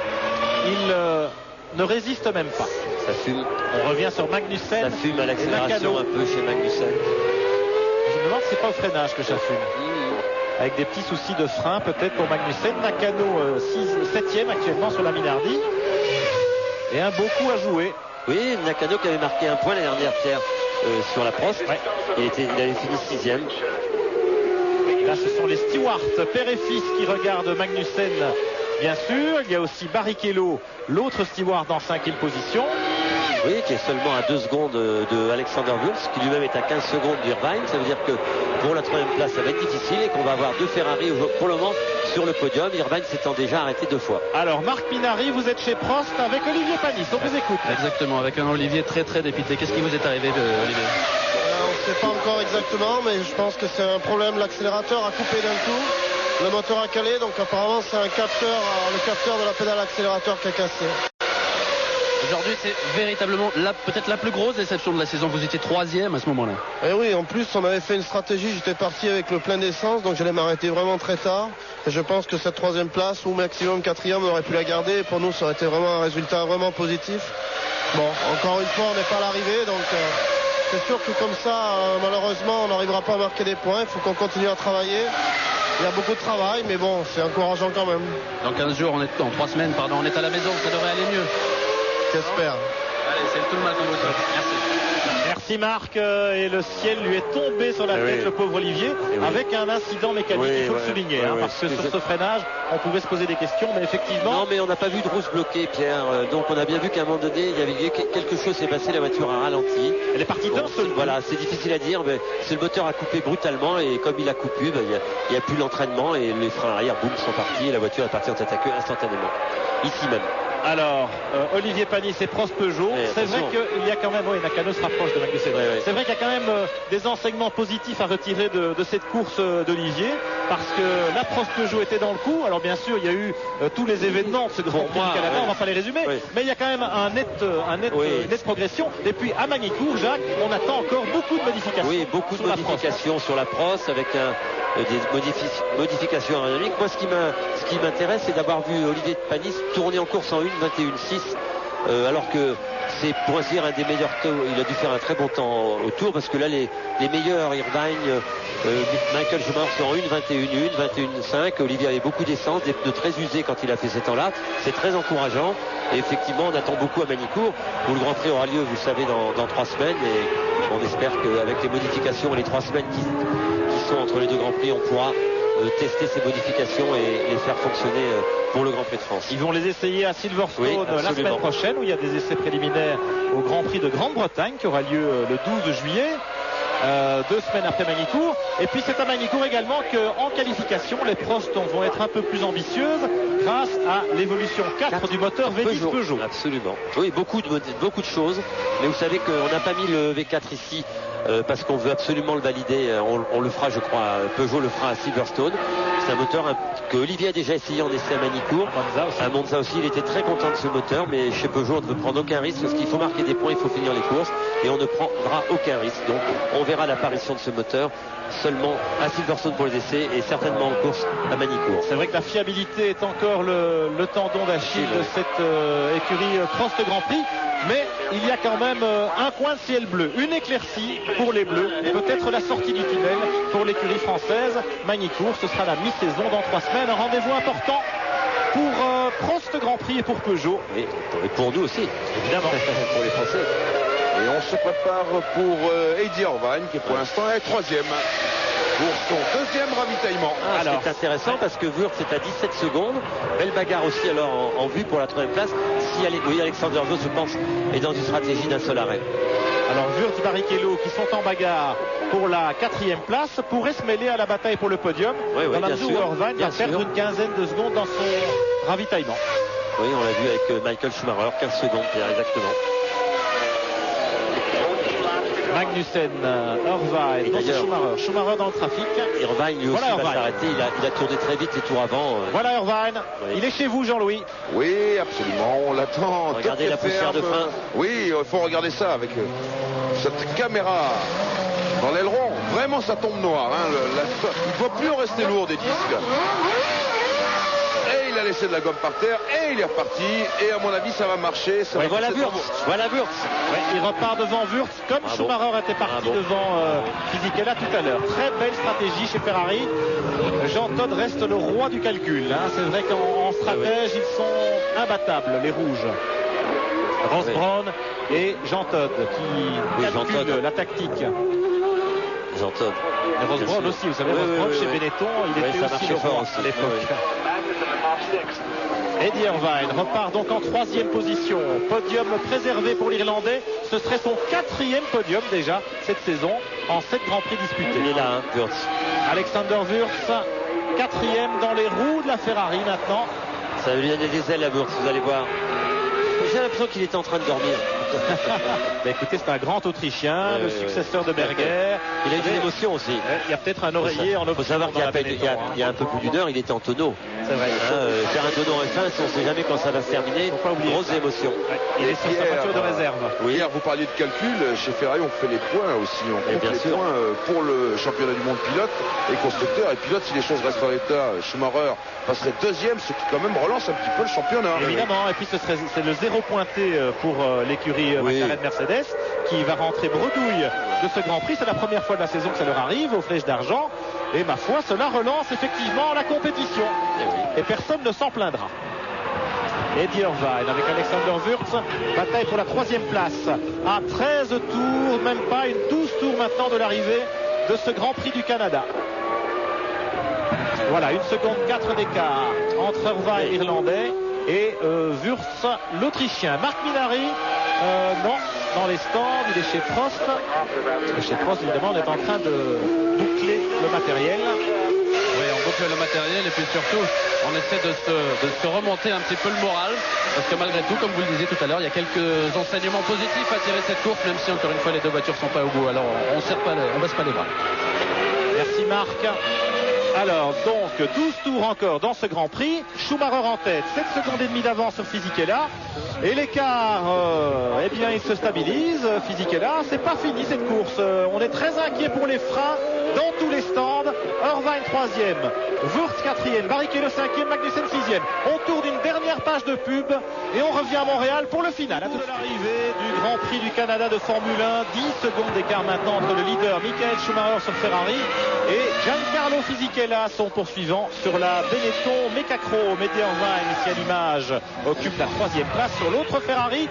il ne résiste même pas. Ça fume. On revient sur Magnussen. Ça fume à l'accélération un peu chez Magnussen. Je me demande si c'est pas au freinage que ça fume. Avec des petits soucis de frein peut-être pour Magnussen. Nakano 7e actuellement sur la Minardi. Et un beau coup à jouer. Oui, Nakano qui avait marqué un point la dernière, Pierre, sur la Prost. Il avait fini 6e. Et là, ce sont les stewards, père et fils, qui regardent Magnussen, bien sûr. Il y a aussi Barrichello, l'autre steward en 5e position. Oui, qui est seulement à 2 secondes de Alexander Wurz, qui lui-même est à 15 secondes d'Irvine. Ça veut dire que pour la 3e place, ça va être difficile et qu'on va avoir 2 Ferrari pour le moment sur le podium. Irvine s'étant déjà arrêté 2 fois. Alors, Marc Minardi, vous êtes chez Prost avec Olivier Panis. On vous écoute. Exactement, avec un Olivier très très dépité. Qu'est-ce qui vous est arrivé, Olivier? On ne sait pas encore exactement, mais je pense que c'est un problème. L'accélérateur a coupé d'un coup. Le moteur a calé, donc apparemment c'est un capteur, le capteur de la pédale accélérateur qui a cassé. Aujourd'hui, c'est véritablement peut-être la plus grosse déception de la saison. Vous étiez 3e à ce moment-là. Et oui, en plus, on avait fait une stratégie. J'étais parti avec le plein d'essence, donc j'allais m'arrêter vraiment très tard. Et je pense que cette 3e place, ou maximum 4e, on aurait pu la garder. Et pour nous, ça aurait été vraiment un résultat vraiment positif. Bon, encore une fois, on n'est pas à l'arrivée, donc c'est sûr que comme ça, malheureusement, on n'arrivera pas à marquer des points. Il faut qu'on continue à travailler. Il y a beaucoup de travail, mais bon, c'est encourageant quand même. Dans 15 jours, en 3 semaines, pardon, on est à la maison, ça devrait aller mieux. J'espère. Allez, c'est tout le mal qu'on vous souhaite. Merci. Merci Marc, et le ciel lui est tombé sur la tête, le pauvre Olivier, avec un incident mécanique, il faut le souligner, parce que sur ce freinage, on pouvait se poser des questions, mais effectivement... Non, mais on n'a pas vu de rousse bloquée, Pierre, donc on a bien vu qu'à un moment donné, il y avait quelque chose s'est passé, la voiture a ralenti. Elle est partie d'un seul coup. Voilà, c'est difficile à dire, mais c'est le moteur a coupé brutalement, et comme il a coupé, il n'y a plus l'entraînement, et les freins arrière, boum, sont partis, et la voiture est partie en tête à queue instantanément, ici même. Alors, Olivier Panis et Prost Peugeot, c'est vrai qu'il y a quand même, Nakano se rapproche de Magnussen. C'est vrai qu'il y a quand même des enseignements positifs à retirer de cette course d'Olivier, parce que la Prost Peugeot était dans le coup. Alors bien sûr, il y a eu tous les événements de ce Grand Prix du Canada, on va pas les résumer, mais il y a quand même un net progression. Et puis à Magny-Cours, Jacques, on attend encore beaucoup de modifications. Oui, beaucoup de modifications sur la Prost, avec des modifications aérodynamiques. Moi, ce qui m'intéresse, c'est d'avoir vu Olivier Panis tourner en course en 1:21.6, alors que c'est pour ainsi dire un des meilleurs temps. Il a dû faire un très bon temps au tour, parce que là les meilleurs, Irvine, Michael Schumacher sont en 1:21.1, 21.5. Olivier avait beaucoup d'essence, de très usé quand il a fait ces temps-là. C'est très encourageant, et effectivement on attend beaucoup à Magny-Cours, où le Grand Prix aura lieu, vous le savez, dans 3 semaines, et on espère qu'avec les modifications et les 3 semaines qui sont entre les 2 Grands Prix, on pourra tester ces modifications et les faire fonctionner pour le Grand Prix de France. Ils vont les essayer à Silverstone la semaine prochaine, où il y a des essais préliminaires au Grand Prix de Grande-Bretagne qui aura lieu le 12 juillet. 2 semaines après Magny-Cours. Et puis c'est à Magny-Cours également qu'en qualification, les Prost vont être un peu plus ambitieuses grâce à l'évolution 4 du moteur V10 Peugeot. Absolument. Oui, beaucoup de choses. Mais vous savez qu'on n'a pas mis le V4 ici parce qu'on veut absolument le valider. On le fera, je crois, Peugeot le fera à Silverstone. C'est un moteur que Olivier a déjà essayé en essai à Magny-Cours. À Monza aussi, il était très content de ce moteur, mais chez Peugeot, on ne veut prendre aucun risque, parce qu'il faut marquer des points, il faut finir les courses, et on ne prendra aucun risque. Donc on verra l'apparition de ce moteur seulement à Silverstone pour les essais, et certainement en course à Magny-Cours. C'est vrai que la fiabilité est encore le tendon d'Achille de cette écurie Prost Grand Prix, mais il y a quand même un coin de ciel bleu, une éclaircie pour les Bleus, peut-être la sortie du tunnel pour l'écurie française. Magny-Cours, ce sera la mi-saison dans 3 semaines, un rendez-vous important pour Prost Grand Prix et pour Peugeot. Et pour nous aussi, évidemment, pour les Français. Et on se prépare pour Eddie Irvine, qui pour l'instant est 3e pour son 2e ravitaillement. Alors, c'est intéressant parce que Wurz est à 17 secondes. Belle bagarre aussi alors en vue pour la 3e place. Oui, Alexander Wurz, je pense, est dans une stratégie d'un seul arrêt. Alors Wurz, Barrichello qui sont en bagarre pour la 4e place pourraient se mêler à la bataille pour le podium. Dans la mesure où Irvine va perdre une quinzaine de secondes dans son ravitaillement. Oui, on l'a vu avec Michael Schumacher, 15 secondes, Pierre, exactement. Magnussen, Irvine, Schumacher dans le trafic. Irvine lui aussi va s'arrêter, il a tourné très vite les tours avant. Voilà Irvine, il est chez vous Jean-Louis. Oui, absolument, on l'attend. Regardez la poussière de frein. Oui, il faut regarder ça avec cette caméra dans l'aileron. Vraiment ça tombe noir, il ne faut plus en rester lourd des disques. Et il a laissé de la gomme par terre et il est reparti, et à mon avis ça va marcher. Voilà Wurz. Il repart devant Wurz comme Schumacher était parti devant Fisichella tout à l'heure. Très belle stratégie chez Ferrari. Jean Todt reste le roi du calcul. C'est vrai qu'en stratège ils sont imbattables, les rouges. Ross Brawn et Jean Todt qui calculent la tactique. Jean Todt. Et Ross Brawn aussi, vous savez, Ross Brawn chez Benetton, il était aussi le roi à l'époque. Eddie Irvine repart donc en 3e position. Podium préservé pour l'Irlandais. Ce serait son 4e podium déjà cette saison en 7 Grands Prix disputés. Il est là, Wurz. Alexander Wurz, 4e dans les roues de la Ferrari maintenant. Ça va lui donner des ailes à Wurz, vous allez voir. J'ai l'impression qu'il était en train de dormir. Écoutez, c'est un grand Autrichien, le successeur de Berger. Il a eu des émotions aussi. Il y a peut-être un oreiller en option. Il faut savoir qu'il y a un peu plus d'une heure, il était en tonneau. C'est vrai. Faire un tonneau en F1, on ne sait jamais quand ça va se terminer. Grosse émotion. Il est sur sa voiture de réserve. Oui, hier, vous parliez de calcul. Chez Ferrari, on fait les points aussi. On compte les points pour le championnat du monde pilote et constructeur. Et pilote, si les choses restent en l'état, Schumacher passerait 2e, ce qui quand même relance un petit peu le championnat. Évidemment, et puis c'est le 0 pointé pour l'écurie McLaren Mercedes qui va rentrer bredouille de ce Grand Prix. C'est la première fois de la saison que ça leur arrive aux flèches d'argent. Et ma foi, cela relance effectivement la compétition. Et personne ne s'en plaindra. Eddie Irvine avec Alexander Wurz, bataille pour la 3e place. À 13 tours, même pas une 12 tours maintenant de l'arrivée de ce Grand Prix du Canada. Voilà, 1 seconde 4 d'écart entre Irvine l'Irlandais et Wurz l'Autrichien. Marc Minary, non, dans les stands, il est chez Prost. Et chez Prost, évidemment, on est en train de boucler le matériel. Oui, on boucle le matériel et puis surtout on essaie de se remonter un petit peu le moral parce que malgré tout, comme vous le disiez tout à l'heure, il y a quelques enseignements positifs à tirer cette course, même si encore une fois les deux voitures sont pas au bout. Alors on baisse pas les bras. Merci Marc. Alors donc 12 tours encore dans ce Grand Prix. Schumacher en tête, 7 secondes et demie d'avance sur Fisichella. Et l'écart, eh bien il se stabilise. Fisichella, c'est pas fini cette course. On est très inquiet pour les freins dans tous les stands. Irvine 3e, Wurz 4e, Barrichello 5e, Magnussen 6e. On tourne une dernière page de pub et on revient à Montréal pour le final. À tout de l'arrivée du Grand Prix du Canada de Formule 1, 10 secondes d'écart maintenant entre le leader Michael Schumacher sur Ferrari et Giancarlo Fisichella, son poursuivant sur la Benetton Mecachrome. Eddie Irvine, ici à l'image, occupe la 3e place sur l'autre Ferrari.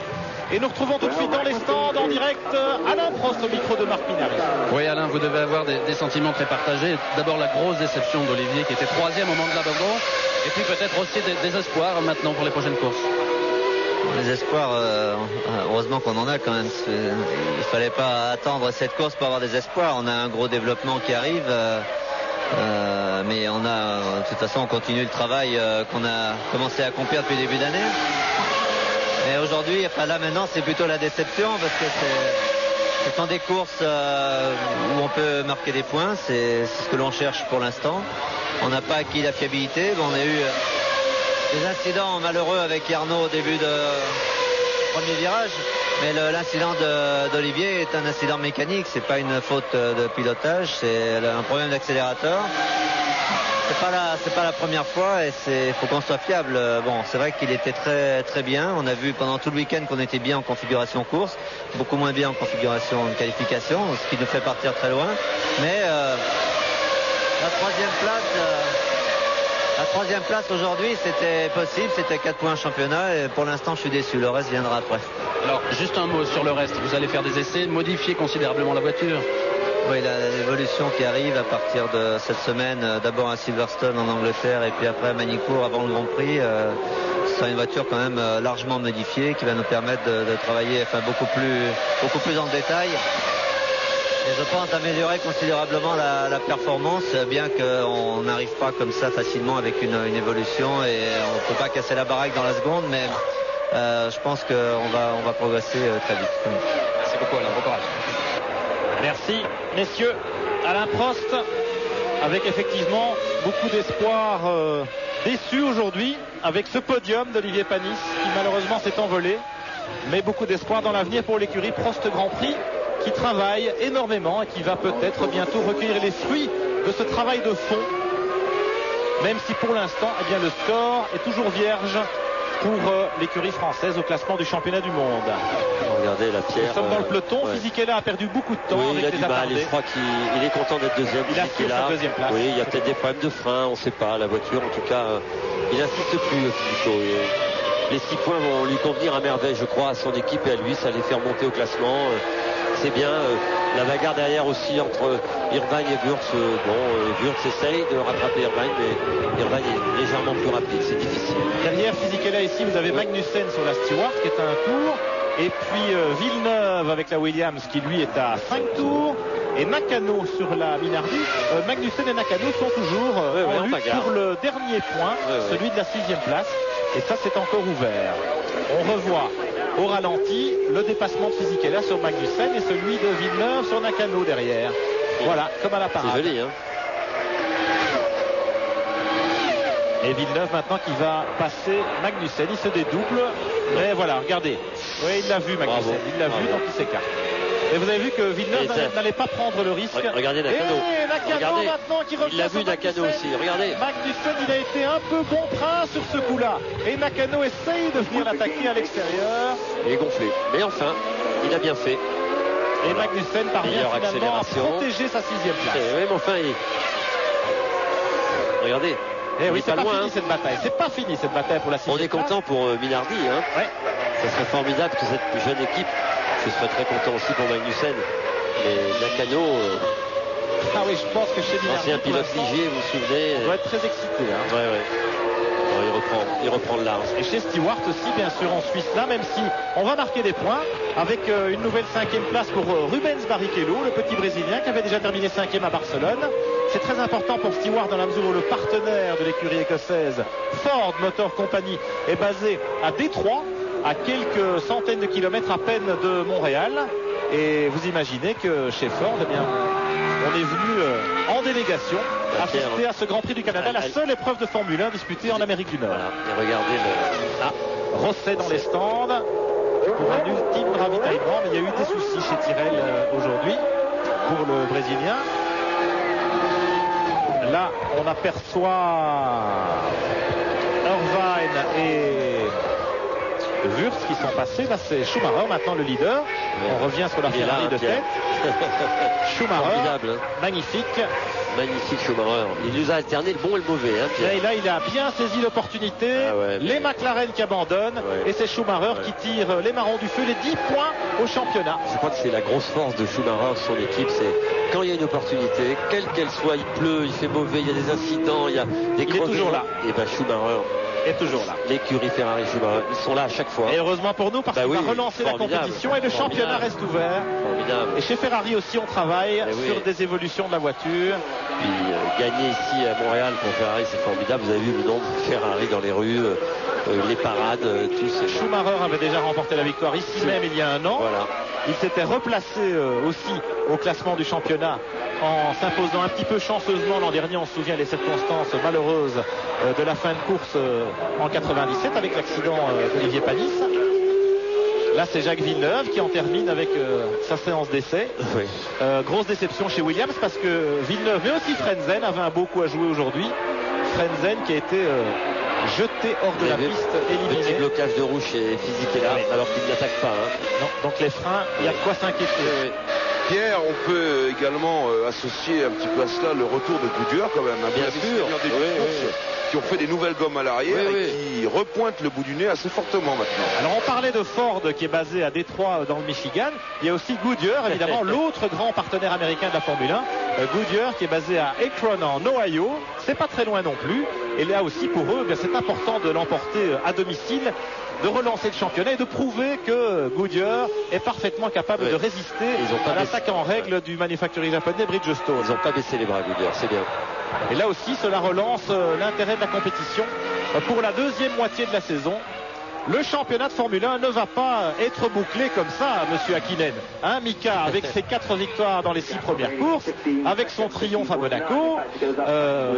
Et nous retrouvons tout de suite dans les stands en direct Alain Prost au micro de Marc Minary. Oui Alain, vous devez avoir des sentiments très partagés. D'abord la grosse déception d'Olivier qui était 3e au moment de l'abandon. Et puis peut-être aussi des espoirs maintenant pour les prochaines courses. Les espoirs, heureusement qu'on en a quand même. Il fallait pas attendre cette course pour avoir des espoirs. On a un gros développement qui arrive. Mais on a, de toute façon, on continue le travail qu'on a commencé à accomplir depuis le début d'année. Et aujourd'hui, enfin là maintenant, c'est plutôt la déception parce que ce sont des courses où on peut marquer des points. C'est ce que l'on cherche pour l'instant. On n'a pas acquis la fiabilité. Bon, on a eu des incidents malheureux avec Arnaud au début de premier virage. Mais l'incident d'Olivier est un incident mécanique. C'est pas une faute de pilotage. C'est un problème d'accélérateur. C'est pas la première fois et faut qu'on soit fiable. Bon, c'est vrai qu'il était très très bien. On a vu pendant tout le week-end qu'on était bien en configuration course, beaucoup moins bien en configuration de qualification, ce qui nous fait partir très loin. Mais la troisième place aujourd'hui, c'était possible, c'était 4 points championnat et pour l'instant je suis déçu. Le reste viendra après. Alors juste un mot sur le reste. Vous allez faire des essais, modifier considérablement la voiture. Oui, l'évolution qui arrive à partir de cette semaine, d'abord à Silverstone en Angleterre et puis après à Magny-Cours avant le Grand Prix, ce sera une voiture quand même largement modifiée qui va nous permettre de travailler beaucoup plus en détail. Et je pense améliorer considérablement la performance, bien qu'on n'arrive pas comme ça facilement avec une évolution et on ne peut pas casser la baraque dans la seconde, mais je pense qu'on va progresser très vite. Merci beaucoup Alain, bon courage. Merci messieurs. Alain Prost avec effectivement beaucoup d'espoir déçu aujourd'hui avec ce podium d'Olivier Panis qui malheureusement s'est envolé, mais beaucoup d'espoir dans l'avenir pour l'écurie Prost Grand Prix qui travaille énormément et qui va peut-être bientôt recueillir les fruits de ce travail de fond, même si pour l'instant eh bien, le score est toujours vierge pour l'écurie française au classement du championnat du monde. Regardez la Pierre. Nous sommes dans le peloton. Ouais. Fisichella a perdu beaucoup de temps. Oui, avec il a du mal. Je crois qu'il est content d'être deuxième. Il assure sa deuxième place. Oui, il y a peut-être des problèmes de frein, on ne sait pas. La voiture, en tout cas, il n'insiste plus plutôt. Les 6 points vont lui convenir à merveille, je crois, à son équipe et à lui. Ça les fait remonter au classement. C'est bien. La bagarre derrière aussi entre Irvine et Wurz. Wurz essaye de rattraper Irvine, mais Irvine est légèrement plus rapide. C'est difficile. Derrière Fisichella ici, vous avez Magnussen sur la Stewart qui est à un tour. Et puis Villeneuve avec la Williams qui lui est à 5 tours. Et Nakano sur la Minardi. Magnussen et Nakano sont toujours en lutte pour le dernier point, celui de la 6e place. Et ça, c'est encore ouvert. On revoit au ralenti le dépassement de Fisichella sur Magnussen et celui de Villeneuve sur Nakano derrière. Voilà, comme à la parade. C'est joli, hein. Et Villeneuve maintenant qui va passer Magnussen, il se dédouble. Mais voilà, regardez. Oui, il l'a vu Magnussen, bravo, il l'a vu, donc il s'écarte. Et vous avez vu que Villeneuve n'allait pas prendre le risque. Regardez Nakano. Et Nakano maintenant qui revient. Il l'a vu Nakano aussi, regardez. Magnussen, il a été un peu bon prince sur ce coup-là. Et Nakano essaye de venir l'attaquer à l'extérieur. Il est gonflé. Mais enfin, il a bien fait. Et Magnussen parvient finalement à protéger sa 6e place. Oui, mais enfin, Regardez. Eh oui, c'est pas fini cette bataille. C'est pas fini cette bataille pour la 6e place. On est content pour Minardi. Hein. Ouais. Ça serait formidable que cette jeune équipe, je serais très content aussi pour Magnussen. Mais Nakano, ah oui, je pense que chez Minardi, ancien pilote Ligier, vous vous souvenez. Il doit être très excité. Hein. Ouais. Il reprend le large. Et chez Stewart aussi, bien sûr, en Suisse, là, même si on va marquer des points avec une nouvelle 5e place pour Rubens Barrichello, le petit Brésilien qui avait déjà terminé 5e à Barcelone. C'est très important pour Stewart dans la mesure où le partenaire de l'écurie écossaise, Ford Motor Company, est basé à Détroit, à quelques centaines de kilomètres à peine de Montréal. Et vous imaginez que chez Ford, eh bien, on est venu en délégation assister à ce Grand Prix du Canada, la seule épreuve de Formule 1 disputée en Amérique du Nord. Voilà. Et regardez Rosset dans les stands pour un ultime ravitaillement, mais il y a eu des soucis chez Tyrrell aujourd'hui pour le Brésilien. Là, on aperçoit Irvine et Wurz qui sont passés. Là, c'est Schumacher, maintenant le leader. On revient sur la Ferrari de tête. Schumacher, magnifique. Magnifique Schumacher. Il nous a alterné le bon et le mauvais. Hein, et là, il a bien saisi l'opportunité. Les McLaren qui abandonnent. Et c'est Schumacher qui tire les marrons du feu, les 10 points au championnat. Je crois que c'est la grosse force de Schumacher, son équipe. C'est quand il y a une opportunité, quelle qu'elle soit, il pleut, il fait mauvais, il y a des incidents, il y a des crevaisons. Il est toujours là. Et bien Schumacher est toujours là. L'écurie Ferrari Schumacher, ils sont là à chaque fois. Et heureusement pour nous parce qu'il va relancer la compétition et le championnat reste ouvert. Formidable. Et chez Ferrari aussi on travaille sur des évolutions de la voiture. Puis gagner ici à Montréal pour Ferrari, c'est formidable. Vous avez vu le nombre de Ferrari dans les rues, les parades, tout ça. Schumacher avait déjà remporté la victoire ici même il y a un an. Voilà. Il s'était replacé aussi au classement du championnat en s'imposant un petit peu chanceusement l'an dernier. On se souvient des circonstances malheureuses de la fin de course en 97 avec l'accident d'Olivier Panis. Là, c'est Jacques Villeneuve qui en termine avec sa séance d'essai. Oui. Grosse déception chez Williams parce que Villeneuve, mais aussi Frenzen, avait un beau coup à jouer aujourd'hui. Frenzen qui a été jeté hors de la piste, éliminé. Petit blocage de rouge chez Fisichella là, alors qu'il n'attaque pas. Hein. Non, donc les freins, il y a de quoi s'inquiéter. Pierre, on peut également associer un petit peu à cela le retour de Goodyear quand même. Bien sûr. Qui ont fait des nouvelles gommes à l'arrière et qui repointent le bout du nez assez fortement maintenant. Alors on parlait de Ford qui est basé à Détroit dans le Michigan. Il y a aussi Goodyear, évidemment, l'autre grand partenaire américain de la Formule 1. Goodyear qui est basé à Akron en Ohio. C'est pas très loin non plus. Et là aussi pour eux, c'est important de l'emporter à domicile, de relancer le championnat et de prouver que Goodyear est parfaitement capable de résister à l'attaque en règle du manufacturier japonais Bridgestone. Ils n'ont pas baissé les bras Goodyear, c'est bien. Et là aussi, cela relance l'intérêt de la compétition pour la deuxième moitié de la saison. Le championnat de Formule 1 ne va pas être bouclé comme ça, monsieur Hakkinen. Hein, Mika, avec ses 4 victoires dans les 6 premières courses, avec son triomphe à Monaco,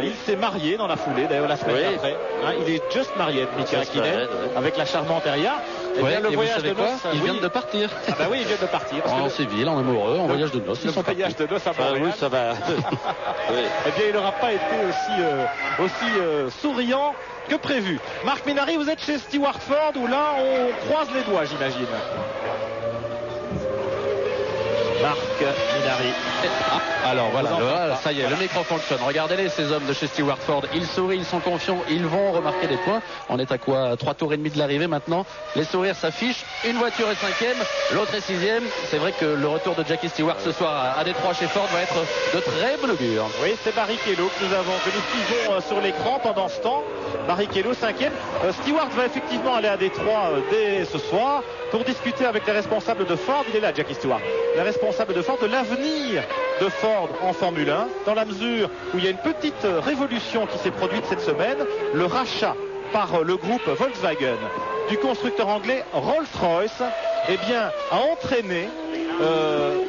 il s'est marié dans la foulée, d'ailleurs la semaine après. Hein, il est juste marié, Mika Hakkinen, avec la charmante Eria. Et bien, le voyage de noces, ils viennent de partir. Ah bah oui, ils viennent de partir. En civil, en amoureux, en voyage de noces. Le voyage de noces à Montréal. Oui, ça va. Eh bien, il n'aura pas été aussi souriant que prévu. Marc Minardi, vous êtes chez Stewart Ford où là on croise les doigts, j'imagine. Marc Minardi. Alors voilà, ça y est, le micro fonctionne. Regardez-les, ces hommes de chez Stewart Ford. Ils sourient, ils sont confiants, ils vont remarquer des points. On est à quoi? 3 tours et demi de l'arrivée maintenant. Les sourires s'affichent. Une voiture est 5e, l'autre est 6e. C'est vrai que le retour de Jackie Stewart ce soir à Détroit chez Ford va être de très bon augure. Oui, c'est Barrichello que nous suivons sur l'écran pendant ce temps. Barrichello 5e. Stewart va effectivement aller à Détroit dès ce soir pour discuter avec les responsables de Ford. Il est là, Jackie Stewart. Les responsables de Ford, de l'avenir de Ford en Formule 1, dans la mesure où il y a une petite révolution qui s'est produite cette semaine, le rachat par le groupe Volkswagen du constructeur anglais Rolls-Royce, eh bien, a entraîné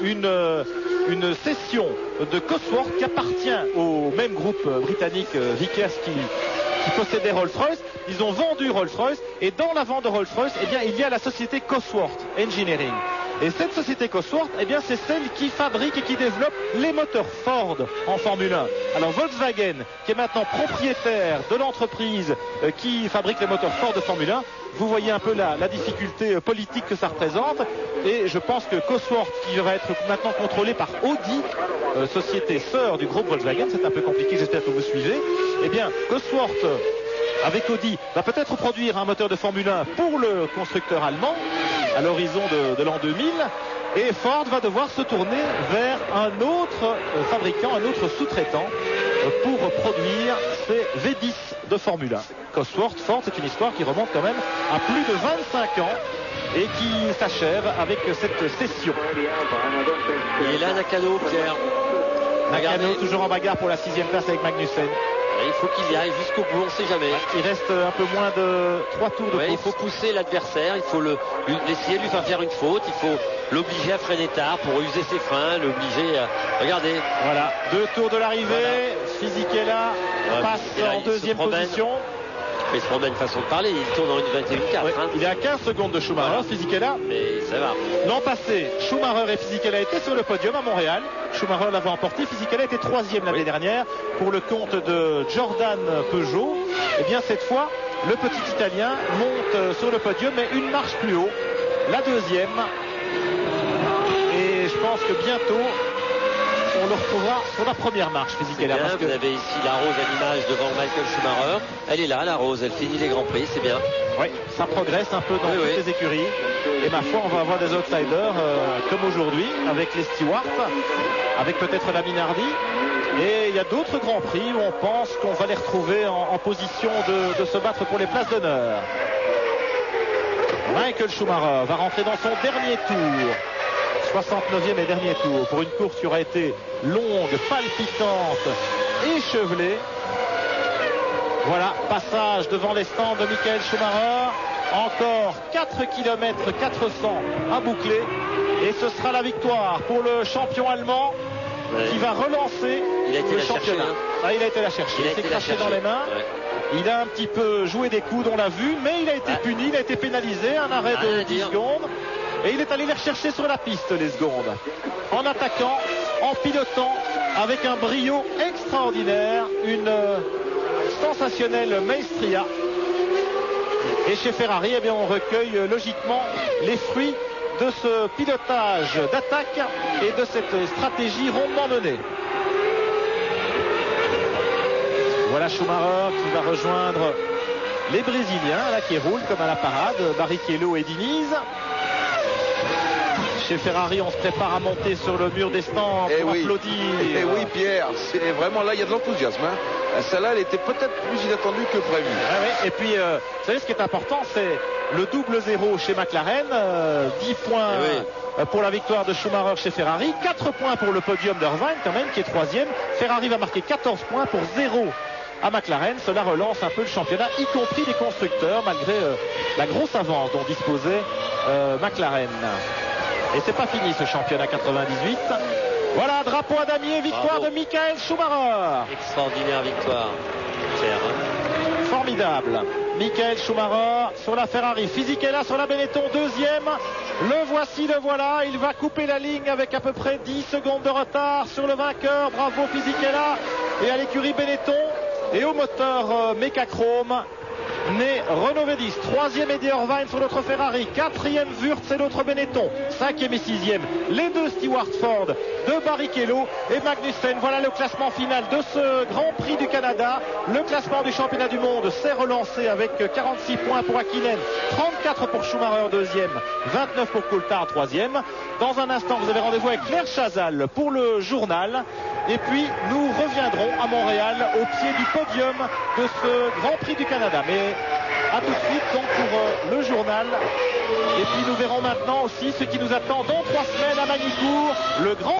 une cession de Cosworth qui appartient au même groupe britannique Vickers qui possédait Rolls-Royce. Ils ont vendu Rolls-Royce et dans la vente de Rolls-Royce, eh bien, il y a la société Cosworth Engineering. Et cette société Cosworth, eh bien, c'est celle qui fabrique et qui développe les moteurs Ford en Formule 1. Alors Volkswagen, qui est maintenant propriétaire de l'entreprise qui fabrique les moteurs Ford de Formule 1, vous voyez un peu la difficulté politique que ça représente. Et je pense que Cosworth, qui va être maintenant contrôlé par Audi, société sœur du groupe Volkswagen, c'est un peu compliqué, j'espère que vous suivez. Eh bien, Cosworth, avec Audi, va peut-être produire un moteur de Formule 1 pour le constructeur allemand à l'horizon de l'an 2000. Et Ford va devoir se tourner vers un autre fabricant, un autre sous-traitant pour produire ces V10 de Formule 1. Cosworth, Ford, c'est une histoire qui remonte quand même à plus de 25 ans et qui s'achève avec cette session. Il est là, Nakano, Pierre. Nakano toujours en bagarre pour la 6e place avec Magnussen. Il faut qu'il y aille jusqu'au bout, on ne sait jamais. Il reste un peu moins de 3 tours de course. Il faut pousser l'adversaire, il faut essayer de lui faire une faute, il faut l'obliger à freiner tard pour user ses freins, l'obliger à... Regardez. Voilà, 2 tours de l'arrivée, voilà. Fisichella passe en 2e position. Il se promène façon de parler, il tourne en une 21.4. Ouais, il est à 15 secondes de Schumacher, voilà. Fisichella. Mais ça va. L'an passé, Schumacher et Fisichella étaient sur le podium à Montréal. Schumacher l'avait emporté, Fisichella était 3e l'année dernière pour le compte de Jordan Peugeot. Et bien cette fois, le petit Italien monte sur le podium, mais une marche plus haut, la 2e. Et je pense que bientôt, on le retrouvera sur la première marche, Fisichella. Vous avez ici la rose à l'image devant Michael Schumacher. Elle est là, la rose, elle finit les Grands Prix, c'est bien. Oui, ça progresse un peu dans toutes les écuries. Et ma foi, on va avoir des outsiders comme aujourd'hui, avec les Stewarts, avec peut-être la Minardi. Et il y a d'autres Grands Prix où on pense qu'on va les retrouver en position de se battre pour les places d'honneur. Michael Schumacher va rentrer dans son dernier tour. 69e et dernier tour pour une course qui aura été longue, palpitante, échevelée. Voilà, passage devant les stands de Michael Schumacher. Encore 4 km 400 à boucler. Et ce sera la victoire pour le champion allemand qui va relancer le championnat. Il a été la chercher. Il s'est craché dans les mains. Il a un petit peu joué des coudes, on l'a vu, mais il a été puni, il a été pénalisé. Un arrêt de 10 secondes. Et il est allé les rechercher sur la piste, les secondes. En attaquant, en pilotant, avec un brio extraordinaire, une sensationnelle maestria. Et chez Ferrari, eh bien, on recueille logiquement les fruits de ce pilotage d'attaque et de cette stratégie rondement menée. Voilà Schumacher qui va rejoindre les Brésiliens, là, qui roulent comme à la parade, Barrichello et Diniz. Chez Ferrari, on se prépare à monter sur le mur des stands pour applaudir. Et oui, Pierre, c'est vraiment là, il y a de l'enthousiasme. Celle-là, elle était peut-être plus inattendue que prévu. Et puis, vous savez, ce qui est important, c'est le double zéro chez McLaren, 10 points pour la victoire de Schumacher chez Ferrari, 4 points pour le podium d'Irvine, quand même, qui est 3e. Ferrari va marquer 14 points pour 0 à McLaren. Cela relance un peu le championnat, y compris les constructeurs, malgré la grosse avance dont disposait McLaren. Et c'est pas fini ce championnat 98. Voilà, drapeau à damier, victoire de Michael Schumacher. Extraordinaire victoire. Formidable. Michael Schumacher sur la Ferrari. Fisichella sur la Benetton, 2e. Le voici, le voilà. Il va couper la ligne avec à peu près 10 secondes de retard sur le vainqueur. Bravo Fisichella. Et à l'écurie Benetton et au moteur Mecachrome. Né Renault V10, 3e Eddie Irvine sur l'autre Ferrari, 4e Wurz et l'autre Benetton, 5e et 6e les deux Stewart Ford de Barrichello et Magnussen. Voilà le classement final de ce Grand Prix du Canada. Le classement du championnat du monde s'est relancé avec 46 points pour Hakkinen, 34 pour Schumacher 2e, 29 pour Coulthard 3e. Dans un instant, vous avez rendez-vous avec Claire Chazal pour le journal. Et puis, nous reviendrons à Montréal au pied du podium de ce Grand Prix du Canada. Mais à tout de suite, donc, pour le journal. Et puis, nous verrons maintenant aussi ce qui nous attend dans 3 semaines à Magny-Cours, le Grand